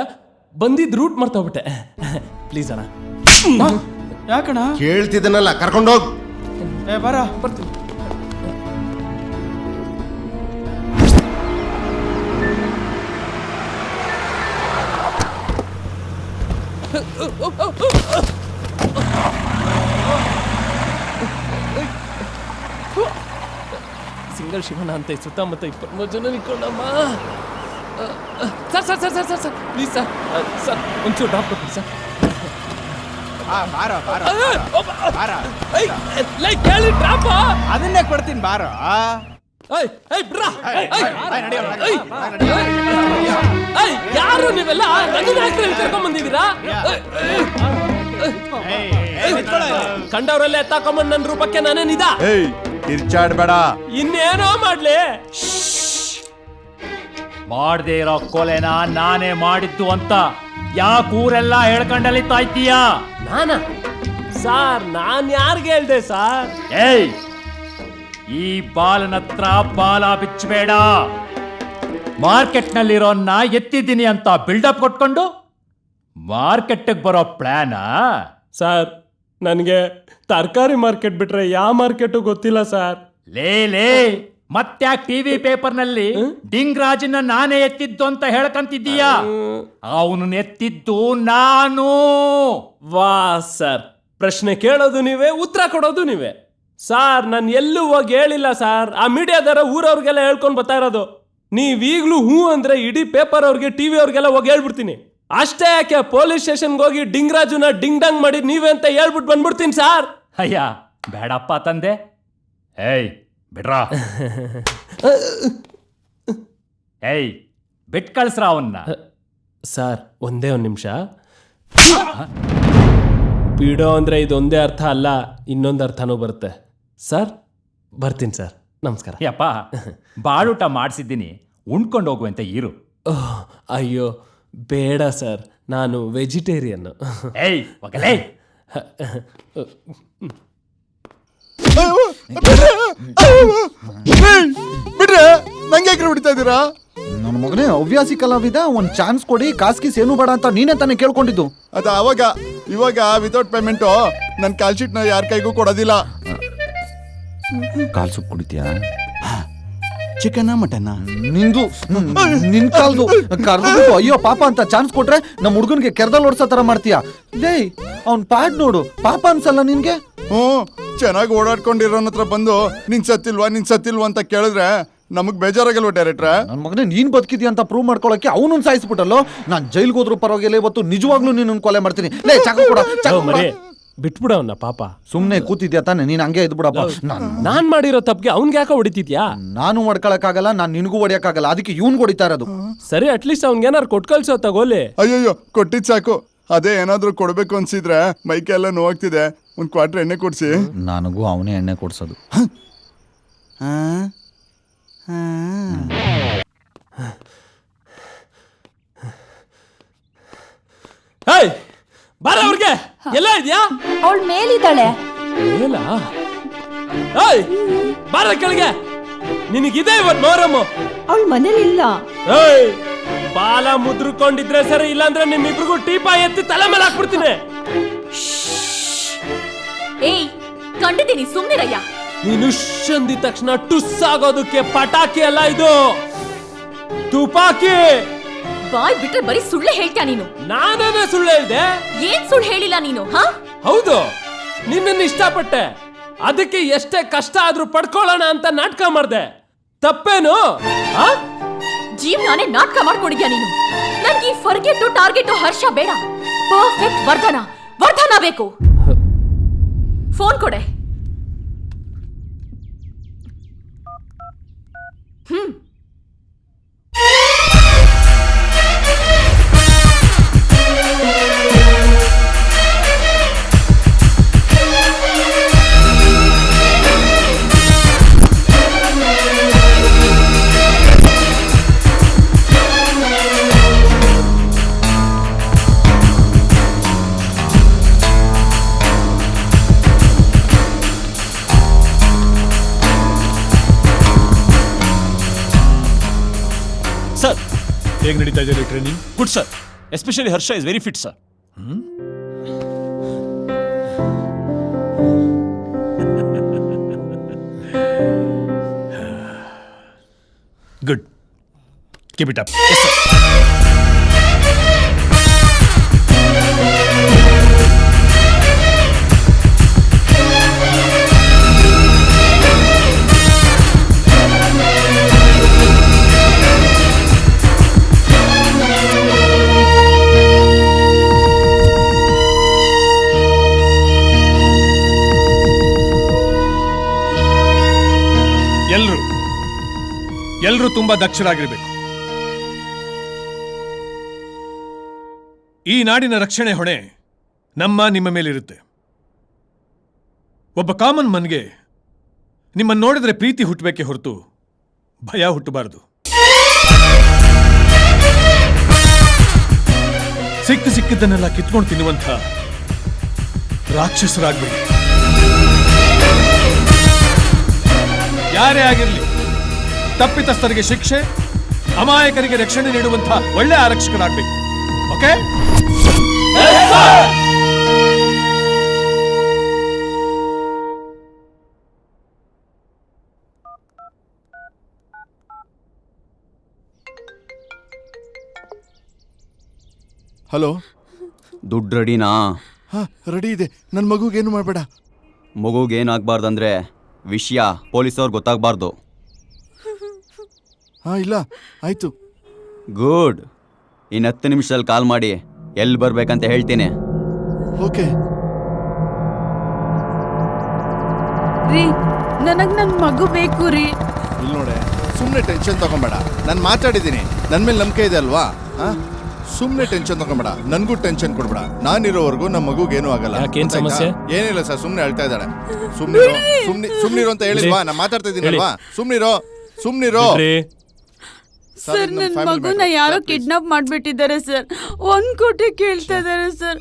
ಬಂದಿದ್ದು ರೂಟ್ ಮಾಡ್ತೋಗ್ಬಿಟ್ಟೆ. ಪ್ಲೀಸ್ ಅಣ್ಣ. ಯಾಕಣ್ಣ? ಕೇಳ್ತಿದ್ದನಲ್ಲ, ಕರ್ಕೊಂಡೋಗ್. ಬರ ಬರ್ತೀನಿ. ಸಿಂಗಲ್ ಶಿವಣ್ಣ ಅಂತ ಸುತ್ತಮುತ್ತ 23 ಜನ ನಿಂತ್ಕೊಂಡಮ್ಮ. Sir sir sir sir sir sir please sir, sir ಒಂಚೂರು ಡ್ರಾಪ್ ಕೊಡ್ತೀನಿ ಸರ್. ಕೇಳಿ ಡ್ರಾಪ್ ಅದನ್ನೇ ಕೊಡ್ತೀನಿ ಬಾರೋ. ಯಾರು ನೀವೆಲ್ಲ? ನನ್ನ ಕರ್ಕೊಂಡ್ ಬಂದಿದ್ದೀರಾ? ಕಂಡವ್ರಲ್ಲೇ ಎತ್ತಾಕೊಂಬಂದ್ ನನ್ನ ರೂಪಕ್ಕೆ ನಾನೇನಿದ ಏಯ್ ಕಿರ್ಚಾಡ್ಬೇಡ. ಇನ್ನೇನೋ ಮಾಡ್ಲಿ. ಮಾಡದೇ ಇರೋ ಕೊಲೆನ ನಾನೇ ಮಾಡಿದ್ದು ಅಂತ ಯಾಕೂರೆಲ್ಲ ಹೇಳ್ಕೊಂಡಲಿತಾ ಇದ್ದೀಯಾ? ನಾನಾ ಸಾರ್? ನಾನ್ ಯಾರ್ಗೆ ಹೇಳ್ದೆ ಸಾರ್? ಏಯ್, ಈ ಬಾಲನ ಹತ್ರ ಬಾಲ ಬಿಚ್ಚಬೇಡ. ಮಾರ್ಕೆಟ್ನಲ್ಲಿರೋನ್ನ ಎತ್ತಿದ್ದೀನಿ ಅಂತ ಬಿಲ್ಡಪ್ ಕೊಟ್ಕೊಂಡು ಮಾರ್ಕೆಟ್ಗೆ ಬರೋ ಪ್ಲಾನ? ಸರ್, ನನಗೆ ತರಕಾರಿ ಮಾರ್ಕೆಟ್ ಬಿಟ್ರೆ ಯಾವ ಮಾರ್ಕೆಟು ಗೊತ್ತಿಲ್ಲ ಸರ್. ಲೇ ಮತ್ತ್ಯಾಕ್ ಟಿವಿ ಪೇಪರ್ನಲ್ಲಿ ಡಿಂಗ್ರಾಜನ್ನ ನಾನೇ ಎತ್ತಿದ್ದು ಅಂತ ಹೇಳ್ಕಂತಿದ್ದೀಯಾ? ಅವನು ಎತ್ತಿದ್ದು ನಾನು. ವಾ ಸರ್, ಪ್ರಶ್ನೆ ಕೇಳೋದು ನೀವೇ, ಉತ್ತರ ಕೊಡೋದು ನೀವೇ. ಸಾರ್, ನಾನು ಎಲ್ಲೂ ಹೋಗಿ ಹೇಳಿಲ್ಲ ಸಾರ್. ಆ ಮೀಡಿಯಾದರ ಊರವ್ರಿಗೆಲ್ಲ ಹೇಳ್ಕೊಂಡು ಬರ್ತಾ ಇರೋದು. ನೀವೀಗ್ಲೂ ಹೂ ಅಂದ್ರೆ ಇಡೀ ಪೇಪರ್ ಅವ್ರಿಗೆ, ಟಿವಿ ಅವ್ರಿಗೆಲ್ಲ ಹೋಗಿ ಹೇಳ್ಬಿಡ್ತೀನಿ. ಅಷ್ಟೇ ಯಾಕೆ ಪೊಲೀಸ್ ಸ್ಟೇಷನ್ಗೆ ಹೋಗಿ ಡಿಂಗ್ರಾಜುನ ಡಿಂಗ್ ಡಂಗ್ ಮಾಡಿ ನೀವೇ ಅಂತ ಹೇಳ್ಬಿಟ್ಟು ಬಂದ್ಬಿಡ್ತೀನಿ ಸಾರ್. ಅಯ್ಯ ಬೇಡಪ್ಪ ತಂದೆ. ಏಯ್ ಬಿಡ್ರಾ. ಏಯ್ ಬಿಟ್ ಕಳ್ಸ್ರ ಅವನ್ನ. ಸರ್, ಒಂದೇ ಒಂದು ನಿಮಿಷ. ಬಿಡೋ ಅಂದ್ರೆ ಇದೊಂದೇ ಅರ್ಥ ಅಲ್ಲ, ಇನ್ನೊಂದು ಅರ್ಥನೂ ಬರುತ್ತೆ ಸರ್. ಬರ್ತೀನಿ ಸರ್, ನಮಸ್ಕಾರ. ಯಪ್ಪ, ಬಾಳೂಟ ಮಾಡಿಸಿದ್ದೀನಿ, ಉಣ್ಕೊಂಡು ಹೋಗುವಂತ ಇರು. ಅಯ್ಯೋ ಬೇಡ ಸರ್, ನಾನು ವೆಜಿಟೇರಿಯನ್. ಏಯ್ ಒಗಲೇ. ಬಿಡ್ರೆ, ನಂಗೆ ಯಾಕೆ ಬಿಡ್ತಾ ಇದ್ದೀರಾ? ನನ್ನ ಮಗನೇ ಹವ್ಯಾಸಿ ಕಲಾವಿದ, ಒಂದ್ ಚಾನ್ಸ್ ಕೊಡಿ, ಕಾಸ್ಕೀಸ್ ಏನು ಬೇಡ ಅಂತ ನೀನೇ ತಾನೇ ಕೇಳ್ಕೊಂಡಿದ್ದು. ಅದ ಅವಾಗ. ಇವಾಗ ವಿತೌಟ್ ಪೇಮೆಂಟು ನನ್ನ ಕಾಲ್ ಶೀಟ್ ನ ಯಾರ ಕೈಗೂ ಕೊಡೋದಿಲ್ಲ. ಕಾಲ್ ಸೂಪ್ ಕುಡಿತೀಯಾ? ಚಿಕನ ಮಟನ್ನ? ನಿಂದು ನಿನ್ ಕಾಲ್ದು ಕರ್ದು ಅಯ್ಯೋ ಪಾಪ ಅಂತ ಚಾನ್ಸ್ ಕೊಟ್ರೆ ನಮ್ಮ ಹುಡುಗನ್ಗೆ ಕೆರ್ದಲ್ಲಿ ಓಡ್ಸೋ ತರ ಮಾಡ್ತೀಯಾ? ಲೇ, ಅವ್ನ್ ಪಾಡ್ ನೋಡು, ಪಾಪ ಅನ್ಸಲ್ಲ ನಿನ್ಗೆ? ಚೆನ್ನಾಗಿ ಓಡಾಡ್ಕೊಂಡಿರೋನ್ ಹತ್ರ ಬಂದು ನಿನ್ ಸತ್ತಿಲ್ವಾ ಅಂತ ಕೇಳಿದ್ರೆ ನಮಗ್ ಬೇಜಾರಾಗಲ್ವ ಡೈರೆಕ್ಟ್ರೆ? ನನ್ ಮಗನೇ ನೀನ್ ಬದುಕಿದ್ಯಾ ಅಂತ ಪ್ರೂವ್ ಮಾಡ್ಕೊಳಕ್ಕೆ ಅವನು ಸಾಯಿಸ್ಬಿಟ್ಟಲ್ಲೋ. ನಾನ್ ಜೈಲ್ಗೆ ಹೋದ್ರು ಪರವಾಗಿಲ್ಲ, ಇವತ್ತು ನಿಜವಾಗ್ಲೂ ನೀನು ಕೊಲೆ ಮಾಡ್ತೀನಿ. ಲೇ, ಚಾಕು ಕೊಡ. ಬಿಟ್ಬಿಡವನ್ನ ಪಾಪ. ಸುಮ್ನೆ ಕೂತಿದ್ಯಾ ತಾನೆ, ನೀನ್ ಹಂಗೆ ಇದ್ಬಿಡಪ್ಪ. ನಾನ್ ಮಾಡಿರೋ ತಪ್ಪಿಗೆ ಅವ್ನ್ಗೆ ಯಾಕೆ ಹೊಡಿತಿದ್ಯಾ? ನಾನು ಹೊಡ್ಕೊಳಕ್ಕಾಗಲ್ಲ, ನಾನ್ ನಿನಗೂ ಹೊಡಿಯಕ್ಕಾಗಲ್ಲ, ಅದಕ್ಕೆ ಇವ್ನ್ ಹೊಡಿತಾ ಇರೋದು. ಸರಿ, ಅಟ್ಲೀಸ್ಟ್ ಅವ್ನ್ಗೇನಾರು ಕೊಟ್ ಕಳ್ಸೋ ತಗೋಲಿ. ಅಯ್ಯಯ್ಯೋ, ಕೊಟ್ಟಿದ್ ಸಾಕು. ಅದೇ ಏನಾದ್ರೂ ಕೊಡ್ಬೇಕು ಅನ್ಸಿದ್ರೆ ಮೈಕೆಲ್ಲ ನೋವಾಗ್ತಿದೆ, ಒಂದ್ ಕ್ವಾರ್ಟರ್ ಎಣ್ಣೆ ಕೊಡ್ಸಿ. ನನಗೂ ಅವನೇ ಎಣ್ಣೆ ಕೊಡ್ಸೋದು. ಬಾರ ಅವ್ರಿಗೆ. ಎಲ್ಲ ಇದ್ಯಾ? ಅವಳ ಮೇಲಿದ್ದಾಳೆ. ಮೇಲ? ಬಾರ ಕೆಳಗೆ. ನಿನಗಿದೆ ಇವತ್ ಮೊಹರಂ. ಅವಳ ಮನೇಲಿಲ್ಲ. ಬಾಲ ಮುದ್ರಕೊಂಡಿದ್ರೆ ಸರಿ, ಇಲ್ಲಾಂದ್ರೆ ನಿಮ್ಮಿಬ್ರಿಗೂ ಟೀಪಾ ಎತ್ತಿ ತಲೆ ಮೇಲೆ ಹಾಕ್ಬಿಡ್ತೀನಿ. ಏಯ್, ಕಂಡಿದ್ದೀನಿ, ಸುಮ್ನಿರಯ್ಯ. ನೀನು ಅಂದಿದ ತಕ್ಷಣ ಟುಸ್ ಆಗೋದಕ್ಕೆ ಪಟಾಕಿ ಅಲ್ಲ, ಇದು ತುಪಾಕಿ. ಬಾಯ್ ಬಿಟ್ರೆ ಬರೀ ಸುಳ್ಳೆ ಹೇಳ್ತೀಯ ನೀನು. ನಾನೇನ ಸುಳ್ಳು ಹೇಳ್ದೆ? ಏನ್ ಸುಳ್ಳು ಹೇಳಿಲ್ಲ ನೀನು? ಹೌದು, ನಿನ್ನನ್ನು ಇಷ್ಟಪಟ್ಟೆ, ಅದಕ್ಕೆ ಎಷ್ಟೇ ಕಷ್ಟ ಆದ್ರೂ ಪಡ್ಕೊಳ್ಳೋಣ ಅಂತ ನಾಟಕ ಮಾಡ್ದೆ. ತಪ್ಪೇನು? ಜೀವನಾನೇ ನಾಟಕ ಮಾಡ್ಕೊಂಡಿದ್ಯಾ ನೀನು. ನನ್ಗೆ ಈ ಫರ್ಗೆಟ್ ಟಾರ್ಗೆಟ್ ಹರ್ಷ ಬೇಡ, ಪರ್ಫೆಕ್ಟ್ ವರ್ಧನ ಬೇಕು. ಫೋನ್ ಕೊಡೆ. ಸರ್, ಹೇಗೆ ನಡೀತಾ ಇದೆ training? Good sir, especially Harsha is very fit sir. Good, keep it up. Yes sir. ಎಲ್ಲರೂ ತುಂಬಾ ದಕ್ಷರಾಗಿರ್ಬೇಕು. ಈ ನಾಡಿನ ರಕ್ಷಣೆ ಹೊಣೆ ನಿಮ್ಮ ಮೇಲಿರುತ್ತೆ. ಒಬ್ಬ ಕಾಮನ್ ಮನ್ಗೆ ನಿಮ್ಮನ್ನು ನೋಡಿದ್ರೆ ಪ್ರೀತಿ ಹುಟ್ಟಬೇಕೆ ಹೊರತು ಭಯ ಹುಟ್ಟಬಾರದು. ಸಿಕ್ಕಿದ್ದನ್ನೆಲ್ಲ ಕಿತ್ಕೊಂಡು ತಿನ್ನುವಂಥ ರಾಕ್ಷಸರಾಗ್ಬೇಡಿ. ಯಾರೇ ಆಗಿರಲಿ, ತಪ್ಪಿತಸ್ಥರಿಗೆ ಶಿಕ್ಷೆ, ಅಮಾಯಕರಿಗೆ ರಕ್ಷಣೆ ನೀಡುವಂಥ ಒಳ್ಳೆ ಆರಕ್ಷಕರಾಗಬೇಕು. ಓಕೆ? ಹಲೋ, ದುಡ್ಡು ರೆಡಿನಾ? ಹಾಂ, ರೆಡಿ ಇದೆ. ನನ್ನ ಮಗುಗೇನು ಮಾಡಬೇಡ. ಮಗುಗೇನಾಗಬಾರ್ದಂದ್ರೆ ವಿಷಯ ಪೊಲೀಸವ್ರು ಗೊತ್ತಾಗಬಾರ್ದು. ಹಾಂ, ಇಲ್ಲ, ಆಯಿತು. ಗುಡ್. ಇನ್ನು 10 ನಿಮಿಷದಲ್ಲಿ ಕಾಲ್ ಮಾಡಿ ಎಲ್ಲಿ ಬರ್ಬೇಕಂತ ಹೇಳ್ತೀನಿ. ಓಕೆ. ರೀ, ನನಗೆ ನನ್ನ ಮಗು ಬೇಕು ರೀ. ಇಲ್ಲಿ ನೋಡೆ, ಸುಮ್ಮನೆ ಟೆನ್ಷನ್ ತಗೊಂಬೇಡ. ನಾನು ಮಾತಾಡಿದ್ದೀನಿ, ನನ್ನ ಮೇಲೆ ನಂಬಿಕೆ ಇದೆ ಅಲ್ವಾ? ಹಾಂ, ಸುಮ್ಮನೆ ಟೆನ್ಷನ್ ತಗೊಂಬೇಡ, ನನಗೂ ಟೆನ್ಷನ್ ಕೊಡ್ಬೇಡ. ನಾನಿರೋವರೆಗೂ ನಮ್ಮ ಮಗುಗೇನು ಆಗಲ್ಲ. ಯಾಕೇನ್ ಸಮಸ್ಯೆ? ಏನಿಲ್ಲ ಸರ್, ಸುಮ್ಮನೆ ಅಳ್ತಾ ಇದ್ದಾಳೆ. ಸುಮ್ಮನಿರೋ ಅಂತ ಹೇಳಿಲ್ವಾ? ನಾನು ಮಾತಾಡ್ತಾ ಇದ್ದೀನಲ್ವಾ? ಸುಮ್ಮನಿರೋ. ಸರ್, ನನ್ನ ಮಗುನ ಯಾರೋ ಕಿಡ್ನಾಪ್ ಮಾಡ್ಬಿಟ್ಟಿದ್ದಾರೆ ಸರ್. 1 ಕೋಟಿ ಕೇಳ್ತಾ ಇದ್ದಾರೆ ಸರ್.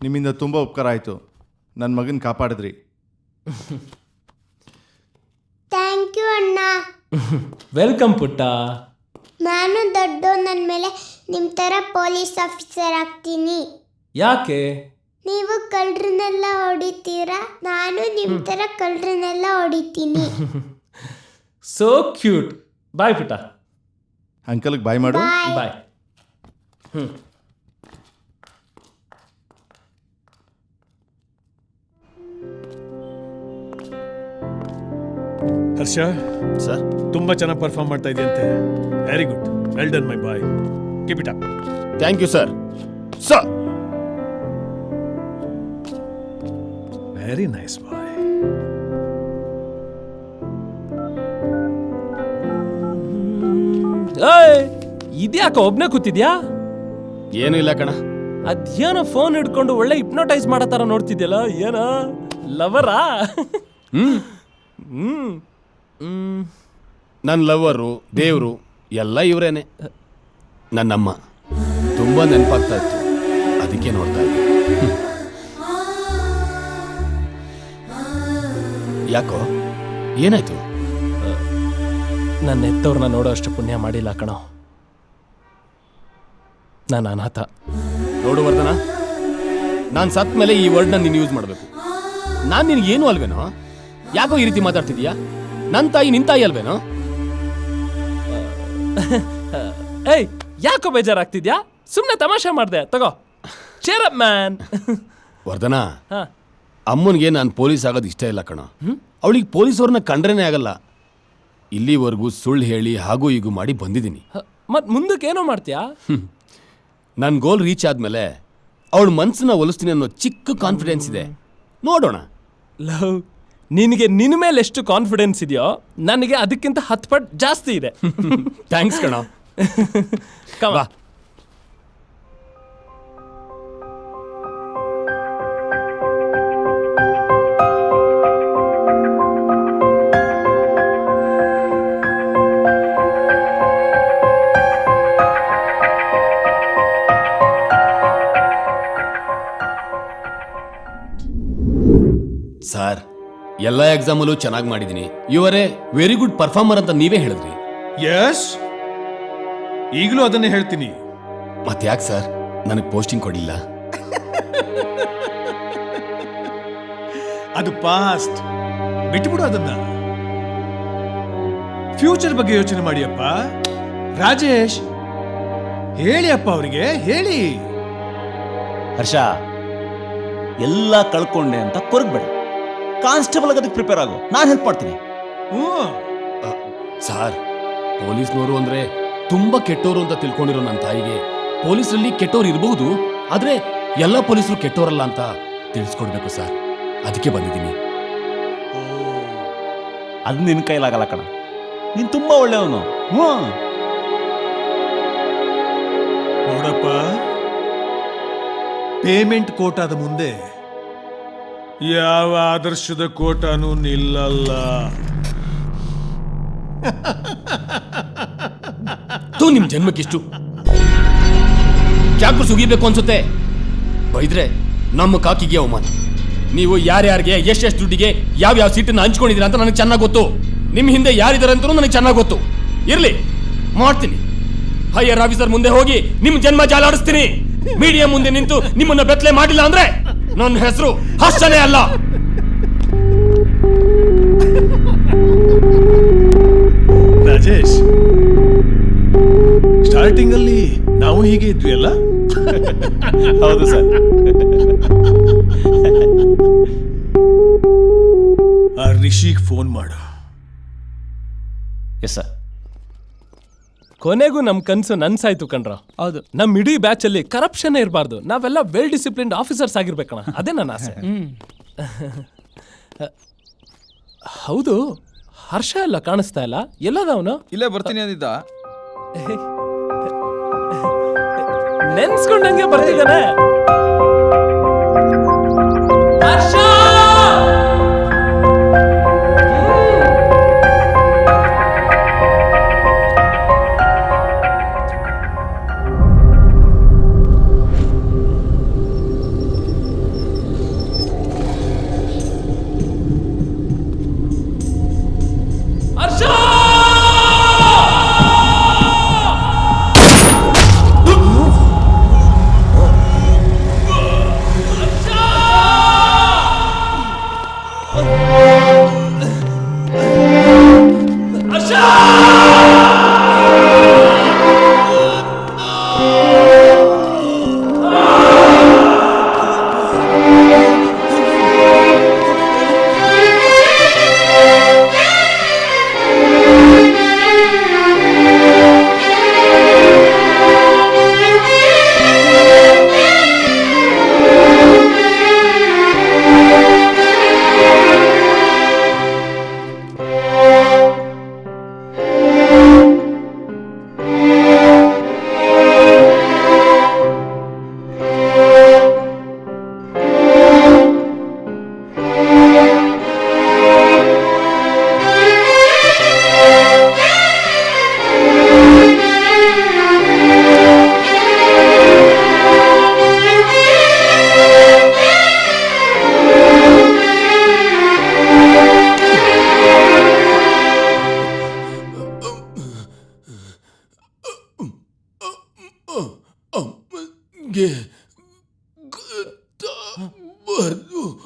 ನಿಮ್ಮಿಂದ ತುಂಬ ಉಪಕಾರ ಆಯಿತು. ನನ್ನ ಮಗನ ಕಾಪಾಡಿದ್ರಿ. ಥ್ಯಾಂಕ್ ಯು ಅಣ್ಣ. ವೆಲ್ಕಮ್ ಪುಟ್ಟ. ನಾನು ದೊಡ್ಡವನ ಮೇಲೆ ನಿಮ್ಮ ಥರ ಪೊಲೀಸ್ ಆಫೀಸರ್ ಆಗ್ತೀನಿ. ಯಾಕೆ? ನೀವು ಕಳ್ಳರನ್ನೆಲ್ಲ ಹೊಡಿತೀರಾ, ನಾನು ನಿಮ್ಮ ಥರ ಕಳ್ಳರನ್ನೆಲ್ಲ ಹೊಡಿತೀನಿ. So cute. ಬಾಯ್ ಪುಟ್ಟ. ಅಂಕಲ್ಗೆ ಬಾಯ್ ಮಾಡು. ಬಾಯ್. ಹರ್ಷ ಸರ್, ತುಂಬಾ ಚೆನ್ನಾಗಿ ಪರ್ಫಾರ್ಮ್ ಮಾಡ್ತಾ ಇದೆಯಂತೆ. Very good, well done my boy, keep it up. Thank you sir. Sir, very nice boy. ಇದ್ಯಾಕ ಒಬ್ನೇ ಕೂತಿದ್ಯಾ? ಏನೂ ಇಲ್ಲ ಕಣ. ಅದೇನೋ ಫೋನ್ ಹಿಡ್ಕೊಂಡು ಒಳ್ಳೆ ಹಿಪ್ನೋಟೈಸ್ ಮಾಡೋ ತರ ನೋಡ್ತಿದ್ಯಲ್ಲ, ಏನೋ ಲವರಾ? ನನ್ನ ಲವ್ವರು, ದೇವರು ಎಲ್ಲ ಇವರೇನೆ. ನನ್ನಮ್ಮ ತುಂಬ ನೆನಪಾಗ್ತಾ ಇತ್ತು, ಅದಕ್ಕೆ ನೋಡ್ತಾ ಇದ್ದೆ. ಯಾಕೋ, ಏನಾಯ್ತು? ನನ್ನ ಹೆತ್ತವ್ರನ್ನ ನೋಡೋ ಅಷ್ಟು ಪುಣ್ಯ ಮಾಡಿಲ್ಲ ಕಣೋ. ನಾನು ಅನಾಥ. ನೋಡು ವರ್ಧನ, ನಾನು ಸತ್ ಮೇಲೆ ಈ ವರ್ಡ್ನ ನೀನು ಯೂಸ್ ಮಾಡಬೇಕು. ನಾನು ನಿನಗೇನು ಅಲ್ವೇನೋ? ಯಾಕೋ ಈ ರೀತಿ ಮಾತಾಡ್ತಿದ್ಯಾ? ನನ್ನ ತಾಯಿ ನಿನ್ ತಾಯಿ ಅಲ್ವೇನೋ? ಏಯ್, ಯಾಕೋ ಬೇಜಾರಾಗ್ತಿದ್ಯಾ? ಸುಮ್ಮನೆ ತಮಾಷೆ ಮಾಡಿದೆ, ತಗೋ. Cheer up man. ವರ್ಧನ, ಅಮ್ಮನಿಗೆ ನಾನು ಪೊಲೀಸ್ ಆಗೋದು ಇಷ್ಟ ಇಲ್ಲ ಕಣ. ಅವಳಿಗೆ ಪೊಲೀಸವ್ರನ್ನ ಕಂಡ್ರೇನೆ ಆಗಲ್ಲ. ಇಲ್ಲಿವರೆಗೂ ಸುಳ್ಳು ಹೇಳಿ ಹಾಗೂ ಹೀಗೂ ಮಾಡಿ ಬಂದಿದ್ದೀನಿ. ಮತ್ ಮುಂದಕ್ಕೆ ಏನೋ ಮಾಡ್ತೀಯಾ? ನನ್ನ ಗೋಲ್ ರೀಚ್ ಆದ್ಮೇಲೆ ಅವಳ ಮನ್ಸನ್ನ ಒಲಿಸ್ತೀನಿ ಅನ್ನೋ ಚಿಕ್ಕ ಕಾನ್ಫಿಡೆನ್ಸ್ ಇದೆ. ನೋಡೋಣ. ಲವ್, ನಿನಗೆ ನಿನ್ನ ಮೇಲೆ ಎಷ್ಟು ಕಾನ್ಫಿಡೆನ್ಸ್ ಇದೆಯೋ ನನಗೆ ಅದಕ್ಕಿಂತ 10 ಪಟ್ಟು ಜಾಸ್ತಿ ಇದೆ. ಥ್ಯಾಂಕ್ಸ್ ಕಣ. ಕಮ. ಸರ್, ಎಲ್ಲ ಎಕ್ಸಾಮಲ್ಲೂ ಚೆನ್ನಾಗಿ ಮಾಡಿದ್ದೀನಿ. ಇವರೇ ವೆರಿ ಗುಡ್ ಪರ್ಫಾರ್ಮರ್ ಅಂತ ನೀವೇ ಹೇಳಿದ್ರಿ. ಎಸ್, ಈಗಲೂ ಅದನ್ನೇ ಹೇಳ್ತೀನಿ. ಮತ್ತೆ ಯಾಕೆ ಸರ್ ನನಗೆ ಪೋಸ್ಟಿಂಗ್ ಕೊಡಿಲ್ಲ? ಅದು ಪಾಸ್ಟ್, ಬಿಟ್ಬಿಡು ಅದನ್ನ. ಫ್ಯೂಚರ್ ಬಗ್ಗೆ ಯೋಚನೆ ಮಾಡಿಯಪ್ಪ. ರಾಜೇಶ್, ಹೇಳಿ ಅಪ್ಪ ಅವರಿಗೆ, ಹೇಳಿ. ಹರ್ಷ, ಎಲ್ಲ ಕಳ್ಕೊಂಡೆ ಅಂತ ಕೊರಗಬೇಡ. ಕಾನ್ಸ್ಟೇಬಲ್ ಆಗೋದಕ್ಕೆ ಪ್ರಿಪೇರ್ ಆಗು, ನಾನು ಹೆಲ್ಪ್ ಮಾಡ್ತೀನಿ. ಸರ್, ಪೊಲೀಸ್ನವರು ಅಂದ್ರೆ ತುಂಬಾ ಕೆಟ್ಟೋರು ಅಂತ ತಿಳ್ಕೊಂಡಿರೋ ನನ್ನ ತಾಯಿಗೆ ಪೊಲೀಸರಲ್ಲಿ ಕೆಟ್ಟೋರು ಇರಬಹುದು, ಆದ್ರೆ ಎಲ್ಲ ಪೊಲೀಸರು ಕೆಟ್ಟೋರಲ್ಲ ಅಂತ ತಿಳಿಸ್ಕೊಡ್ಬೇಕು ಸರ್. ಅದಕ್ಕೆ ಬಂದಿದ್ದೀನಿ. ಅದು ನಿನ್ನ ಕೈಲಾಗಲ್ಲ ಕಣ, ನೀನು ತುಂಬಾ ಒಳ್ಳೆಯವನು. ನೋಡಪ್ಪ, ಪೇಮೆಂಟ್ ಕೋಟಾದ ಮುಂದೆ ಯಾವ ಆದರ್ಶದ ಕೋಟಾನು ನಿಲ್ಲಲ್ಲ. ನಿಮ್ ಜನ್ಮಕ್ಕಿಷ್ಟು ಚಾಕು ಸುಗಿಬೇಕು ಅನ್ಸುತ್ತೆ. ಬೈದ್ರೆ ನಮ್ಮ ಕಾಕಿಗೆ ಅವಮಾನ. ನೀವು ಯಾರ್ಯಾರಿಗೆ ಎಷ್ಟೆಷ್ಟು ದುಡ್ಡಿಗೆ ಯಾವ್ಯಾವ ಸೀಟನ್ನು ಹಂಚ್ಕೊಂಡಿದ್ದೀರಾ ಅಂತ ನನಗೆ ಚೆನ್ನಾಗಿ ಗೊತ್ತು. ನಿಮ್ಮ ಹಿಂದೆ ಯಾರಿದ್ದಾರೆ ಅಂತ ನನಗೆ ಚೆನ್ನಾಗಿ ಗೊತ್ತು. ಇರ್ಲಿ, ಮಾಡ್ತೀನಿ. ಹೈಯರ್ ಆಫೀಸರ್ ಮುಂದೆ ಹೋಗಿ ನಿಮ್ ಜನ್ಮ ಜಾಲಾಡಿಸ್ತೀನಿ. ಮೀಡಿಯಾ ಮುಂದೆ ನಿಂತು ನಿಮ್ಮನ್ನ ಬೆತ್ತಲೆ ಮಾಡಿಲ್ಲ ಅಂದ್ರೆ ನನ್ನ ಹೆಸರು ಹರ್ಷನೇ ಅಲ್ಲ. ರಾಜೇಶ್, ಸ್ಟಾರ್ಟಿಂಗ್ ಅಲ್ಲಿ ನಾವು ಹೀಗೆ ಇದ್ವಿ ಅಲ್ಲ? ಹೌದು ಸರ್. ಆ ರಿಷಿಗ್ ಫೋನ್ ಮಾಡು. Yes sir. ಕೊನೆಗೂ ನಮ್ ಕನ್ಸು ನನ್ಸಾಯ್ತು ಕಣ್ರ. ಹೌದು, ನಮ್ ಇಡೀ ಬ್ಯಾಚ್ ಅಲ್ಲಿ ಕರಪ್ಷನ್ ಇರಬಾರ್ದು. ನಾವೆಲ್ಲ ವೆಲ್ ಡಿಸಿಪ್ಲಿನ್ಡ್ ಆಫೀಸರ್ಸ್ ಆಗಿರ್ಬೇಕಣ್ಣ. ಅದೇ ನನ್ನ ಆಸೆ. ಹೌದು, ಹರ್ಷ ಎಲ್ಲ ಕಾಣಿಸ್ತಾ ಇಲ್ಲ. ಎಲ್ಲದ ಅವನು? ಇಲ್ಲೇ ಬರ್ತೀನಿ ಅಂದಿದ್ದ. ನೆನ್ಸ್ಕೊಂಡಂಗೆ ಬರ್ತಿದ್ದಾನೆ. ಹರ್ಷ!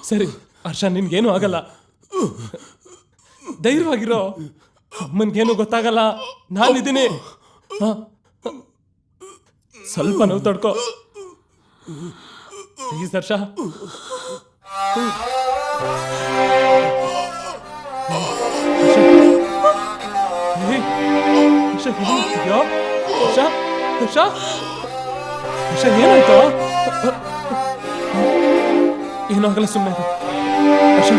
ಸರಿ ಹರ್ಷ, ನಿನ್ಗೇನು ಆಗಲ್ಲ, ಧೈರ್ಯವಾಗಿರೋ. ಅಮ್ಮನ್ಗೇನು ಗೊತ್ತಾಗಲ್ಲ, ನಾನಿದ್ದೀನಿ. ಸ್ವಲ್ಪ ನೋವು ತಡ್ಕೋ ಪ್ಲೀಸ್ ಹರ್ಷ. ಏನಾಯ್ತು? ಏನೂ ಆಗಲ್ಲ, ಸುಮ್ಮನೆ ಹರ್ಷ.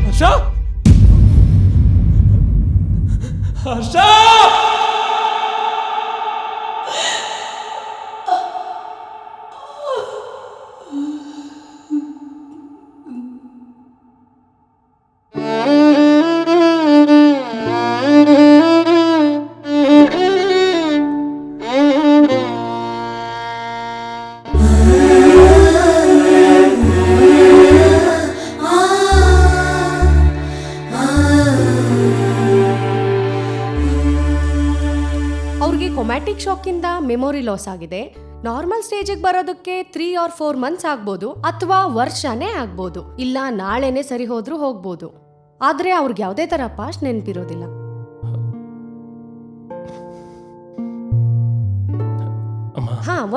ಹರ್ಷ ಹರ್ಷ ಕೊಮ್ಯಾಟಿಕ್ ಶಾಕಿಂದ ಮೆಮೊರಿ ಲಾಸ್ ಆಗಿದೆ. ನಾರ್ಮಲ್ ಸ್ಟೇಜಿಗೆ ಬರೋದಕ್ಕೆ 3 or 4 ಮಂತ್ಸ್ ಆಗ್ಬೋದು, ಅಥವಾ ವರ್ಷನೇ ಆಗ್ಬೋದು, ಇಲ್ಲ ನಾಳೆನೆ ಸರಿ ಹೋದ್ರೂ ಹೋಗ್ಬೋದು. ಆದ್ರೆ ಅವ್ರಿಗೆ ಯಾವುದೇ ತರ ಪಾಸ್ಟ್ ನೆನಪಿರೋದಿಲ್ಲ.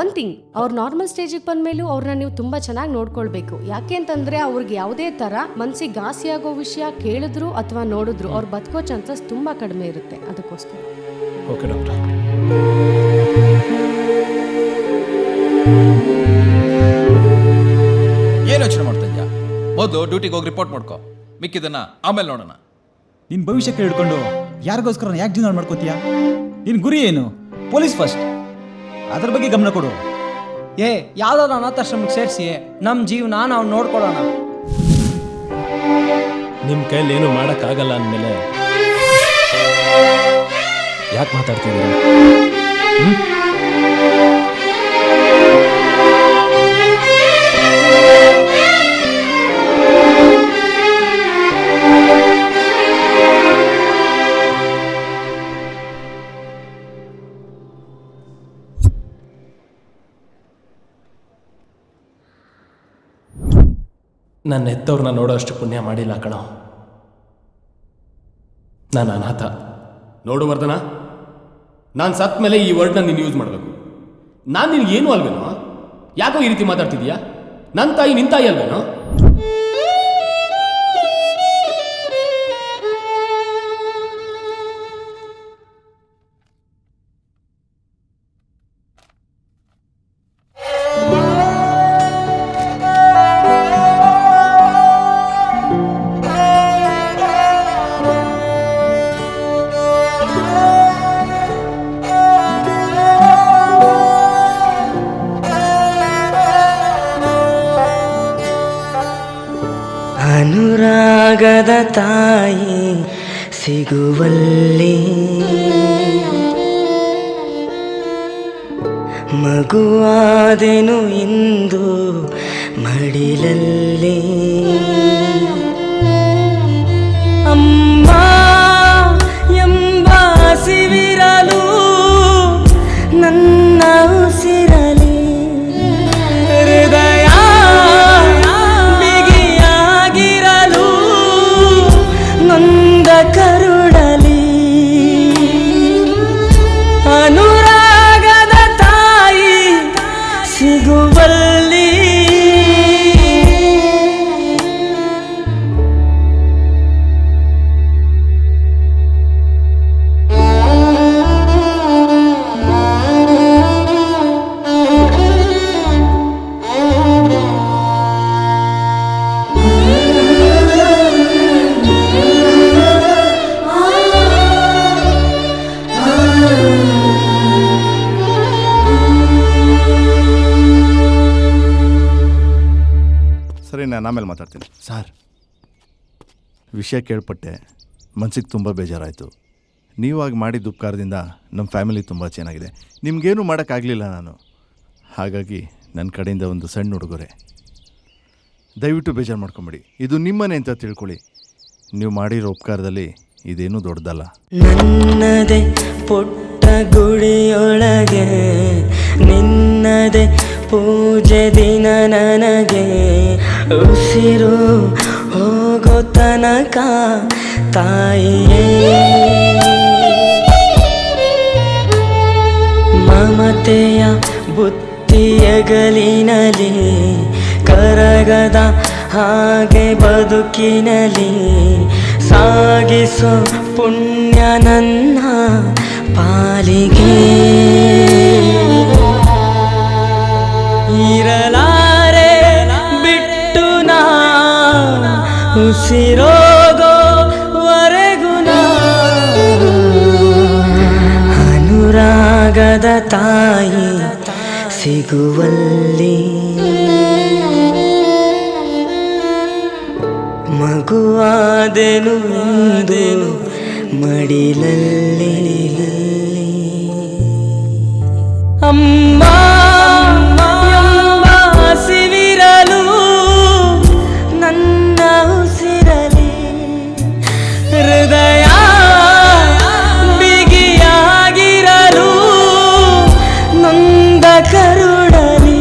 ಒನ್ ಥಿಂಗ್, ಅವ್ರು ನಾರ್ಮಲ್ ಸ್ಟೇಜಿಗೆ ಬಂದ್ಮೇಲೂ ಅವ್ರನ್ನ ನೀವು ತುಂಬಾ ಚೆನ್ನಾಗಿ ನೋಡ್ಕೊಳ್ಬೇಕು. ಯಾಕೆ ಅಂತಂದ್ರೆ ಅವ್ರಿಗೆ ಯಾವುದೇ ತರ ಮನ್ಸಿಗೆ ಘಾಸಿ ಆಗೋ ವಿಷಯ ಕೇಳಿದ್ರು ಅಥವಾ ನೋಡಿದ್ರು ಅವ್ರು ಬದುಕೋ ಚಾನ್ಸಸ್ ತುಂಬಾ ಕಡಿಮೆ ಇರುತ್ತೆ. ಅದಕ್ಕೋಸ್ಕರ ಓಕೆ ಡಾಕ್ಟರ್. ಏನು ಯೋಚನೆ ಮಾಡ್ತಾ ಇದ್ಯಾ? ಮೊದಲು ಡ್ಯೂಟಿಗೆ ಹೋಗಿ ರಿಪೋರ್ಟ್ ಮಾಡ್ಕೊ, ಮಿಕ್ಕಿದನ್ನ ಆಮೇಲೆ ನೋಡೋಣ. ನಿನ್ ಭವಿಷ್ಯಕ್ಕೆ ಹಿಡ್ಕೊಂಡು ಯಾರಿಗೋಸ್ಕರ ಯಾಕೆ ಜೀವನ ಮಾಡ್ಕೋತೀಯ? ನಿನ್ ಗುರಿ ಏನು? ಪೊಲೀಸ್ ಫಸ್ಟ್, ಅದ್ರ ಬಗ್ಗೆ ಗಮನ ಕೊಡು. ಯಾವ್ದಾದ್ರು ಅನಾಥಾಶ್ರಮಕ್ಕೆ ಸೇರಿಸಿ ನಮ್ಮ ಜೀವನ ನಾವು ನೋಡ್ಕೊಳ್ಳೋಣ. ನಿಮ್ಮ ಕೈಲಿ ಏನು ಮಾಡೋಕ್ಕಾಗಲ್ಲ ಅಂದಮೇಲೆ ಯಾಕೆ ಮಾತಾಡ್ತಿದ್ದೀರಾ? ನನ್ನ ಹೆತ್ತವ್ರನ್ನ ನೋಡೋ ಅಷ್ಟು ಪುಣ್ಯ ಮಾಡಿಲ್ಲ ಕಣೋ. ನಾನು ಅನಾಥ. ನೋಡು ವರ್ಧನ, ನಾನು ಸತ್ ಮೇಲೆ ಈ ವರ್ಡ್ನ ನೀನು ಯೂಸ್ ಮಾಡಬೇಕು. ನಾನು ನಿನಗೇನು ಅಲ್ವೇನೋ? ಯಾಕೋ ಈ ರೀತಿ ಮಾತಾಡ್ತಿದ್ಯಾ? ನನ್ನ ತಾಯಿ ನಿನ್ನ ತಾಯಿ ಅಲ್ವೇನೋ? ಅನುರಾಗದ ತಾಯಿ ಸಿಗುವಲ್ಲಿ ಮಗುವಾದೆನು ಇಂದು ಮಡಿಲಲ್ಲಿ. ಅಮ್ಮ ಎಂಬ ಹಸಿವಿರಲು ನನ್ನ ಉಸಿರಲಿ ಹೃದಯ ಬಿಗಿಯಾಗಿರಲು ನೊಂದ ಕರುಳಲಿ. ಅನುರಾಗದ ತಾಯಿ ಸಿಗುವಲ್ಲಿ ಸರಿ, ನಾನು ಆಮೇಲೆ ಮಾತಾಡ್ತೀನಿ. ಸರ್, ವಿಷಯ ಕೇಳ್ಪಟ್ಟೆ, ಮನ್ಸಿಗೆ ತುಂಬ ಬೇಜಾರಾಯಿತು. ನೀವಾಗಿ ಮಾಡಿದ ಉಪಕಾರದಿಂದ ನಮ್ಮ ಫ್ಯಾಮಿಲಿ ತುಂಬ ಚೆನ್ನಾಗಿದೆ. ನಿಮಗೇನು ಮಾಡೋಕ್ಕಾಗಲಿಲ್ಲ ನಾನು, ಹಾಗಾಗಿ ನನ್ನ ಕಡೆಯಿಂದ ಒಂದು ಸಣ್ಣ ಉಡುಗೊರೆ. ದಯವಿಟ್ಟು ಬೇಜಾರು ಮಾಡ್ಕೊಂಬಿಡಿ, ಇದು ನಿಮ್ಮನೆ ಅಂತ ತಿಳ್ಕೊಳ್ಳಿ. ನೀವು ಮಾಡಿರೋ ಉಪಕಾರದಲ್ಲಿ ಇದೇನೂ ದೊಡ್ಡದಲ್ಲ. ನನ್ನದೇ ಪುಟ್ಟ ಗುಡಿಯೊಳಗೆ ನಿನ್ನದೆ ಪೂಜೆ ದಿನ ನನಗೆ ಉಸಿರು ಹೋಗೋ ತನಕ ತಾಯಿಯೇ ಮಮತೆಯ ಬುತ್ತಿಯಗಲಿನಲಿ ಕರಗದ ಹಾಗೆ ಬದುಕಿನಲಿ ಸಾಗಿಸೋ ಪುಣ್ಯ ನನ್ನ ಪಾಲಿಗೆ ಇರಲಾರೆ ಬಿಟ್ಟು ನಾ ಉಸಿರೋಗೋವರೆಗೂ ನಾ ಅನುರಾಗದ ತಾಯಿ ಸಿಗುವಲ್ಲಿ ಮಗುವಾದೆನು ಎಂದು ಮಡಿಲಲ್ಲಿ ಅಮ್ಮ ಎಂಬ ಹಸಿವಿರಲು ನನ್ನ ಉಸಿರಲಿ ಹೃದಯ ಬಿಗಿಯಾಗಿರಲು ನೊಂದ ಕರುಡಲಿ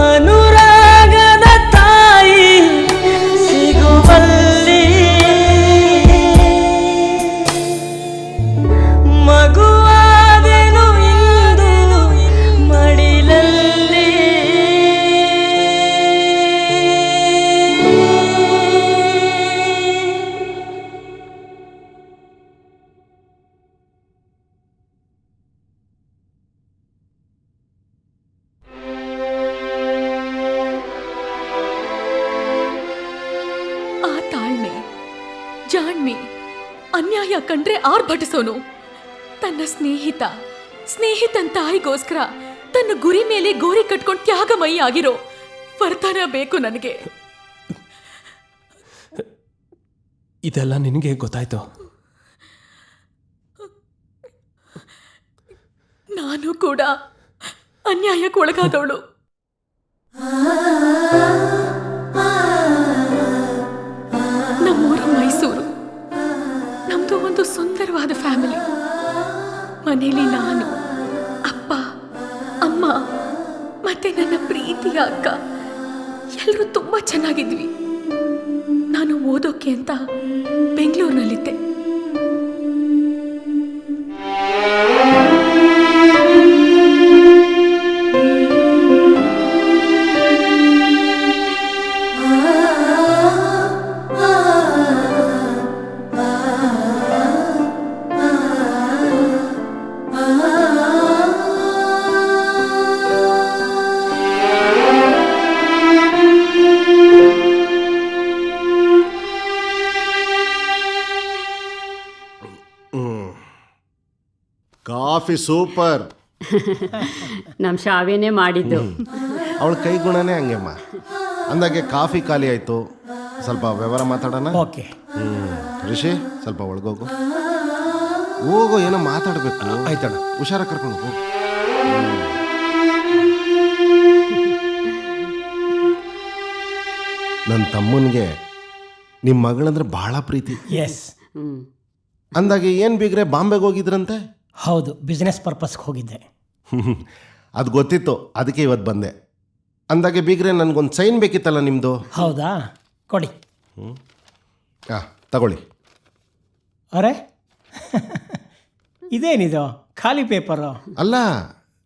ಅನುರಾಗದ ತಾಯಿ ಸಿಗುವಲ್ಲಿ ಮಗುವಾದೆನು ಇಂದು ಮಡಿಲಲ್ಲಿ ಆ ತಾಳ್ಮೆ ಜಾಣ್ಮೆ ಅನ್ಯಾಯ ಕಂಡ್ರೆ ಆರ್ಭಟಿಸೋನು ತನ್ನ ಸ್ನೇಹಿತನ್ ತಾಯಿಗೋಸ್ಕರ ತನ್ನ ಗುರಿ ಮೇಲೆ ಗೋರಿ ಕಟ್ಕೊಂಡು ತ್ಯಾಗಮಯಿ ಆಗಿರೋ ವರ್ತನ ಬೇಕು ನನಗೆ. ಇದೆಲ್ಲ ನಿನಗೆ ಗೊತ್ತಾಯ್ತು? ನಾನು ಕೂಡ ಅನ್ಯಾಯಕ್ಕೆ ಒಳಗಾದವಳು. ನಮ್ಮೂರು ಮೈಸೂರು. ನಮ್ದು ಒಂದು ಸುಂದರವಾದ ಫ್ಯಾಮಿಲಿ. ಮನೇಲಿ ನಾನು, ಅಪ್ಪ, ಅಮ್ಮ ಮತ್ತೆ ನನ್ನ ಪ್ರೀತಿಯ ಅಕ್ಕ ಎಲ್ಲರೂ ತುಂಬಾ ಚೆನ್ನಾಗಿದ್ವಿ. ನಾನು ಓದೋಕೆ ಅಂತ ಬೆಂಗಳೂರಿನಲ್ಲಿದ್ದೆ. Coffee super. ನಮ್ಮ ಶಾವಿನೇ ಮಾಡಿದ್ದು. ಅವಳ ಕೈ ಗುಣನೇ ಹಂಗೆಮ್ಮ. ಅಂದಾಗೆ ಕಾಫಿ ಖಾಲಿ ಆಯಿತು, ಸ್ವಲ್ಪ ವ್ಯವಹಾರ ಮಾತಾಡೋಣ. ಓಕೆ. ರಿಷಿ ಸ್ವಲ್ಪ ಒಳಗೋಗು. ಹೋಗೋ, ಏನೋ ಮಾತಾಡಬೇಕು. ಆಯ್ತಣ್ಣ. ಹುಷಾರ ಕರ್ಕೊಂಡು ಹೋಗು. ನನ್ನ ತಮ್ಮನಿಗೆ ನಿಮ್ಮ ಮಗಳಂದ್ರೆ ಬಹಳ ಪ್ರೀತಿ. ಎಸ್. ಅಂದಾಗೆ ಏನು ಬೀಗ್ರೆ ಬಾಂಬೆಗೆ ಹೋಗಿದ್ರಂತೆ? ಹೌದು, ಬಿಸ್ನೆಸ್ ಪರ್ಪಸ್ಗೆ ಹೋಗಿದ್ದೆ. ಅದು ಗೊತ್ತಿತ್ತು, ಅದಕ್ಕೆ ಇವತ್ತು ಬಂದೆ. ಅಂದಾಗೆ ಬೀಗ್ರೆ ನನಗೊಂದು ಸೈನ್ ಬೇಕಿತ್ತಲ್ಲ ನಿಮ್ಮದು. ಹೌದಾ, ಕೊಡಿ. ತಗೊಳ್ಳಿ. ಅರೆ ಇದೇನಿದು ಖಾಲಿ ಪೇಪರು? ಅಲ್ಲ,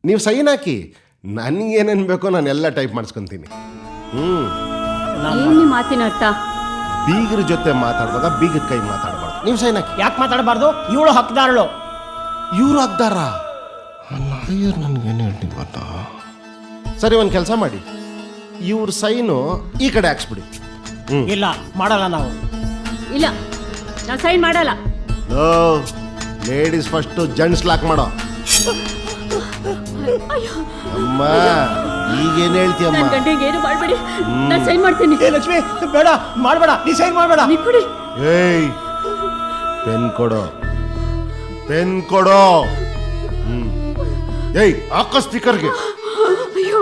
ನೀವು ಸೈನ್ ಹಾಕಿ, ನನಗೇನೇನು ಬೇಕೋ ನಾನೆಲ್ಲ ಟೈಪ್ ಮಾಡಿಸ್ಕೊತೀನಿ. ಏನು ಮಾತಿನ ಅರ್ಥ? ಬೀಗರ ಜೊತೆ ಮಾತಾಡುವಾಗ ಬೀಗದ ಕೈ ಮಾತಾಡಬಾರ್ದು. ನೀವು ಸೈನ್ ಹಾಕಿ. ಯಾಕೆ ಮಾತಾಡಬಾರ್ದು? ಇವಳು ಹಕ್ದಾರಳು. ಇವರು ಹಕ್ದಾರ? ಲಾಯರ್ ನನಗೇನು ಹೇಳ್ತೀನಿ ಗೊತ್ತಾ? ಸರಿ, ಒಂದು ಕೆಲಸ ಮಾಡಿ, ಇವ್ರ ಸೈನು ಈ ಕಡೆ ಹಾಕ್ಸ್ಬಿಡಿ. ಇಲ್ಲ, ಮಾಡಲ್ಲ ನಾವು. ಇಲ್ಲ, ನಾವು ಸೈನ್ ಮಾಡಲ್ಲ. ಲೇಡೀಸ್ ಫಸ್ಟು, ಜೆಂಟ್ಸ್ ಲಾಕ್ ಮಾಡೋ. ಅಮ್ಮ, ಈಗೇನು ಹೇಳ್ತೀಯಮ್ಮ? ಏನು ಮಾಡಬೇಡಿ, ನಾನು ಸೈನ್ ಮಾಡ್ತೀನಿ. ಲಕ್ಷ್ಮಿ, ಬೇಡ, ಮಾಡಬೇಡ, ನೀ ಸೈನ್ ಮಾಡಬೇಡ. ಕೊಡಿ. ಏಯ್, ಪೆನ್ ಕೊಡೋ, ಪೆನ್ ಕೊಡೋ. ಏಯ್, ಹಾಕೋ ಸ್ಪೀಕರ್ಗೆ. ಅಯ್ಯೋ,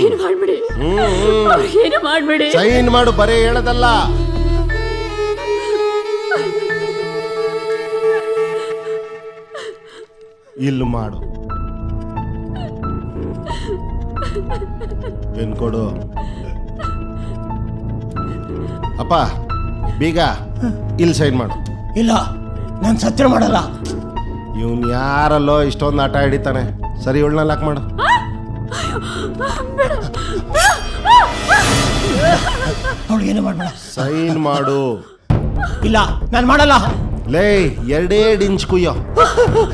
ಏನು ಮಾಡಬೇಡಿ, ಏನು ಮಾಡಬೇಡಿ. ಸೈನ್ ಮಾಡು, ಬರೀ ಹೇಳೋದಲ್ಲ. ಇಲ್ಲಿ ಮಾಡು. ಪೆನ್ ಕೊಡು. ಅಪ್ಪ ಬೀಗ ಇಲ್ಲಿ ಸೈನ್ ಮಾಡು. ಇಲ್ಲ, ನಾನು ಸತ್ಯ ಮಾಡಲ್ಲ. ಇವನು ಯಾರಲ್ಲೋ ಇಷ್ಟೊಂದು ಆಟ ಹಿಡಿತಾನೆ. ಸರಿ, ಇವಳನ್ನ ಲಾಕ್ ಮಾಡು. ಅವಳಿಗೇನು ಮಾಡಬೇಡ. ಸೈನ್ ಮಾಡು. ಇಲ್ಲ, ನಾನು ಮಾಡಲ್ಲ. ಲೇ, 2 ಇಂಚ್ ಕುಯ್ಯೋ.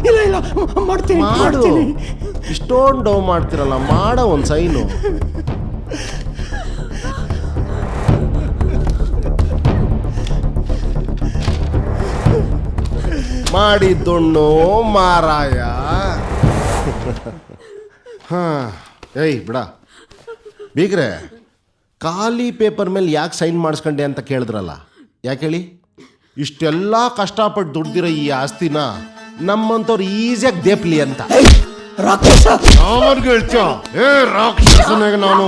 ಇಲ್ಲ ಇಲ್ಲ, ಮಾಡ್ತೀನಿ ಮಾಡು. ಇಷ್ಟೊಂದು ಡೌ ಮಾಡ್ತಿರಲ್ಲ, ಮಾಡೋ ಒಂದು ಸೈನು. ಮಾಡಿದ್ದುಣ್ಣು ಮಾರಾಯ. ಹಾ, ಏಯ್ ಬಿಡ. ಬೀಗ್ರೆ, ಖಾಲಿ ಪೇಪರ್ ಮೇಲೆ ಯಾಕೆ ಸೈನ್ ಮಾಡಿಸ್ಕೊಂಡೆ ಅಂತ ಕೇಳಿದ್ರಲ್ಲ, ಯಾಕೆ ಹೇಳಿ? ಇಷ್ಟೆಲ್ಲ ಕಷ್ಟಪಟ್ಟು ದುಡ್ದಿರೋ ಈ ಆಸ್ತಿನ ನಮ್ಮಂಥವ್ರು ಈಸಿಯಾಗಿ ದೇಪ್ಲಿ ಅಂತ. ರಾಕ್ಷಸ ಹೇಳ್ತೀಯ? ಏ ರಾಕ್ಷಸನಾಗ ನಾನು.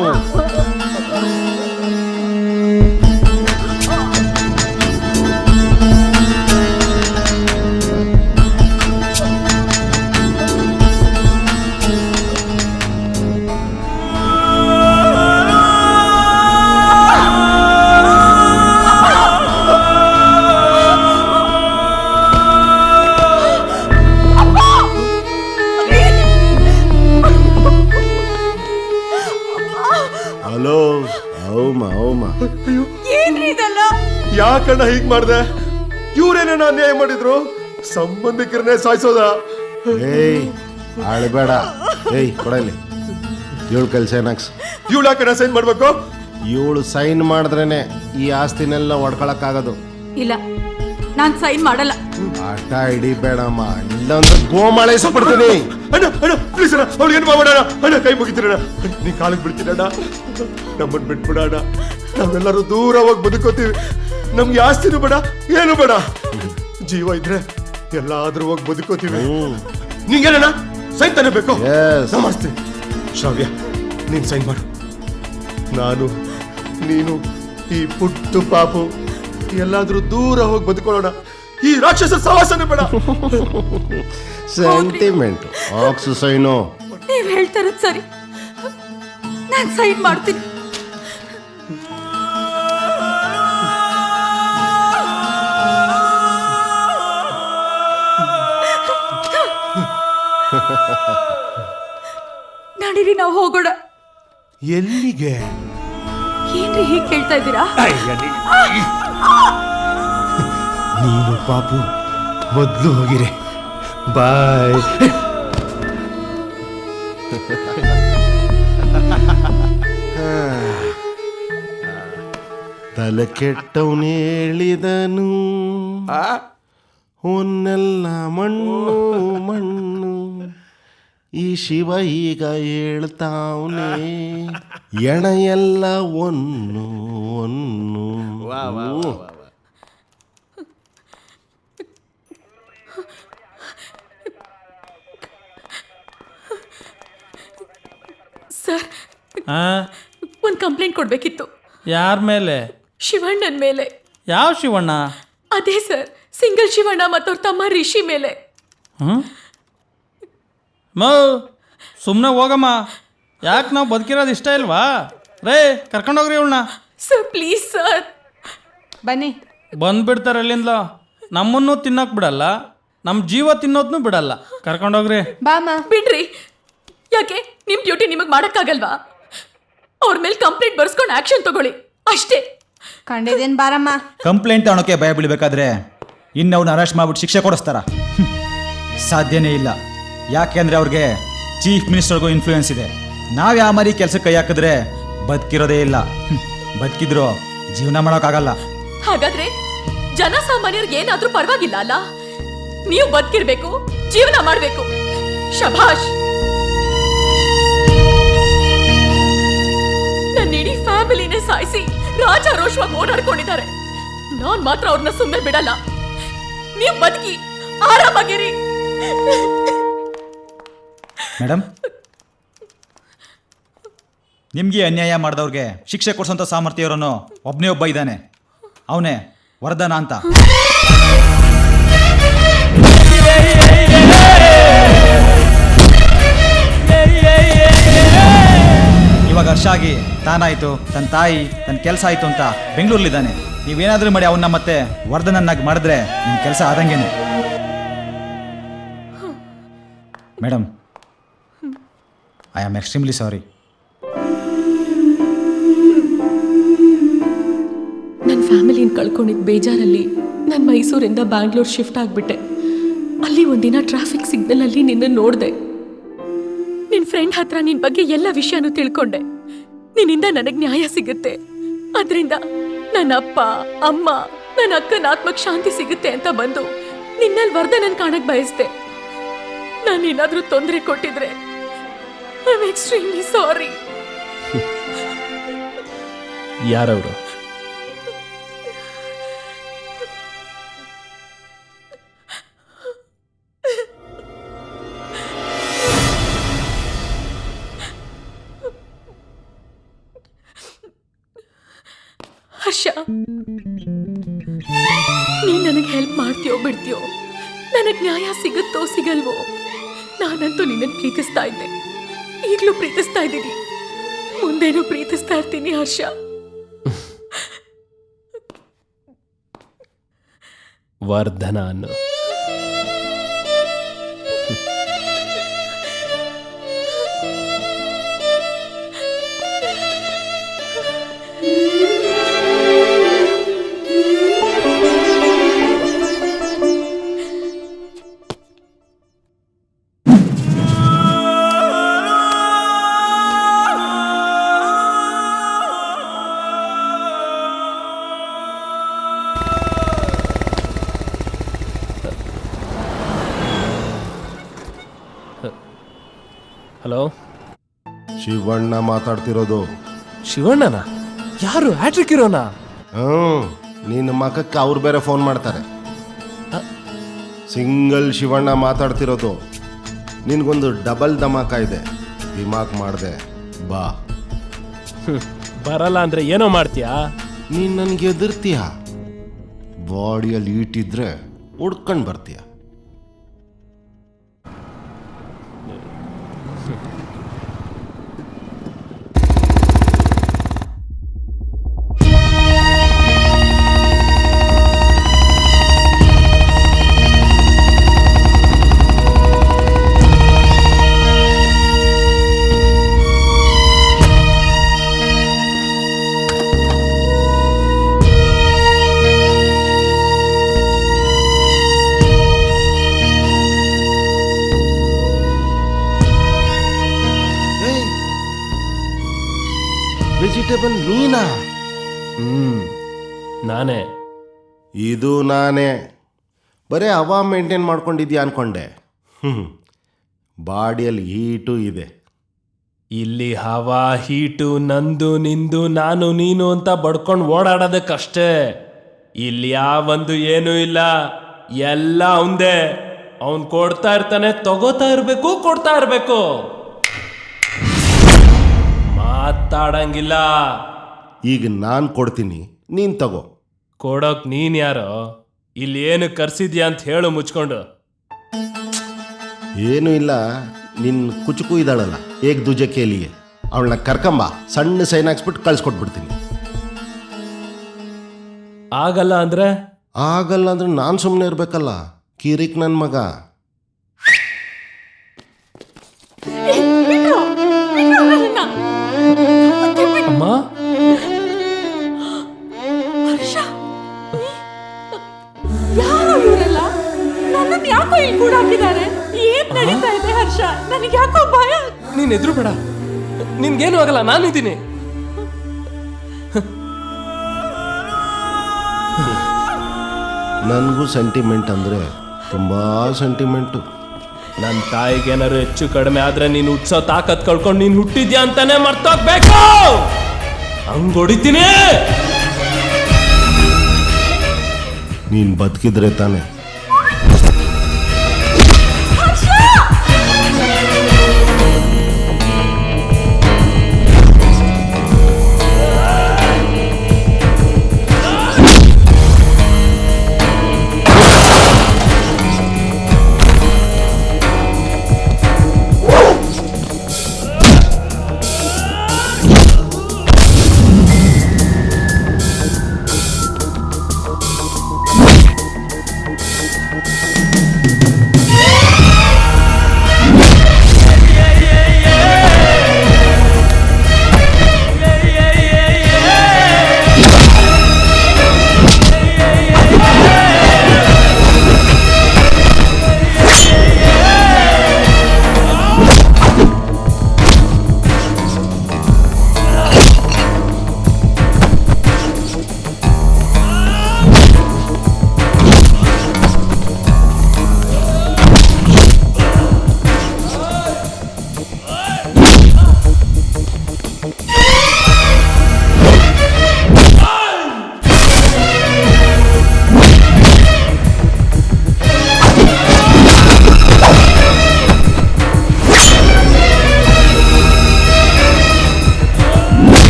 ಹಲೋ, ಹೌಮ ಏನ್ರಿ ಇದೆಲ್ಲ? ಯಾಕಣ್ಣ ಹೀಗ್ ಮಾಡ್ದೆ? ಇವ್ರೇನ ಅನ್ಯಾಯ ಮಾಡಿದ್ರು? ಸಂಬಂಧಿಕರನ್ನೇ ಸಾಯಿಸೋದ? ಏಯ್ ಅಳಬೇಡ. ಏಯ್ ಕೊಡಲಿ. ಇವಳು ಕೈಲಿ ಸೈನ್ ಹಾಕ್ಸ್. ಇವಳು ಯಾಕಣ್ಣ ಸೈನ್ ಮಾಡ್ಬೇಕು? ಇವಳು ಸೈನ್ ಮಾಡಿದ್ರೇನೆ ಈ ಆಸ್ತಿನೆಲ್ಲ ಹೊಡ್ಕೊಳಕ್ಕಾಗೋದು. ಇಲ್ಲ, ನಾನ್ ಸೈನ್ ಮಾಡಲ್ಲ. ಆಟ ಹಿಡಿಬೇಡಮ್ಮ, ಇಲ್ಲಾಂದ್ರೆ ಗೋಮಾಳೆ ಇಷ್ಟಪಡ್ತೀನಿ. ಅಣ್ಣ ಅಣ್ಣ ಪ್ಲೀಸ್ ಅಣ್ಣ, ಅವ್ಳು ಏನು ಮಾಡೋಣ ಅಣ್ಣ, ಕೈ ಮುಗಿತೀರಣ್ಣ, ನೀ ಕಾಲಿಗೆ ಬಿಡ್ತೀರಣ್ಣ, ನಮ್ಮನ್ನು ಬಿಟ್ಬಿಡೋಣ. ನಾವೆಲ್ಲರೂ ದೂರ ಹೋಗಿ ಬದುಕೋತೀವಿ. ನಮ್ಗೆ ಆಸ್ತಿನೂ ಬೇಡ, ಏನು ಬೇಡ. ಜೀವ ಇದ್ರೆ ಎಲ್ಲಾದ್ರೂ ಹೋಗಿ ಬದುಕೋತೀವಿ. ನಿಂಗೇನಣ್ಣ ಸೈನ್ ತಾನೇ ಬೇಕು? ನಮಸ್ತೆ ಶ್ರಾವ್ಯ, ನೀನ್ ಸೈನ್ ಮಾಡು. ನಾನು ನೀನು ಈ ಪುಟ್ಟು ಪಾಪು ಎಲ್ಲಾದ್ರೂ ದೂರ ಹೋಗಿ ಬದುಕೊಳ್ಳೋಣ. ಈ ರಾಕ್ಷಸ ಸವಾಸನೆ ಬೇಡ. ಸೆಂಟಿಮೆಂಟ್ ಆಕ್ಸು ಸೈನು. ನೀವ್ ಹೇಳ್ತಾರದ್ ಸರಿ, ನಾನ್ ಸೈನ್ ಮಾಡ್ತೀನಿ. ನಡೀರಿ, ನಾವು ಹೋಗೋಣ. ಎಲ್ಲಿಗೆ? ಏನ್ರಿ ಹೀಗೆ ಕೇಳ್ತಾ ಇದ್ದೀರಾ? ನೀನು ಪಾಪು ಮೊದಲು ಹೋಗಿರೆ. ಬಾಯ್. ತಲೆ ಕೆಟ್ಟವನು ಹೇಳಿದನು, ಒನ್ನೆಲ್ಲ ಮಣ್ಣು ಮಣ್ಣು. ಈ ಶಿವ ಈಗ ಹೇಳ್ತಾವನೆ, ಎಣ ಎಲ್ಲ ಒನ್ನು ಒನ್ನು. ಸರ್, ಒಂದು ಕಂಪ್ಲೇಂಟ್ ಕೊಡ್ಬೇಕಿತ್ತು. ಯಾರ ಮೇಲೆ? ಶಿವಣ್ಣನ ಮೇಲೆ. ಯಾವ ಶಿವಣ್ಣ? ಅದೇ ಸರ್, ಸಿಂಗಲ್ ಶಿವಣ್ಣ ಮತ್ತವ್ರ ತಮ್ಮ ರಿಷಿ ಮೇಲೆ. ಸುಮ್ಮನೆ ಹೋಗಮ್ಮ. ಯಾಕೆ ನಾವು ಬದುಕಿರೋದು ಇಷ್ಟ ಇಲ್ವಾ? ರೇ, ಕರ್ಕೊಂಡೋಗ್ರಿ ಇವಳನ್ನ. Sir please sir. ಬನ್ನಿ. ಬಂದ್ಬಿಡ್ತಾರೆ ಅಲ್ಲಿಂದ. ನಮ್ಮನ್ನು ತಿನ್ನೋಕೆ ಬಿಡಲ್ಲ, ನಮ್ಮ ಜೀವ ತಿನ್ನೋದ್ನು ಬಿಡಲ್ಲ. ಕರ್ಕೊಂಡೋಗ್ರಿ. ಬಾಮ. ಬಿಡ್ರಿ. ಯಾಕೆ, ನಿಮ್ ಡ್ಯೂಟಿ ನಿಮಗೆ ಮಾಡೋಕ್ಕಾಗಲ್ವಾ? ಅವ್ರ ಮೇಲೆ ಕಂಪ್ಲೇಂಟ್ ಬರ್ಸ್ಕೊಂಡು ಆಕ್ಷನ್ ತಗೊಳ್ಳಿ ಅಷ್ಟೇ. ಕಂಡಿದ್ದೇನು ಬಾರಮ್ಮ. ಕಂಪ್ಲೇಂಟ್ ತಗೊಳಕ್ಕೆ ಭಯ ಬೀಳ್ಬೇಕಾದ್ರೆ ಇನ್ನು ಅವ್ನ ಅರೆಸ್ಟ್ ಮಾಡ್ಬಿಟ್ಟು ಶಿಕ್ಷೆ ಕೊಡಿಸ್ತಾರ? ಸಾಧ್ಯನೇ ಇಲ್ಲ. ಯಾಕೆಂದ್ರೆ ಅವ್ರಿಗೆ ಚೀಫ್ ಮಿನಿಸ್ಟರ್ಗೂ ಇನ್ಫ್ಲೂಯೆನ್ಸ್ ಇದೆ. ನಾವು ಯಾವ ಮಾರಿ ಕೆಲಸಕ್ಕೆ ಕೈ ಹಾಕಿದ್ರೆ ಬದುಕಿರೋದೇ ಇಲ್ಲ. ಬದುಕಿದ್ರು ಜೀವನ ಮಾಡೋಕ್ಕಾಗಲ್ಲ. ಹಾಗಾದ್ರೆ ಜನಸಾಮಾನ್ಯರಿಗೆ ಏನಾದ್ರೂ ಪರವಾಗಿಲ್ಲ ಅಲ್ಲ? ನೀವು ಬದುಕಿರ್ಬೇಕು, ಜೀವನ ಮಾಡ್ಬೇಕು. ಶಭಾಷ್. ನನ್ನ ಇಡೀ ಫ್ಯಾಮಿಲಿನೇ ಸಾಯಿಸಿ ರಾಜಾರೋಷವಾಗಿ ಓಡಾಡ್ಕೊಂಡಿದ್ದಾರೆ. ನಾನ್ ಮಾತ್ರ ಅವ್ರನ್ನ ಸುಮ್ಮನೆ ಬಿಡಲ್ಲ. ನೀವು ಬದುಕಿ ಆರಾಮಾಗಿರಿ. ಮೇಡಮ್, ನಿಮಗೆ ಅನ್ಯಾಯ ಮಾಡಿದವ್ರಿಗೆ ಶಿಕ್ಷೆ ಕೊಡಿಸೋಂಥ ಸಾಮರ್ಥ್ಯ ಇರೋನು ಒಬ್ಬನೇ ಒಬ್ಬ ಇದ್ದಾನೆ. ಅವನೇ ವರದಾನ ಅಂತ. ಸ್ಥಾನ ಆಯಿತು, ತನ್ನ ತಾಯಿ, ತನ್ನ ಕೆಲಸ ಆಯಿತು ಅಂತ ಬೆಂಗಳೂರಲ್ಲಿದ್ದಾನೆ. ನೀವೇನಾದರೂ ಮಾಡಿ ಅವನ್ನ ಮತ್ತೆ ವರ್ಧನನ್ನಾಗಿ ಮಾಡಿದ್ರೆ ನಿಮ್ಮ ಕೆಲಸ ಆದಂಗೆನೆ. Madam, I am extremely sorry. ನನ್ನ ಫ್ಯಾಮಿಲಿನ ಕಳ್ಕೊಂಡಿದ್ದ ಬೇಜಾರಲ್ಲಿ ನಾನು ಮೈಸೂರಿಂದ ಬ್ಯಾಂಗ್ಳೂರ್ ಶಿಫ್ಟ್ ಆಗಿಬಿಟ್ಟೆ. ಅಲ್ಲಿ ಒಂದಿನ ಟ್ರಾಫಿಕ್ ಸಿಗ್ನಲಲ್ಲಿ ನಿನ್ನ ನೋಡಿದೆ. ನಿನ್ನ ಫ್ರೆಂಡ್ ಹತ್ರ ನಿನ್ನ ಬಗ್ಗೆ ಎಲ್ಲ ವಿಷಯನೂ ತಿಳ್ಕೊಂಡೆ. ನಿನ್ನಿಂದ ನನಗೆ ನ್ಯಾಯ ಸಿಗುತ್ತೆ, ಅದರಿಂದ ನನ್ನ ಅಪ್ಪ ಅಮ್ಮ ನನ್ನ ಅಕ್ಕನ ಆತ್ಮಕ್ಕೆ ಶಾಂತಿ ಸಿಗುತ್ತೆ ಅಂತ ಬಂದು ನಿನ್ನಲ್ಲಿ ವರ್ಧನನ್ ಕಾಣಕ್ ಬಯಸ್ದೆ. ನಾನೇನಾದ್ರೂ ತೊಂದರೆ ಕೊಟ್ಟಿದ್ರೆ ಐ ಆಮ್ ಎಕ್ಸ್ಟ್ರೀಮ್ಲಿ ಸಾರಿ. ಯಾರವರು? ಹರ್ಷ, ನೀನ್ ನನಗೆ ಹೆಲ್ಪ್ ಮಾಡ್ತೀಯೋ ಬಿಡ್ತೀಯೋ, ನನಗೆ ನ್ಯಾಯ ಸಿಗುತ್ತೋ ಸಿಗಲ್ವೋ, ನಾನಂತೂ ನಿನ್ನನ್ನು ಪ್ರೀತಿಸ್ತಾ ಇದ್ದೆ, ಈಗಲೂ ಪ್ರೀತಿಸ್ತಾ ಇದ್ದೀನಿ, ಮುಂದೇನೂ ಪ್ರೀತಿಸ್ತಾ ಇರ್ತೀನಿ ಹರ್ಷ. ವರ್ಧನ ಅನ್ನು ಹಲೋ, ಶಿವಣ್ಣ ಮಾತಾಡ್ತಿರೋದು. ಶಿವಣ್ಣನ? ಯಾರು? ಹ್ಯಾಟ್ರಿಕ್ ಇರೋನಾ? ನಿನ್ನ ಮಖಕ್ಕೆ ಅವ್ರು ಬೇರೆ ಫೋನ್ ಮಾಡ್ತಾರೆ. ಸಿಂಗಲ್ ಶಿವಣ್ಣ ಮಾತಾಡ್ತಿರೋದು. ನಿನ್ಗೊಂದು ಡಬಲ್ ಧಮಾಕ ಇದೆ, ದಿಮಾಕ್ ಮಾಡ್ದೆ ಬಾ. ಬರಲ್ಲ ಅಂದ್ರೆ ಏನೋ ಮಾಡ್ತೀಯಾ? ನೀನ್ ನನ್ಗೆ ಎದುರ್ತೀಯ, ಬಾಡಿಯಲ್ಲಿ ಈಟಿದ್ರೆ ಹುಡ್ಕೊಂಡು ಬರ್ತೀಯ. ವೆಜಿಟೇಬಲ್ ನೀನಾ? ನಾನೇ. ಇದು ನಾನೇ. ಬರೀ ಹವಾ ಮೇಂಟೈನ್ ಮಾಡ್ಕೊಂಡಿದ್ಯಾ ಅನ್ಕೊಂಡೆ. ಬಾಡಿಯಲ್ಲಿ ಹೀಟು ಇದೆ. ಇಲ್ಲಿ ಹವಾ ಹೀಟು ನಂದು ನಿಂದು ನಾನು ನೀನು ಅಂತ ಬಡ್ಕೊಂಡು ಓಡಾಡೋದಕ್ಕಷ್ಟೇ. ಇಲ್ಲಿ ಯಾವೊಂದು ಏನೂ ಇಲ್ಲ, ಎಲ್ಲ ಅವಂದೇ. ಅವನ್ ಕೊಡ್ತಾ ಇರ್ತಾನೆ, ತಗೋತಾ ಇರ್ಬೇಕು, ಕೊಡ್ತಾ ಇರ್ಬೇಕು, ಮಾತಾಡಂಗಿಲ್ಲ. ಈಗ ನಾನು ಕೊಡ್ತೀನಿ, ನೀನ್ ತಗೋ. ಕೊಡೋಕ್ ನೀನ್ ಯಾರೋ? ಇಲ್ಲಿ ಏನು ಕರ್ಸಿದ್ಯಾ ಅಂತ ಹೇಳು ಮುಚ್ಕೊಂಡು. ಏನೂ ಇಲ್ಲ, ನಿನ್ನ ಕುಚುಕು ಇದ್ದಾಳಲ್ಲ ಏಕ್ ದುಜೆ ಕೇಲಿಗೆ, ಅವಳನ್ನ ಕರ್ಕಂಬ, ಸಣ್ಣ ಸೈನ್ ಹಾಕ್ಸ್ಬಿಟ್ಟು ಕಳ್ಸ್ಕೊಟ್ಬಿಡ್ತೀನಿ. ಆಗಲ್ಲ ಅಂದ್ರೆ? ಆಗಲ್ಲ ಅಂದ್ರೆ ನಾನು ಸುಮ್ಮನೆ ಇರ್ಬೇಕಲ್ಲ, ಕಿರಿಕ್ ನನ್ನ ಮಗ. ಅಮ್ಮ, ಹರ್ಷ, ಯಾರೋ ಇವರೆಲ್ಲ ನನ್ನನ್ನು ಯಾಕೋ ಇಲ್ಲಿ ಕೂಡ ಹಾಕಿದ್ದಾರೆ? ಏನ್ ನಡೀತಾ ಇದೆ ಹರ್ಷ? ನನಗೆ ಯಾಕೋ ಭಯ. ನೀನ್ ಎದುರು ಬೇಡ, ನಿನ್ಗೇನು ಆಗಲ್ಲ, ನಾನಿದ್ದೀನಿ. ನನಗೂ ಸೆಂಟಿಮೆಂಟ್ ಅಂದರೆ ತುಂಬ ಸೆಂಟಿಮೆಂಟು. ನನ್ನ ತಾಯಿಗೇನಾದ್ರು ಹೆಚ್ಚು ಕಡಿಮೆ ಆದ್ರೆ ನೀನು ಹುಟ್ಸೋ ತಾಕತ್ ಕಳ್ಕೊಂಡು ನೀನು ಹುಟ್ಟಿದ್ಯಾ ಅಂತಾನೆ ಮರ್ತೋಗ್ಬೇಕು. ಹಂಗ್ ಹೊಡಿತೀನಿ. ನೀನು ಬದುಕಿದ್ರೆ ತಾನೆ.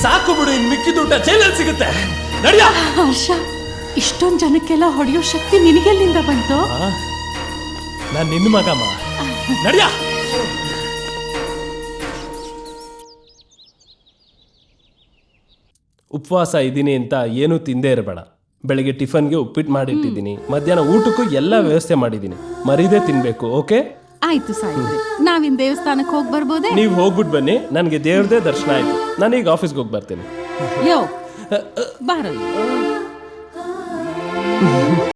ಸಾಕು ಬಿಡು, ಇನ್ ಮಿಕ್ಕಿದ ಊಟ ಜೈಲಲ್ಲಿ ಸಿಗುತ್ತೆ. ನಡಿಯ. ಹರ್ಷ, ಇಷ್ಟೊಂದು ಜನಕ್ಕೆಲ್ಲ ಹೊಡೆಯೋ ಶಕ್ತಿ ನಿನಗೆಲ್ಲಿಂದ ಬಂತು? ನಾನ್ ನಿನ್ನ ಮಗಮ್ಮ. ನಡಿಯ. ಉಪವಾಸ ಇದ್ದೀನಿ ಅಂತ ಏನೂ ತಿಂದೇ ಇರಬೇಡ. ಬೆಳಿಗ್ಗೆ ಟಿಫನ್ಗೆ ಉಪ್ಪಿಟ್ಟು ಮಾಡಿಟ್ಟಿದ್ದೀನಿ, ಮಧ್ಯಾಹ್ನ ಊಟಕ್ಕೂ ಎಲ್ಲ ವ್ಯವಸ್ಥೆ ಮಾಡಿದ್ದೀನಿ. ಮರೀದೇ ತಿನ್ಬೇಕು, ಓಕೆ? ಆಯ್ತು ಸಾಯಿಬ್ರೆ, ನಾವಿನ್ ದೇವಸ್ಥಾನಕ್ಕೆ ಹೋಗಿ ಬರ್ಬೋದೇ? ನೀವು ಹೋಗ್ಬಿಟ್ಟು ಬನ್ನಿ, ನನಗೆ ದೇವ್ರದೇ ದರ್ಶನ ಆಯ್ತು. ನಾನೀಗ ಆಫೀಸ್ಗೆ ಹೋಗಿ ಬರ್ತೇನೆ. ಯೋ ಬಾರ.